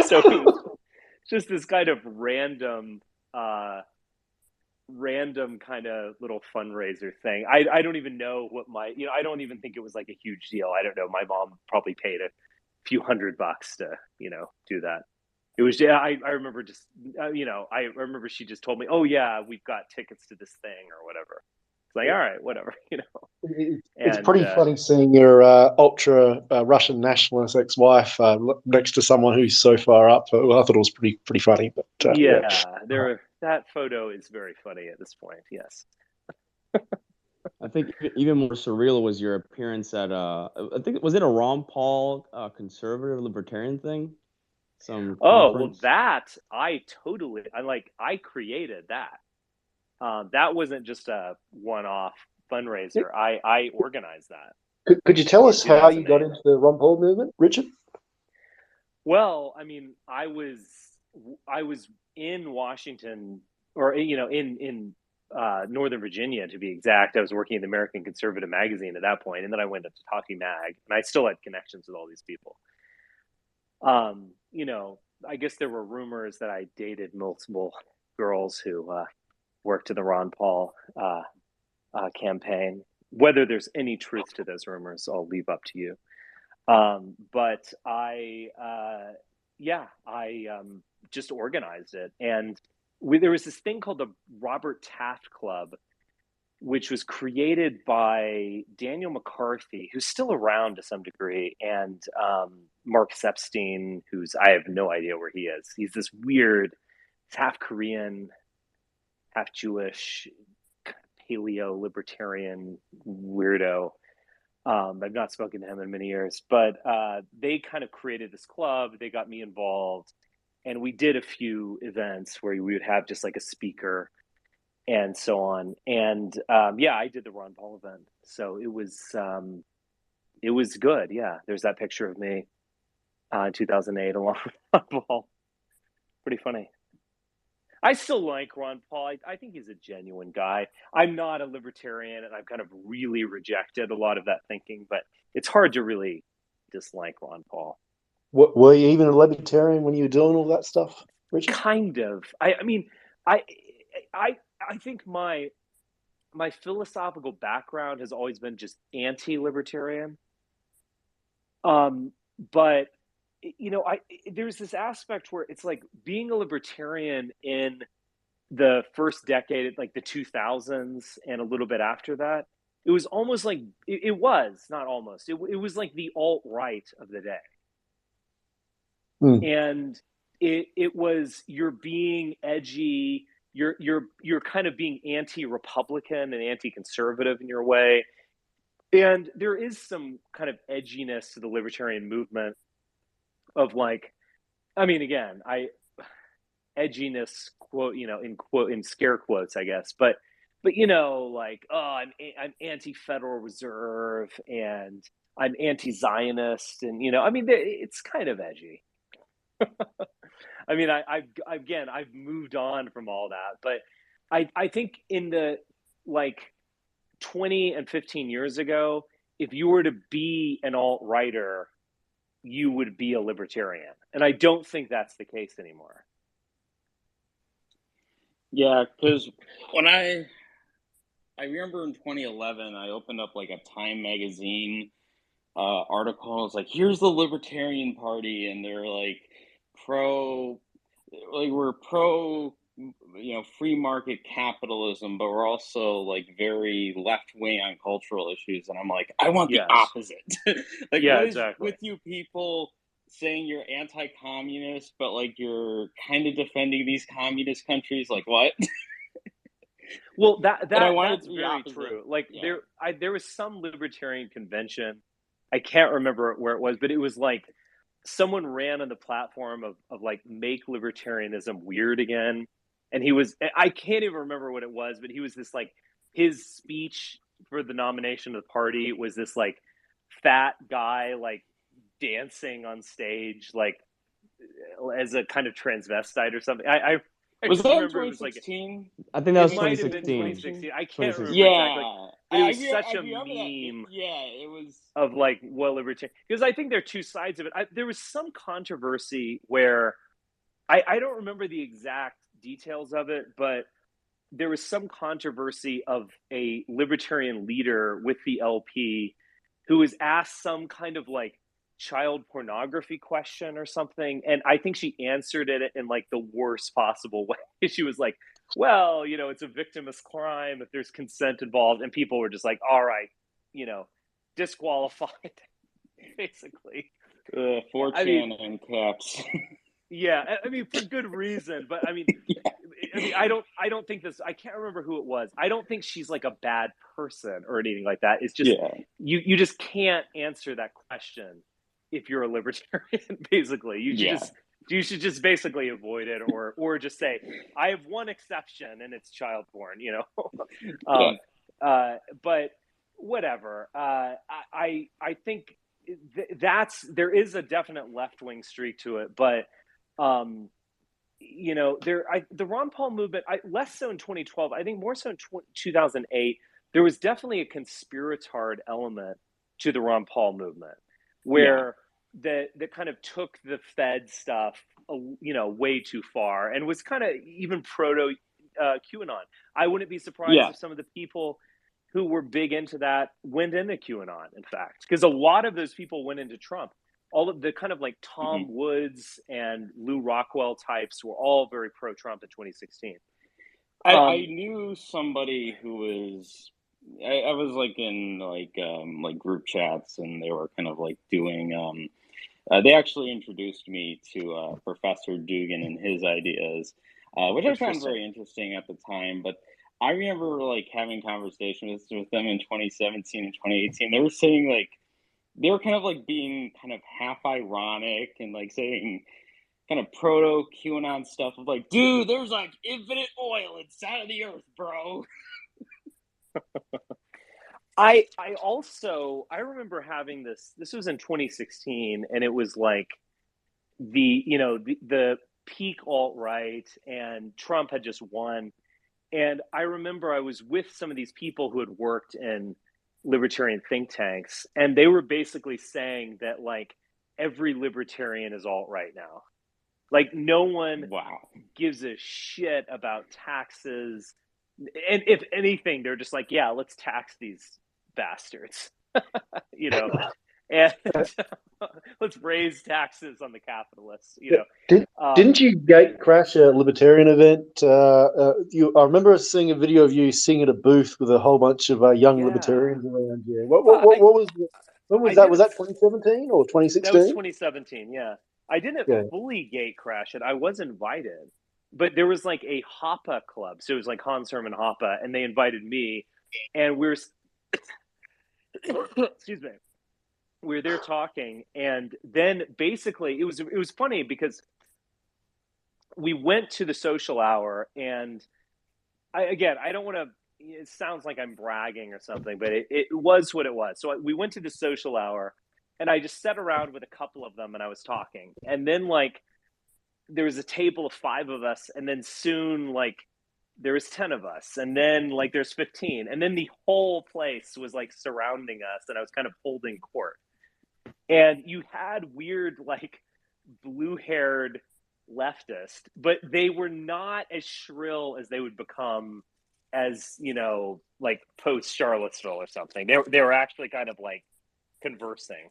So it was just this kind of random kind of little fundraiser thing. I don't even know what I don't even think it was like a huge deal. I don't know. My mom probably paid a few $100 to, do that. It was, I remember just, I remember she just told me, oh yeah, we've got tickets to this thing or whatever. It's like, all right, whatever, It's pretty funny seeing your ultra Russian nationalist ex-wife next to someone who's so far up. I thought it was pretty funny. But that photo is very funny at this point. Yes. I think even more surreal was your appearance at I think, was it a Ron Paul conservative libertarian thing? Conference? Well, that I created that. That wasn't just a one-off fundraiser. I organized that. Could you tell us how you got into the Ron Paul movement, Richard? Well, I mean, I was in Washington, or in Northern Virginia to be exact. I was working at the American Conservative magazine at that point, and then I went up to Talking Mag, and I still had connections with all these people. I guess there were rumors that I dated multiple girls who worked in the Ron Paul campaign. Whether there's any truth to those rumors, I'll leave up to you. But I just organized it. And there was this thing called the Robert Taft Club, which was created by Daniel McCarthy, who's still around to some degree, and Mark Epstein, I have no idea where he is. He's this weird, half Korean, half Jewish, paleo libertarian weirdo. I've not spoken to him in many years, but they kind of created this club. They got me involved, and we did a few events where we would have just like a speaker. and so on. And yeah, I did the Ron Paul event, so it was good. Yeah, there's that picture of me in 2008 along with Ron Paul. Pretty funny. I still like Ron Paul. I think he's a genuine guy. I'm not a libertarian, and I've kind of really rejected a lot of that thinking, but it's hard to really dislike Ron Paul. Were you even a libertarian when you were doing all that stuff, Richard? Kind of. I mean, I think my philosophical background has always been just anti-libertarian. But there's this aspect where it's like being a libertarian in the first decade, like the 2000s and a little bit after that, it was almost like it was not almost. It was like the alt-right of the day. And it was, you're being edgy, you're kind of being anti-Republican and anti-conservative in your way. And there is some kind of edginess to the libertarian movement of like, I mean, again, edginess, in scare quotes, I guess, but like, oh, I'm anti-Federal Reserve and I'm anti-Zionist, and I mean, it's kind of edgy. I mean, I've moved on from all that, but I think in the like 20 and 15 years ago, if you were to be an alt-righter, you would be a libertarian. And I don't think that's the case anymore. Yeah, because when I remember in 2011, I opened up like a Time magazine article. It's like, here's the Libertarian Party, and they're like we're pro, free market capitalism, but we're also like very left wing on cultural issues. And I'm like, I want the opposite. Like, yeah, what exactly. is with you people saying you're anti-communist, but like you're kind of defending these communist countries? Like, what? Well, that's very opposite. true. Like, there was some libertarian convention. I can't remember where it was, but it was like someone ran on the platform of like, make libertarianism weird again. And I can't even remember what it was, but he was this like, his speech for the nomination of the party was this like fat guy, like dancing on stage, like as a kind of transvestite or something. I was that in remember 2016? I think that was it might have been 2016. 2016. I can't remember exactly. But it was such a meme. It was of like, well, libertarian, because I think there are two sides of it. There was some controversy where I don't remember the exact details of it, but there was some controversy of a libertarian leader with the LP who was asked some kind of like child pornography question or something, and I think she answered it in like the worst possible way. She was like, well, it's a victimless crime if there's consent involved, and people were just like, all right, disqualified. Basically 4chan and caps. Yeah, I mean, for good reason, but I mean, I don't think this. I can't remember who it was. I don't think she's like a bad person or anything like that. It's just you just can't answer that question if you're a libertarian. Basically, you should just basically avoid it, or just say, I have one exception, and it's child porn. But whatever. I think there is a definite left wing streak to it, but. The Ron Paul movement, less so in 2012, I think more so in 2008, there was definitely a conspiratard element to the Ron Paul movement, where that kind of took the Fed stuff, way too far, and was kind of even proto QAnon. I wouldn't be surprised if some of the people who were big into that went into QAnon, in fact, because a lot of those people went into Trump. All of the kind of like Tom Woods and Lou Rockwell types were all very pro-Trump in 2016. I knew somebody who was. I was like in like group chats, and they were kind of like doing. They actually introduced me to Professor Dugan and his ideas, which I found very interesting at the time. But I remember like having conversations with them in 2017 and 2018. They were saying like. They were kind of like being kind of half ironic and like saying kind of proto QAnon stuff of like, dude, there's like infinite oil inside of the earth, bro. I remember having this was in 2016, and it was like the peak alt-right, and Trump had just won. And I remember I was with some of these people who had worked in libertarian think tanks, and they were basically saying that like every libertarian is alt-right now. Like no one gives a shit about taxes. And if anything, they're just like, yeah, let's tax these bastards, and let's raise taxes on the capitalists, Didn't you gate crash a libertarian event? I remember seeing a video of you sitting at a booth with a whole bunch of young libertarians around you. What was when was that? Was that 2017 or 2016? That was 2017. Yeah, I didn't fully gate crash it. I was invited, but there was like a Hoppe club, so it was like Hans Hermann Hoppe, and they invited me, and we were excuse me, we were there talking, and then basically it was funny because we went to the social hour, and I don't want to, it sounds like I'm bragging or something, but it was what it was. So we went to the social hour, and I just sat around with a couple of them, and I was talking, and then like there was a table of 5 of us, and then soon like there was 10 of us, and then like there's 15, and then the whole place was like surrounding us, and I was kind of holding court. And you had weird like blue-haired leftist, but they were not as shrill as they would become as like post Charlottesville or something. They were actually kind of like conversing.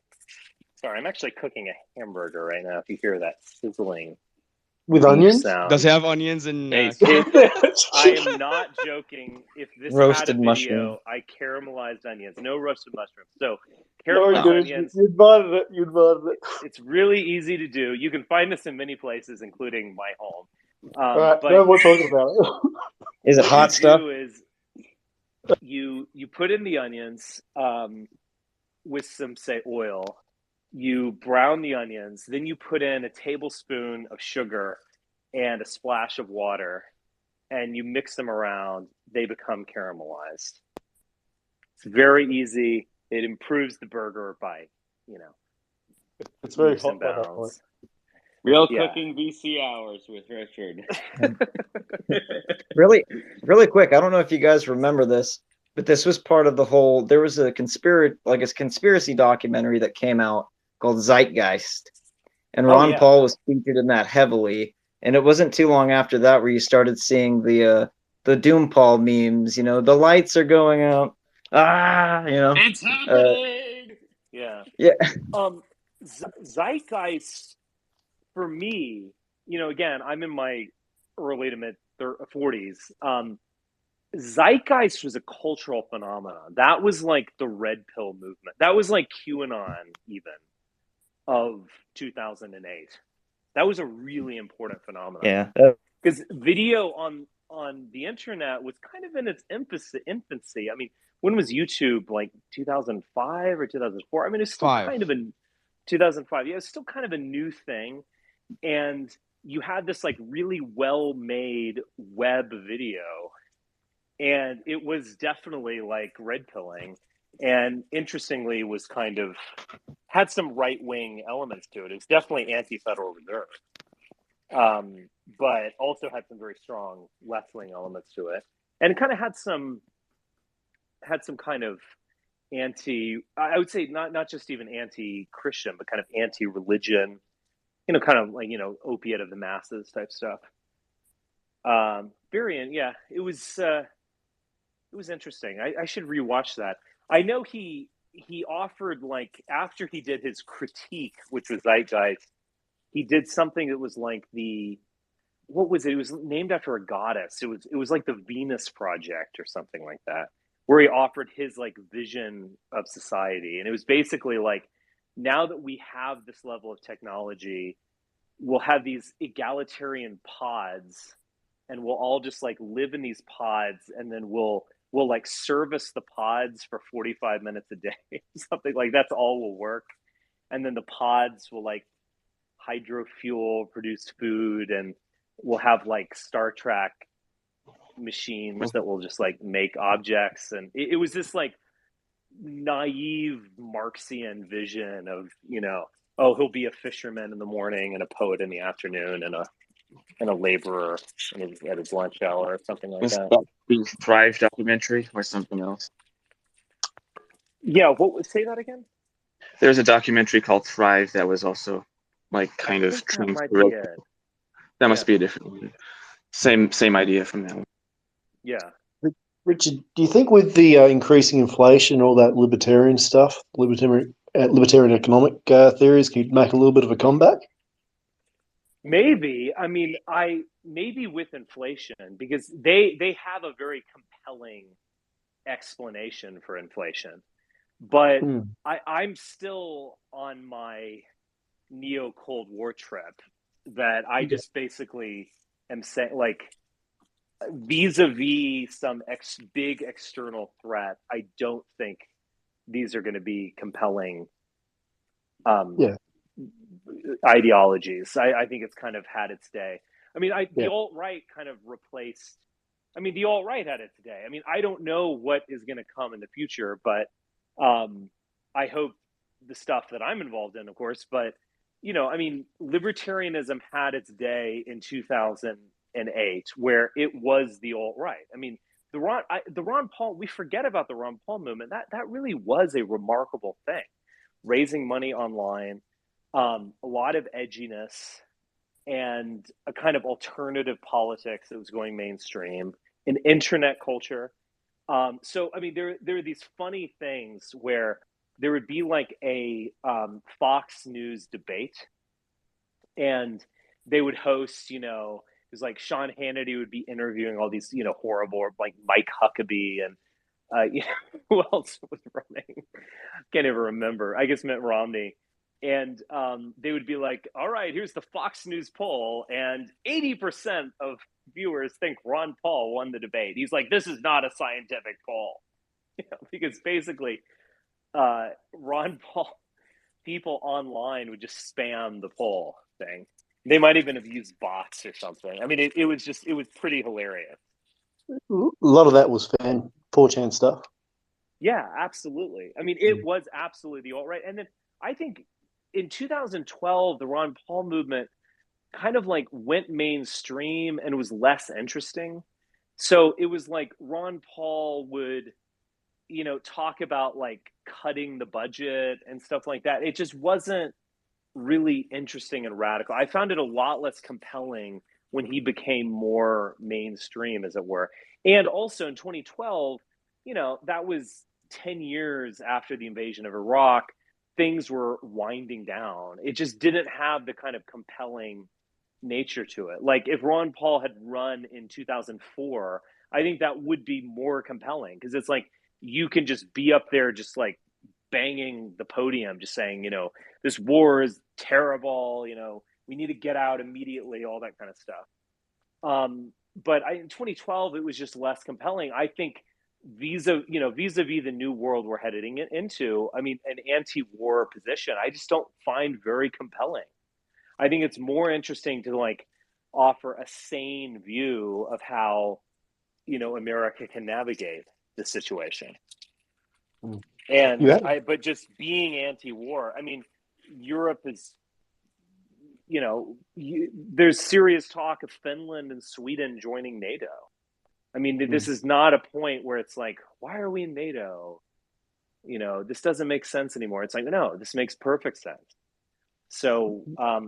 Sorry, I'm actually cooking a hamburger right now. If you hear that sizzling with onions sound. Does it have onions and I am not joking. If this roasted had a video, mushroom. I caramelized onions. No roasted mushrooms. So caramelized onions. You invited it. You invited it. It's really easy to do. You can find this in many places, including my home. All right, no more talking about it. Is it hot stuff? Is you put in the onions with some, say, oil. You brown the onions. Then you put in a tablespoon of sugar and a splash of water, and you mix them around. They become caramelized. It's very easy. It improves the burger by, it's very hot by that point. Real cooking VC hours with Richard. Really quick. I don't know if you guys remember this, but this was part of the whole. There was a conspiracy documentary that came out called Zeitgeist, and Ron Paul was featured in that heavily. And it wasn't too long after that where you started seeing the Doom Paul memes. The lights are going out. It's happening. Yeah. Zeitgeist for me, again, I'm in my early to mid 40s. Zeitgeist was a cultural phenomenon. That was like the red pill movement. That was like QAnon even of 2008. That was a really important phenomenon. Yeah. Because video on the internet was kind of in its infancy. I mean, when was YouTube? Like 2005 or 2004? I mean, it's still kind of in 2005. Yeah, it's still kind of a new thing. And you had this like really well-made web video, and it was definitely like red pilling, and interestingly was kind of had some right-wing elements to it. It's definitely anti-Federal Reserve, but also had some very strong left-wing elements to it, and it kind of had some kind of I would say not just even anti-Christian, but kind of anti-religion, kind of like, opiate of the masses type stuff. It was interesting. I should rewatch that. I know he offered, like, after he did his critique, which was Zeitgeist, he did something that was like what was it? It was named after a goddess. It was like the Venus Project or something like that, where he offered his like vision of society. And it was basically like, now that we have this level of technology, we'll have these egalitarian pods, and we'll all just like live in these pods, and then we'll like service the pods for 45 minutes a day, something like that's all will work. And then the pods will like hydrofuel produced food, and we'll have like Star Trek machines that will just like make objects. And it was this like naive Marxian vision of, oh, he'll be a fisherman in the morning and a poet in the afternoon and a laborer at his lunch hour or something like that. The Thrive documentary or something else? Yeah, say that again? There's a documentary called Thrive that was also like kind of that must be a different one. Same idea from that one. Yeah. Richard, do you think with the increasing inflation, all that libertarian stuff, libertarian economic theories, could make a little bit of a comeback? Maybe. I mean, maybe with inflation, because they have a very compelling explanation for inflation. But I'm still on my neo-Cold War trip that I just basically am saying, like, vis-a-vis some big external threat, I don't think these are going to be compelling ideologies. I think it's kind of had its day. I mean, the alt-right kind of replaced, the alt-right had its day. I mean, I don't know what is going to come in the future, but I hope the stuff that I'm involved in, of course, but, libertarianism had its day in 2008 where it was the alt-right. I mean, the Ron Paul, we forget about the Ron Paul movement. That really was a remarkable thing. Raising money online, a lot of edginess, and a kind of alternative politics that was going mainstream, an internet culture. So, there are these funny things where there would be like a Fox News debate, and they would host, it was like Sean Hannity would be interviewing all these, horrible, like Mike Huckabee and, who else was running? Can't even remember. I guess Mitt Romney. And they would be like, all right, here's the Fox News poll, and 80% of viewers think Ron Paul won the debate. He's like, this is not a scientific poll. Because basically, Ron Paul, people online would just spam the poll thing. They might even have used bots or something. I mean, it was pretty hilarious. A lot of that was 4chan stuff. Yeah, absolutely. I mean, it was absolutely the alt-right. And then I think in 2012, the Ron Paul movement kind of like went mainstream and was less interesting. So it was like Ron Paul would, talk about like cutting the budget and stuff like that. It just wasn't really interesting and radical. I found it a lot less compelling when he became more mainstream, as it were. And also in 2012, that was 10 years after the invasion of Iraq. Things were winding down. It just didn't have the kind of compelling nature to it. Like if Ron Paul had run in 2004, I think that would be more compelling, because it's like you can just be up there just like banging the podium, just saying, this war is terrible, we need to get out immediately, all that kind of stuff. But in 2012, it was just less compelling. I think vis-a-vis the new world we're heading into, an anti-war position, I just don't find very compelling. I think it's more interesting to like offer a sane view of how, America can navigate this situation. And but just being anti-war, Europe is, there's serious talk of Finland and Sweden joining NATO. This is not a point where it's like, why are we in NATO? This doesn't make sense anymore. It's like, no, this makes perfect sense. So, I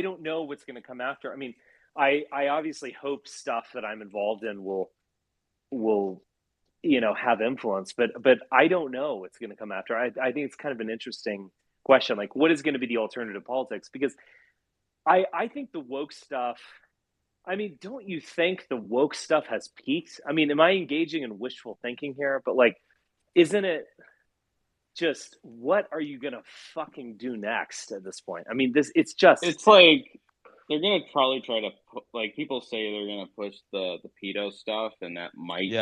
don't know what's going to come after. I obviously hope stuff that I'm involved in will have influence, but I don't know what's going to come after. I think it's kind of an interesting question. Like, what is going to be the alternative politics? Because I think the woke stuff, don't you think the woke stuff has peaked? Am I engaging in wishful thinking here? But like, isn't it just, what are you going to fucking do next at this point? It's like, they're going to probably try to put, like, people say they're going to push the pedo stuff, and that might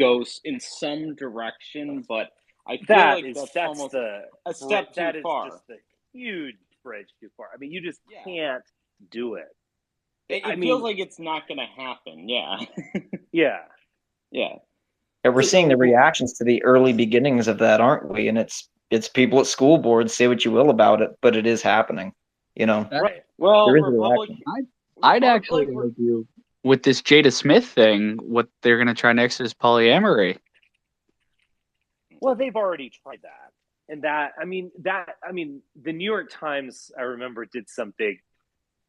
go in some direction, but I feel like that's almost a step too far. huge bridge too far. I mean, you just can't do it. It feels like it's not going to happen. Yeah. Yeah. Yeah. And we're seeing the reactions to the early beginnings of that, aren't we? And it's people at school boards, say what you will about it, but it is happening. Right. Well, there is a reaction. I'd actually argue with this Jada Smith thing, what they're going to try next is polyamory. Well, they've already tried that. And the New York Times, I remember, did some big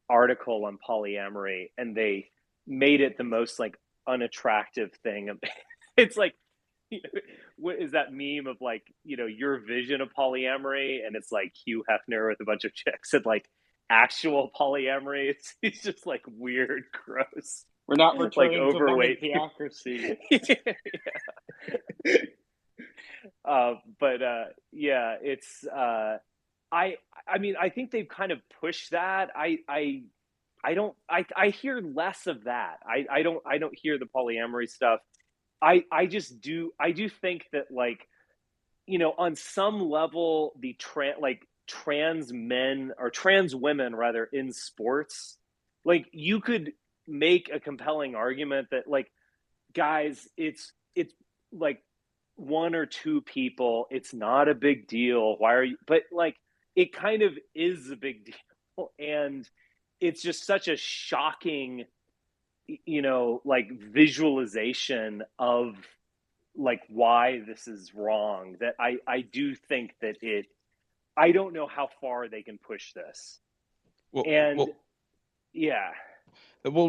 article on polyamory, and they made it the most like unattractive thing. It's like, what is that meme of like, your vision of polyamory, and it's like Hugh Hefner with a bunch of chicks, and like actual polyamory, it's just like weird, gross. We're not like returning overweight to theocracy. It's I think they've kind of pushed that. I hear less of that. I don't hear the polyamory stuff. I do think that, like, on some level, the trans men or trans women rather in sports, like, you could make a compelling argument that, like, guys, it's like one or two people, it's not a big deal. Why are you? But like, it kind of is a big deal, and it's just such a shocking, like, visualization of like why this is wrong, that I do think that I don't know how far they can push this. Well,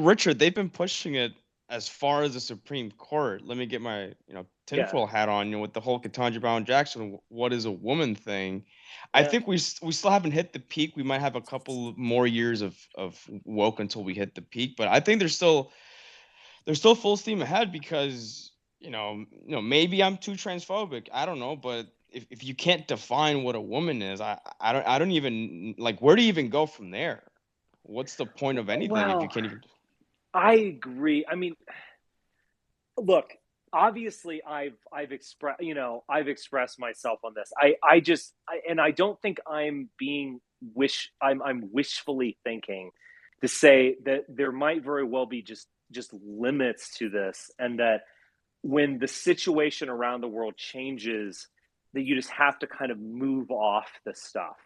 Richard, they've been pushing it as far as the Supreme Court. Let me get my tinfoil hat on, with the whole Ketanji Brown Jackson, what is a woman thing. I think we still haven't hit the peak. We might have a couple more years of woke until we hit the peak, but I think they're still full steam ahead, because maybe I'm too transphobic, I don't know, but if you can't define what a woman is, I don't even, like, where do you even go from there? What's the point of anything if you can't even? I agree. I mean, look, obviously I've expressed myself on this. I don't think I'm being I'm wishfully thinking to say that there might very well be just limits to this, and that when the situation around the world changes, that you just have to kind of move off the stuff.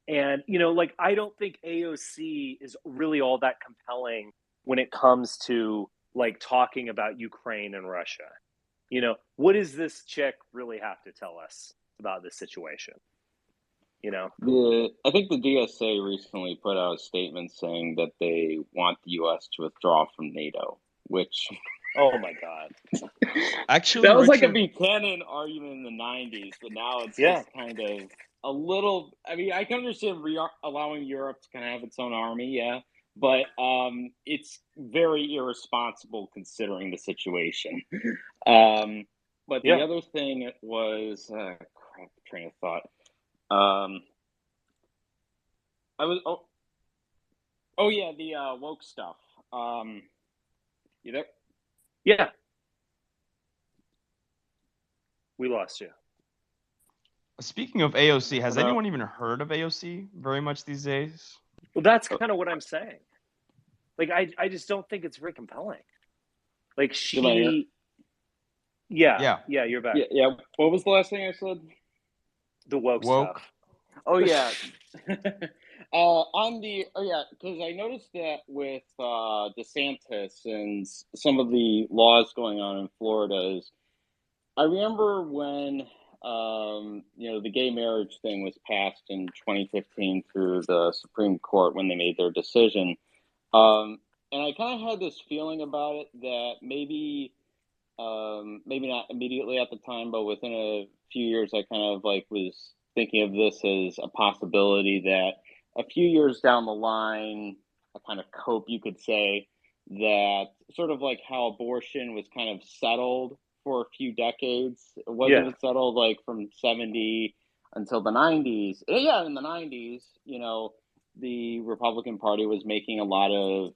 And, like, I don't think AOC is really all that compelling when it comes to, like, talking about Ukraine and Russia. What does this chick really have to tell us about this situation? I think the DSA recently put out a statement saying that they want the U.S. to withdraw from NATO, which... Oh my God! Actually, that was Richard, like a Buchanan argument in the '90s, but now it's just kind of a little. I mean, I can understand allowing Europe to kind of have its own army, but it's very irresponsible considering the situation. But the other thing was train of thought. I was the woke stuff. You there? Yeah. We lost you. Speaking of AOC, has anyone even heard of AOC very much these days? Well, that's kind of what I'm saying. Like, I just don't think it's very compelling. Like, she... Yeah, you're back. Yeah. What was the last thing I said? The woke stuff. Oh, yeah. Because I noticed that with DeSantis and some of the laws going on in Florida, I remember when the gay marriage thing was passed in 2015 through the Supreme Court when they made their decision, and I kind of had this feeling about it that maybe not immediately at the time, but within a few years, I kind of like was thinking of this as a possibility that a few years down the line, a kind of cope, you could say, that sort of like how abortion was kind of settled for a few decades. Wasn't it settled like from 70 until the 90s? Yeah, in the 90s, the Republican Party was making a lot of,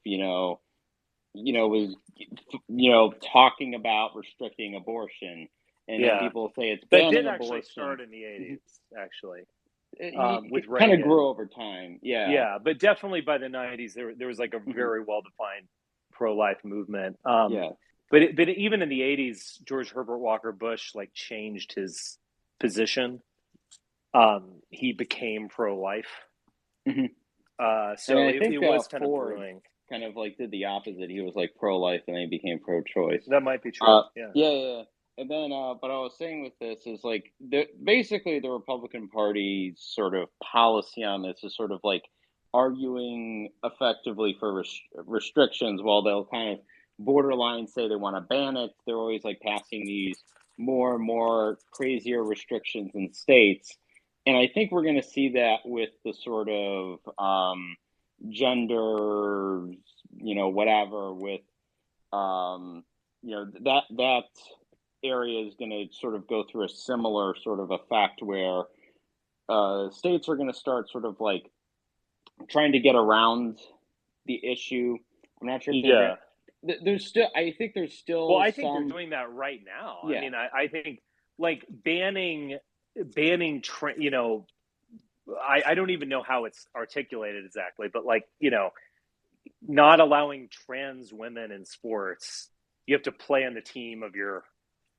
talking about restricting abortion. And then people say it's banning that did abortion. actually start in the 80s, actually. with It kind of Reagan. grew over time. Yeah. Yeah, but definitely by the 90s, there was like a very well-defined pro-life movement. But even in the 80s, George Herbert Walker Bush like changed his position. He became pro-life. So I think it was kind Ford of brewing. kind of like did the opposite. He was like pro-life and then he became pro-choice. That might be true. Yeah. And then, but I was saying with this is like basically the Republican Party's sort of policy on this is sort of like arguing effectively for restrictions, while they'll kind of borderline say they want to ban it. They're always like passing these more and more crazier restrictions in states. And I think we're going to see that with the sort of gender, whatever, with, that area is going to sort of go through a similar sort of effect where states are going to start sort of like trying to get around the issue. I'm not sure if there's still, I think there's still. Well, I think they're doing that right now. Yeah. I mean, I think like banning, I don't even know how it's articulated exactly, but like, not allowing trans women in sports. You have to play on the team of your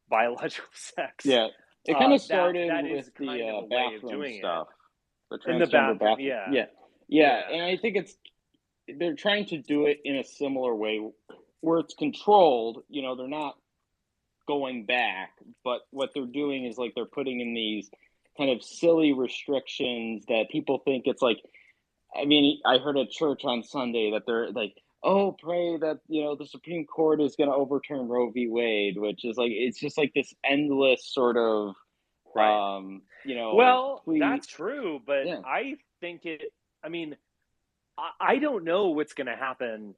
biological sex. Yeah, it kind of started with the bathroom stuff. The transgender bathroom. Yeah. And I think they're trying to do it in a similar way where it's controlled. They're not going back, but what they're doing is like they're putting in these kind of silly restrictions that people think it's like. I mean, I heard at church on Sunday that they're like, oh, pray that, the Supreme Court is going to overturn Roe v. Wade, which is like, it's just like this endless sort of, Well, that's true, but I think I don't know what's going to happen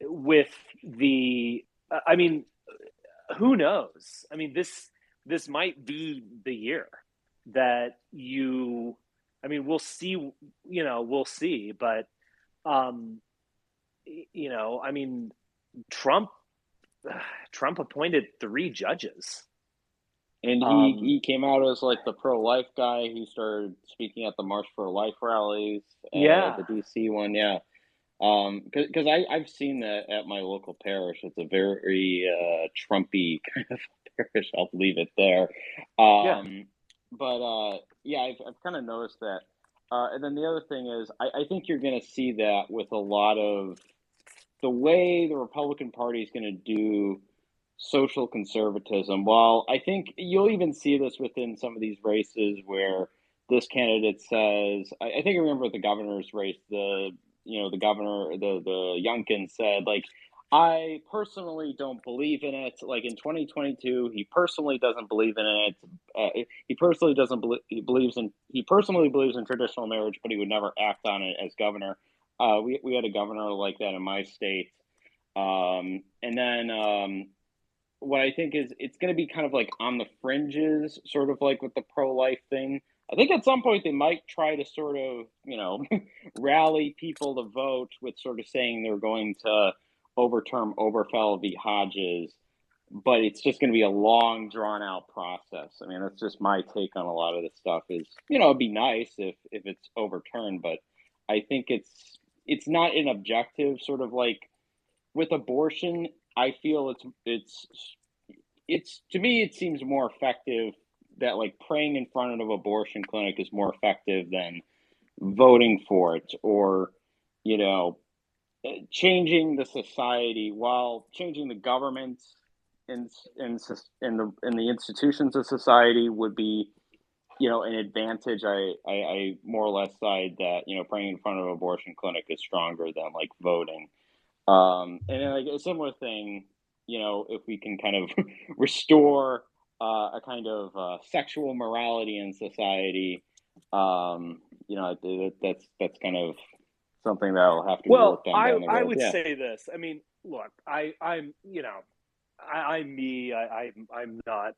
with who knows? I mean, this might be the year that we'll see, we'll see, but, Trump appointed 3 judges. And he came out as like the pro-life guy. He started speaking at the March for Life rallies. The DC one. Yeah. Because I've seen that at my local parish. It's a very Trumpy kind of parish. I'll leave it there. But I've kind of noticed that. And then the other thing is, I think you're going to see that with a lot of the way the Republican Party is going to do social conservatism. While I think you'll even see this within some of these races where this candidate says, I think I remember the governor's race, the governor, the Youngkin said, like, I personally don't believe in it. Like in 2022, he personally doesn't believe in it. He personally believes in traditional marriage, but he would never act on it as governor. We had a governor like that in my state. And then what I think is it's going to be kind of like on the fringes, sort of like with the pro-life thing. I think at some point they might try to sort of, rally people to vote with sort of saying they're going to overturn Obergefell v. Hodges, but it's just going to be a long, drawn-out process. I mean, that's just my take on a lot of this stuff is, it'd be nice if it's overturned, but I think it's not an objective sort of like with abortion. I feel it's to me, it seems more effective that like praying in front of an abortion clinic is more effective than voting for it or, changing the society while changing the government and the institutions of society would be, an advantage. I more or less side that, praying in front of an abortion clinic is stronger than like voting. And then like a similar thing, if we can kind of restore a kind of sexual morality in society, that's kind of something that will have to be worked on down the road. I would say this. I mean, look, I'm not.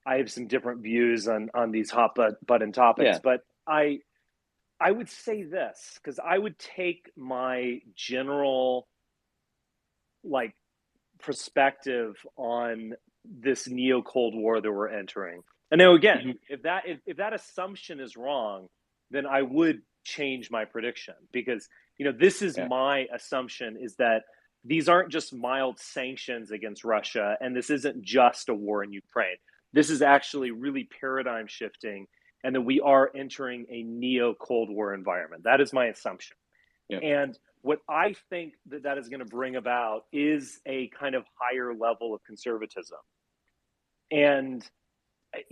I have some different views on these hot button topics, but I would say this because I would take my general perspective on this neo-Cold War that we're entering And now again, if that assumption is wrong, then I would change my prediction, because this is my assumption, is that these aren't just mild sanctions against Russia, and this isn't just a war in Ukraine. This is actually really paradigm shifting, and that we are entering a neo-Cold War environment. That is my assumption. Yep. And what I think that is going to bring about is a kind of higher level of conservatism. And I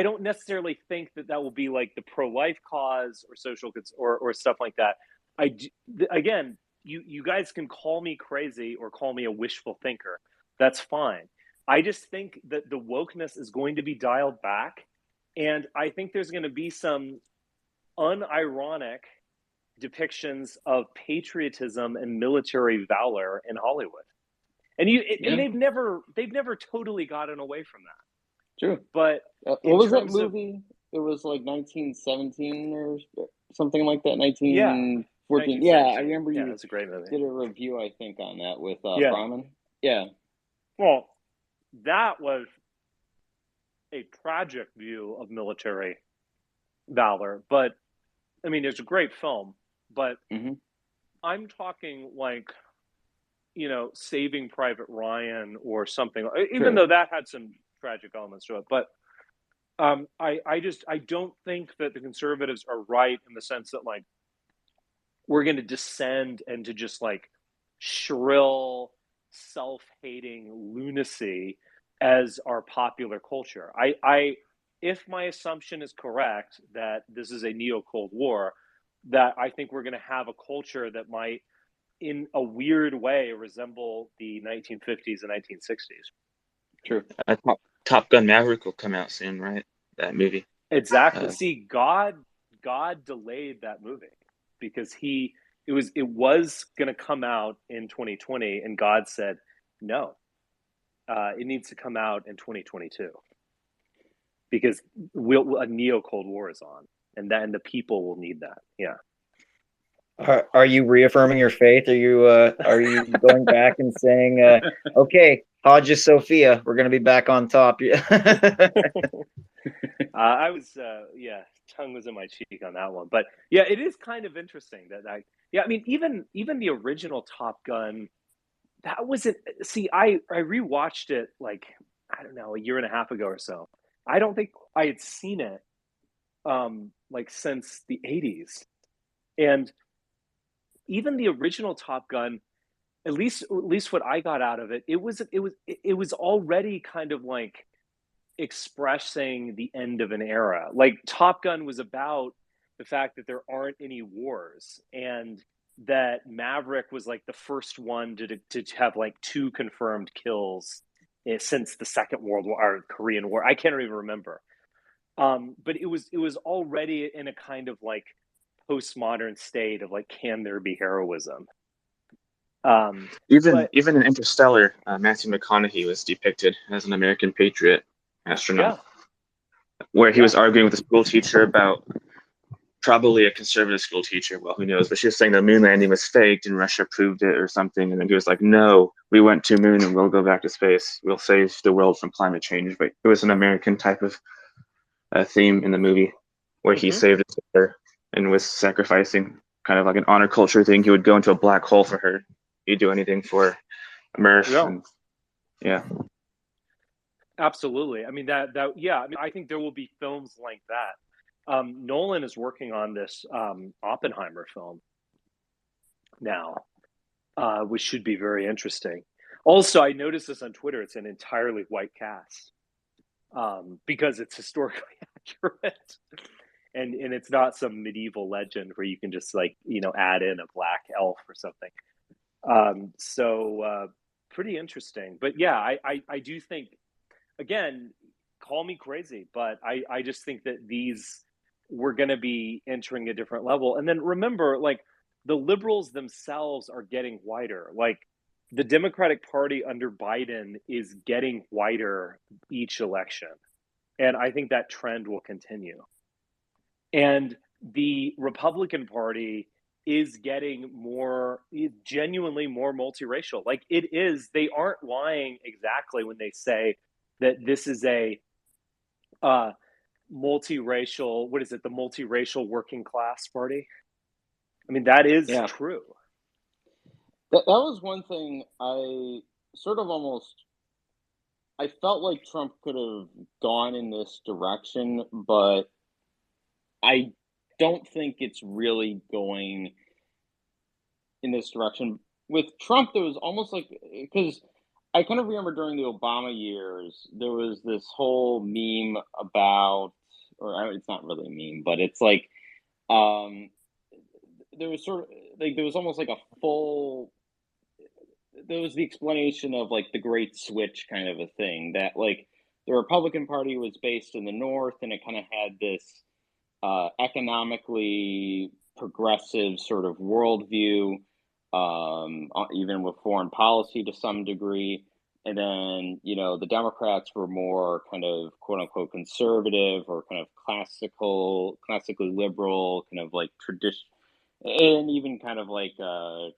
don't necessarily think that will be like the pro-life cause or social or stuff like that. Again, you guys can call me crazy or call me a wishful thinker. That's fine. I just think that the wokeness is going to be dialed back, and I think there's going to be some unironic depictions of patriotism and military valor in Hollywood. And they've never totally gotten away from that. True. But what was that movie? It was like 1917 or something like that. 1914. Yeah, I remember you. That's a great movie. Did a review, I think, on that with Brahman. Yeah. Well, that was a tragic view of military valor, but I mean, it's a great film. But I'm talking like, Saving Private Ryan or something, even though that had some tragic elements to it. But I don't think that the conservatives are right in the sense that, like, we're going to descend into just like shrill, self-hating lunacy as our popular culture. If my assumption is correct that this is a neo-Cold War, that I think we're going to have a culture that might, in a weird way, resemble the 1950s and 1960s. True. Top Gun Maverick will come out soon, right? That movie. Exactly. See, God delayed that movie because it was going to come out in 2020, and God said no. It needs to come out in 2022 because a neo-Cold War is on, and the people will need that. Yeah. Are you reaffirming your faith? Are you going back and saying, okay, Hagia Sophia, we're going to be back on top? I was, tongue was in my cheek on that one, but yeah, it is kind of interesting that I mean, even the original Top Gun, that wasn't. See, I rewatched it like, I don't know, a year and a half ago or so. I don't think I had seen it, like since the 80s, and even the original Top Gun, at least what I got out of it, it was already kind of like expressing the end of an era. Like, Top Gun was about the fact that there aren't any wars, and that Maverick was like the first one to have like 2 confirmed kills since the Second World War or Korean War. I can't even remember. But it was already in a kind of like postmodern state of like, can there be heroism? Even in Interstellar, Matthew McConaughey was depicted as an American patriot astronaut, where he was arguing with a school teacher about, probably a conservative school teacher, well, who knows, but she was saying the moon landing was faked and Russia proved it or something, and then he was like, no, we went to moon and we'll go back to space, we'll save the world from climate change. But it was an American type of theme in the movie, where he saved his sister and was sacrificing, kind of like an honor culture thing. He would go into a black hole for her. He'd do anything for Earth. Yeah. Absolutely. I mean, I mean, I think there will be films like that. Nolan is working on this Oppenheimer film now, which should be very interesting. Also, I noticed this on Twitter. It's an entirely white cast because it's historically accurate. And it's not some medieval legend where you can just like, add in a black elf or something. So pretty interesting. But yeah, I do think, again, call me crazy, but I just think that we're going to be entering a different level. And then remember, like, the liberals themselves are getting whiter. Like, the Democratic Party under Biden is getting whiter each election. And I think that trend will continue. And the Republican Party is getting genuinely more multiracial. Like it is, they aren't lying exactly when they say that this is a multiracial, what is it, the multiracial working class party? I mean, that is true. That was one thing I sort of I felt like Trump could have gone in this direction, but I don't think it's really going in this direction. With Trump, there was almost like, because I kind of remember during the Obama years, there was this whole meme about, or it's not really a meme, but it's like, there was sort of like, there was almost like a full, there was the explanation of like the great switch kind of a thing, that like the Republican Party was based in the North and it kind of had this economically progressive sort of worldview, even with foreign policy to some degree. And then, you know, the Democrats were more kind of quote unquote conservative or kind of classically liberal, kind of like tradition, and even kind of like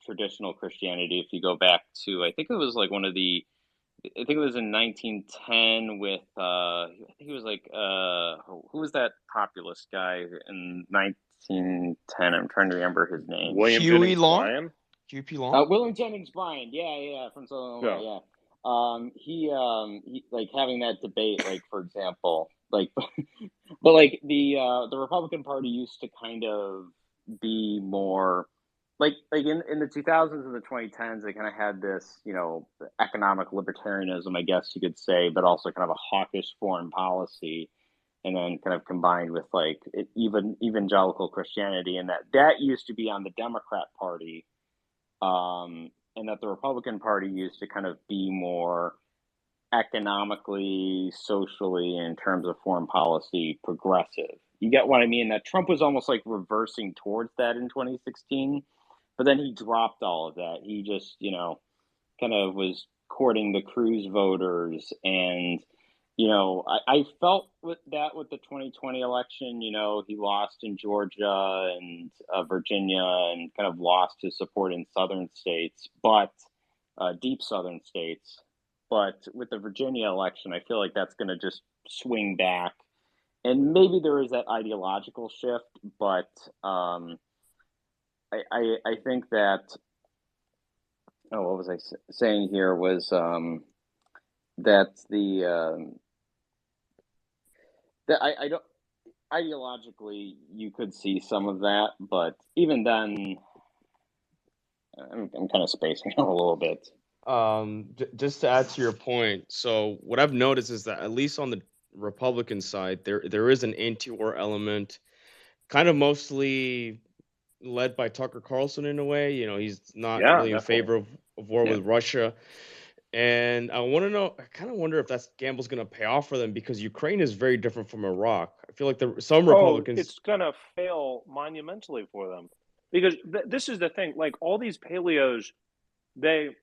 traditional Christianity. If you go back to, I think it was like I think it was in 1910 with, I think it was like, who was that populist guy in 1910? I'm trying to remember his name. William Jennings Bryan? Huey Long? William Jennings Bryan, yeah, from Southern Illinois, yeah. He like having that debate, like, for example, like, but like the Republican Party used to kind of be more, like in the 2000s and the 2010s, they kind of had this, you know, economic libertarianism, I guess you could say, but also kind of a hawkish foreign policy, and then kind of combined with like even evangelical Christianity, and that used to be on the Democrat Party, and that the Republican Party used to kind of be more economically, socially, in terms of foreign policy, progressive. You get what I mean? That Trump was almost like reversing towards that in 2016. But then he dropped all of that. He just, you know, kind of was courting the Cruz voters. And, you know, I felt with the 2020 election, you know, he lost in Georgia and Virginia, and kind of lost his support in southern states, but deep southern states. But with the Virginia election, I feel like that's going to just swing back. And maybe there is that ideological shift, but I think that, what was I saying here was that that I don't, ideologically you could see some of that, but even then, I'm kind of spacing out a little bit. Just to add to your point, so what I've noticed is that at least on the Republican side, there is an anti-war element, kind of mostly led by Tucker Carlson in a way. You know, he's not really in favor of war with Russia. And I want to know, I kind of wonder if that gamble's going to pay off for them, because Ukraine is very different from Iraq. I feel like some Republicans... it's going to fail monumentally for them. Because this is the thing, like all these paleos, they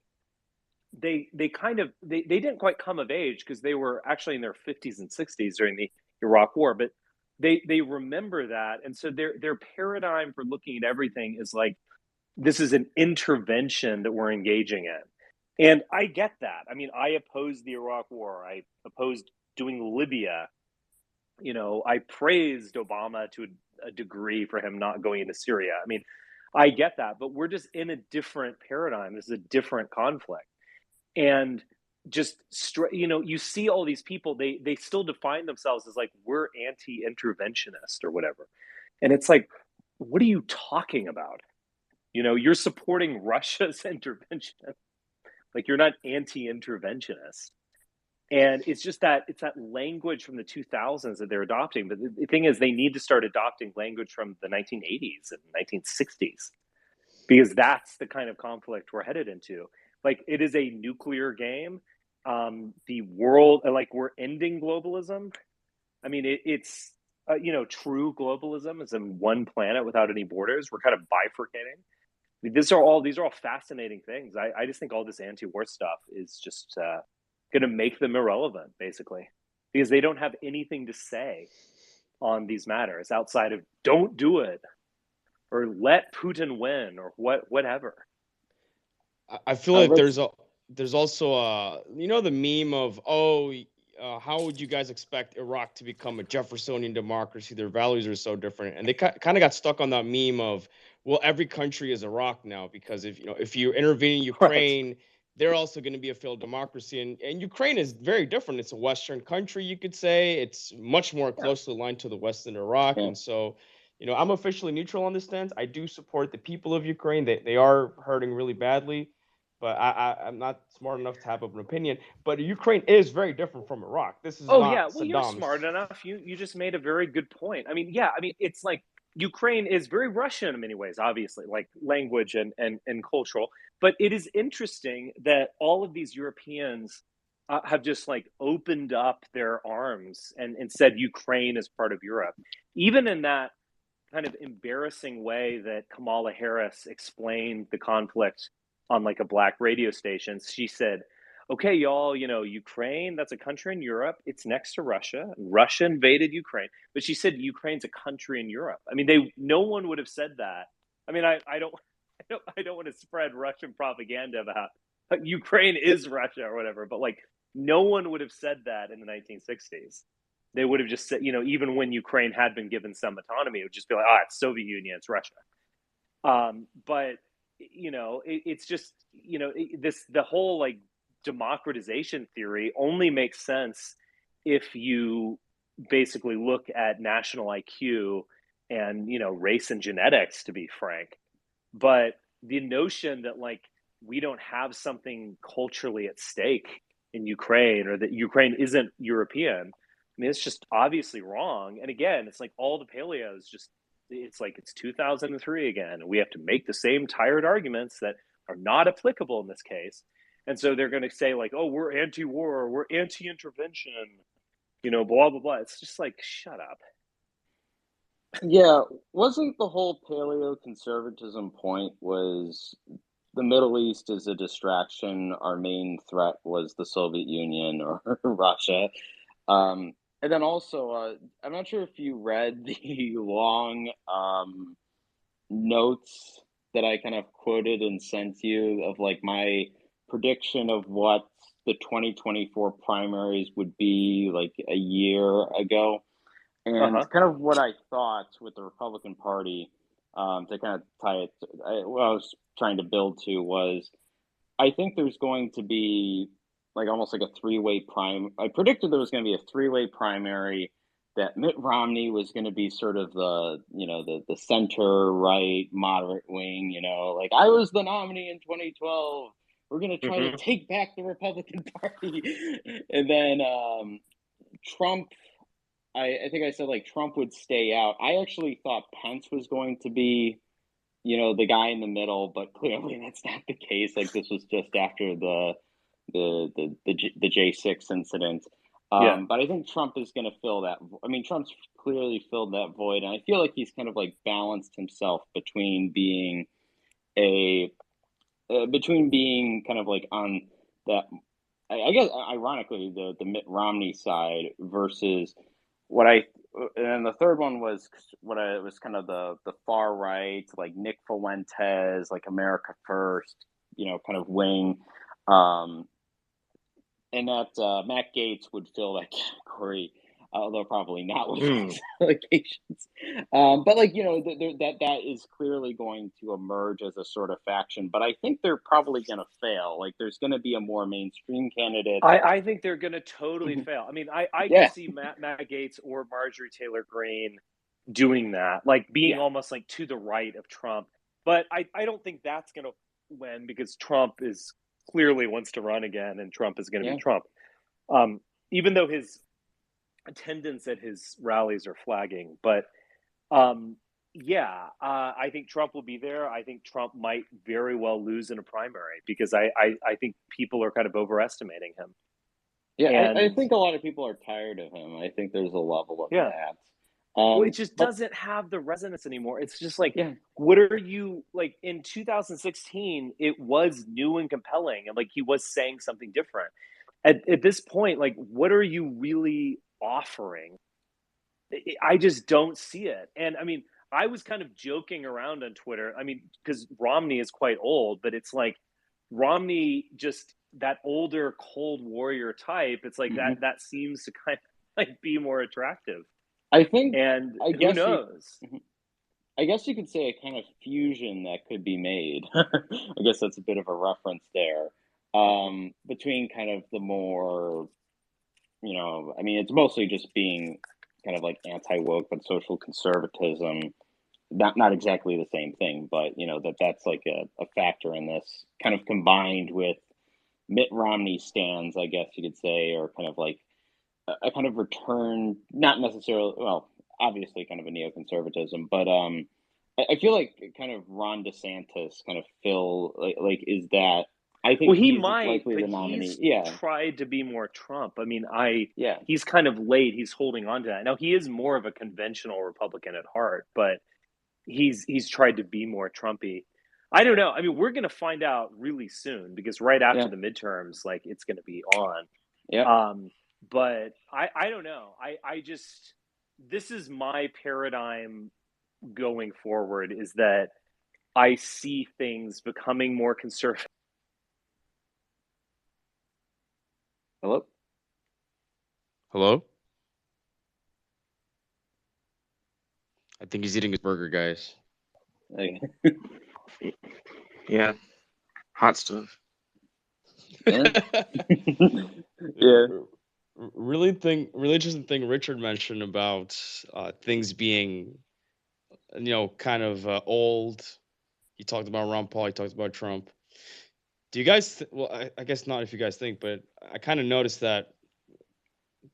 kind of, they didn't quite come of age, because they were actually in their 50s and 60s during the Iraq War, but they remember that, and so their paradigm for looking at everything is like, this is an intervention that we're engaging in. And I get that. I mean, I opposed the Iraq War. I opposed doing Libya. You know, I praised Obama to a degree for him not going into Syria. I mean, I get that, but we're just in a different paradigm. This is a different conflict. And just, you know, you see all these people, they still define themselves as like, we're anti-interventionist or whatever. And it's like, what are you talking about? You know, you're supporting Russia's intervention. Like, you're not anti-interventionist. And it's just that, it's that language from the 2000s that they're adopting. But the thing is, they need to start adopting language from the 1980s and 1960s, because that's the kind of conflict we're headed into. Like, it is a nuclear game. The world, like, we're ending globalism. I mean, it's you know, true globalism is in one planet without any borders. We're kind of bifurcating. I mean, these are all fascinating things. I just think all this anti-war stuff is just going to make them irrelevant, basically, because they don't have anything to say on these matters outside of don't do it. or let Putin win, or whatever. I feel like there's also the meme of, how would you guys expect Iraq to become a Jeffersonian democracy? Their values are so different, and they kind of got stuck on that meme of, well, every country is Iraq now, because if you intervene in Ukraine, right, they're also going to be a failed democracy, and Ukraine is very different. It's a Western country, you could say. It's much more closely aligned to the West than Iraq, and so, I'm officially neutral on this stance. I do support the people of Ukraine. They are hurting really badly, but I'm not smart enough to have an opinion. But Ukraine is very different from Iraq. This is not well, Saddam's. you're smart enough. You just made a very good point. I mean, it's like Ukraine is very Russian in many ways, obviously, like language and cultural. But it is interesting that all of these Europeans have just like opened up their arms and said Ukraine is part of Europe, even in that kind of embarrassing way that Kamala Harris explained the conflict on like a black radio station. She said, okay, y'all, Ukraine, that's a country in Europe. It's next to Russia. Russia invaded Ukraine. But she said Ukraine's a country in Europe. I mean, no one would have said that. I mean, I don't want to spread Russian propaganda about Ukraine is Russia or whatever, but like no one would have said that in the 1960s. They would have just said, even when Ukraine had been given some autonomy, it would just be like, it's Soviet Union, it's Russia. But it's just, the whole like democratization theory only makes sense if you basically look at national IQ and, race and genetics, to be frank. But the notion that like we don't have something culturally at stake in Ukraine, or that Ukraine isn't European, I mean, it's just obviously wrong. And again, it's like all the paleos it's like it's 2003 again. And we have to make the same tired arguments that are not applicable in this case. And so they're going to say like, oh, we're anti-war, we're anti-intervention, blah, blah, blah. It's just like, shut up. Yeah, wasn't the whole paleo-conservatism point was the Middle East is a distraction. Our main threat was the Soviet Union or Russia. And then also, I'm not sure if you read the long notes that I kind of quoted and sent you of like my prediction of what the 2024 primaries would be like a year ago. And kind of what I thought with the Republican Party, to kind of tie it, what I was trying to build to was, I think there's going to be like almost like a three-way I predicted there was going to be a three-way primary, that Mitt Romney was going to be sort of the, the center right moderate wing, like I was the nominee in 2012. We're going to try to take back the Republican Party. And then Trump, I think I said like Trump would stay out. I actually thought Pence was going to be, the guy in the middle, but clearly that's not the case. Like this was just after the J6 incident. But I think Trump is going to fill that. I mean, Trump's clearly filled that void, and I feel like he's kind of like balanced himself between being kind of like on that, I guess, ironically, the Mitt Romney side versus and then the third one was it was kind of the far right, like Nick Fuentes, like America First, kind of wing. And that Matt Gaetz would fill that category, although probably not with allegations. But like, that is clearly going to emerge as a sort of faction. But I think they're probably going to fail. Like there's going to be a more mainstream candidate. I think they're going to totally fail. I mean, I can see Matt Gaetz or Marjorie Taylor Greene doing that, like being almost like to the right of Trump. But I don't think that's going to win, because Trump is clearly wants to run again, and Trump is going to be Trump. Even though his attendance at his rallies are flagging. But I think Trump will be there. I think Trump might very well lose in a primary, because I think people are kind of overestimating him. Yeah, I think a lot of people are tired of him. I think there's a level of that. Well, it just doesn't have the resonance anymore. It's just like, what are you, like in 2016, it was new and compelling, and like he was saying something different. At this point, like, what are you really offering? I just don't see it. And I mean, I was kind of joking around on Twitter. I mean, because Romney is quite old, but it's like Romney, just that older cold warrior type. It's like that seems to kind of like be more attractive. I think, and I who guess knows? I guess you could say a kind of fusion that could be made. I guess that's a bit of a reference there, between kind of the more, I mean, it's mostly just being kind of like anti-woke, but social conservatism. Not exactly the same thing, but that's like a factor in this, kind of combined with Mitt Romney stands, I guess you could say, or kind of like a kind of return, not necessarily, well, obviously kind of a neoconservatism, but I feel like kind of Ron DeSantis kind of is that. I think Well, he he's might, likely but the nominee. he's tried to be more Trump. I mean, Yeah. he's kind of late. He's holding on to that. Now, he is more of a conventional Republican at heart, but he's tried to be more Trumpy. I don't know. I mean, we're going to find out really soon, because right after the midterms, like, it's going to be on. Yeah. But I don't know. I just, this is my paradigm going forward, is that I see things becoming more conservative. Hello? I think he's eating his burger, guys. Yeah. Hot stuff. Yeah. Really interesting thing Richard mentioned about things being, kind of old. He talked about Ron Paul. He talked about Trump. Do you guys? Well, I guess not if you guys think, but I kind of noticed that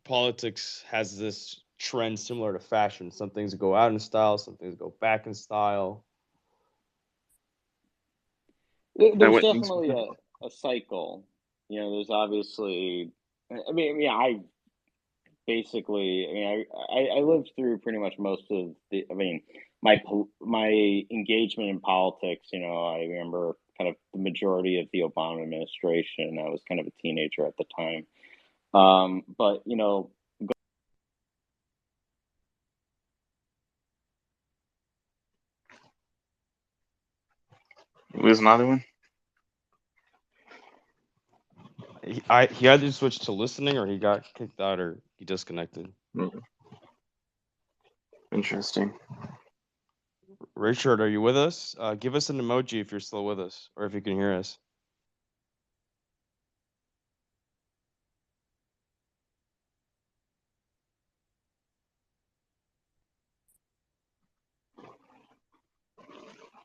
politics has this trend similar to fashion. Some things go out in style, some things go back in style. There's definitely a cycle. There's obviously, I mean, yeah, I lived through pretty much most of my engagement in politics. I remember kind of the majority of the Obama administration. I was kind of a teenager at the time. But lose another one. He either switched to listening, or he got kicked out, or he disconnected. Interesting. Richard, are you with us? Give us an emoji if you're still with us, or if you can hear us.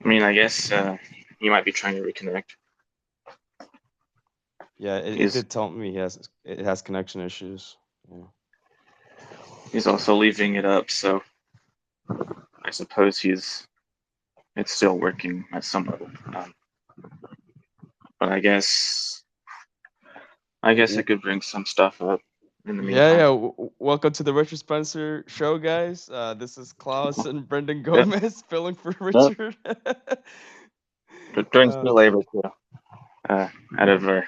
I mean, I guess you might be trying to reconnect. Yeah, it did tell me it has connection issues. Yeah. He's also leaving it up, so I suppose it's still working at some level. But I guess I could bring some stuff up in the meantime. Yeah. Welcome to the Richard Spencer Show, guys. This is Klaus and Brendan Gomez filling for Richard. During school labor, too, out of our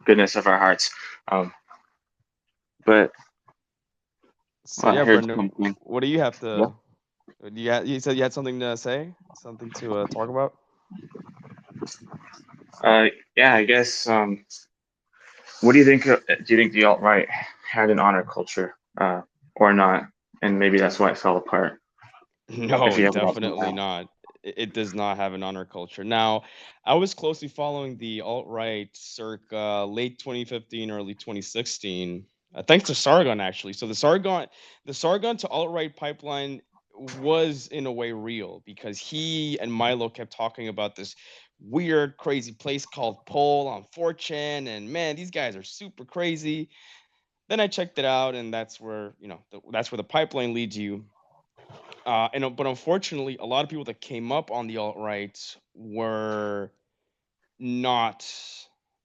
goodness of our hearts. But so yeah, Brendan, what do you have to? Yeah. You said you had something to say, something to talk about. Yeah, I guess. What do you think? Do you think the alt-right had an honor culture, or not? And maybe that's why it fell apart. No, definitely not. It does not have an honor culture. Now, I was closely following the alt-right circa late 2015, early 2016, thanks to Sargon, actually. So the Sargon to alt-right pipeline was in a way real, because he and Milo kept talking about this weird, crazy place called Pole on 4chan, and man, these guys are super crazy. Then I checked it out, and that's where that's where the pipeline leads you. But unfortunately, a lot of people that came up on the alt-right were not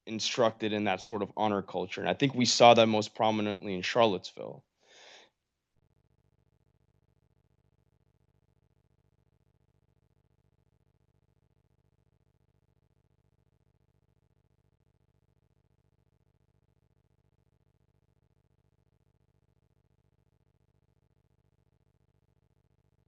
instructed in that sort of honor culture. And I think we saw that most prominently in Charlottesville.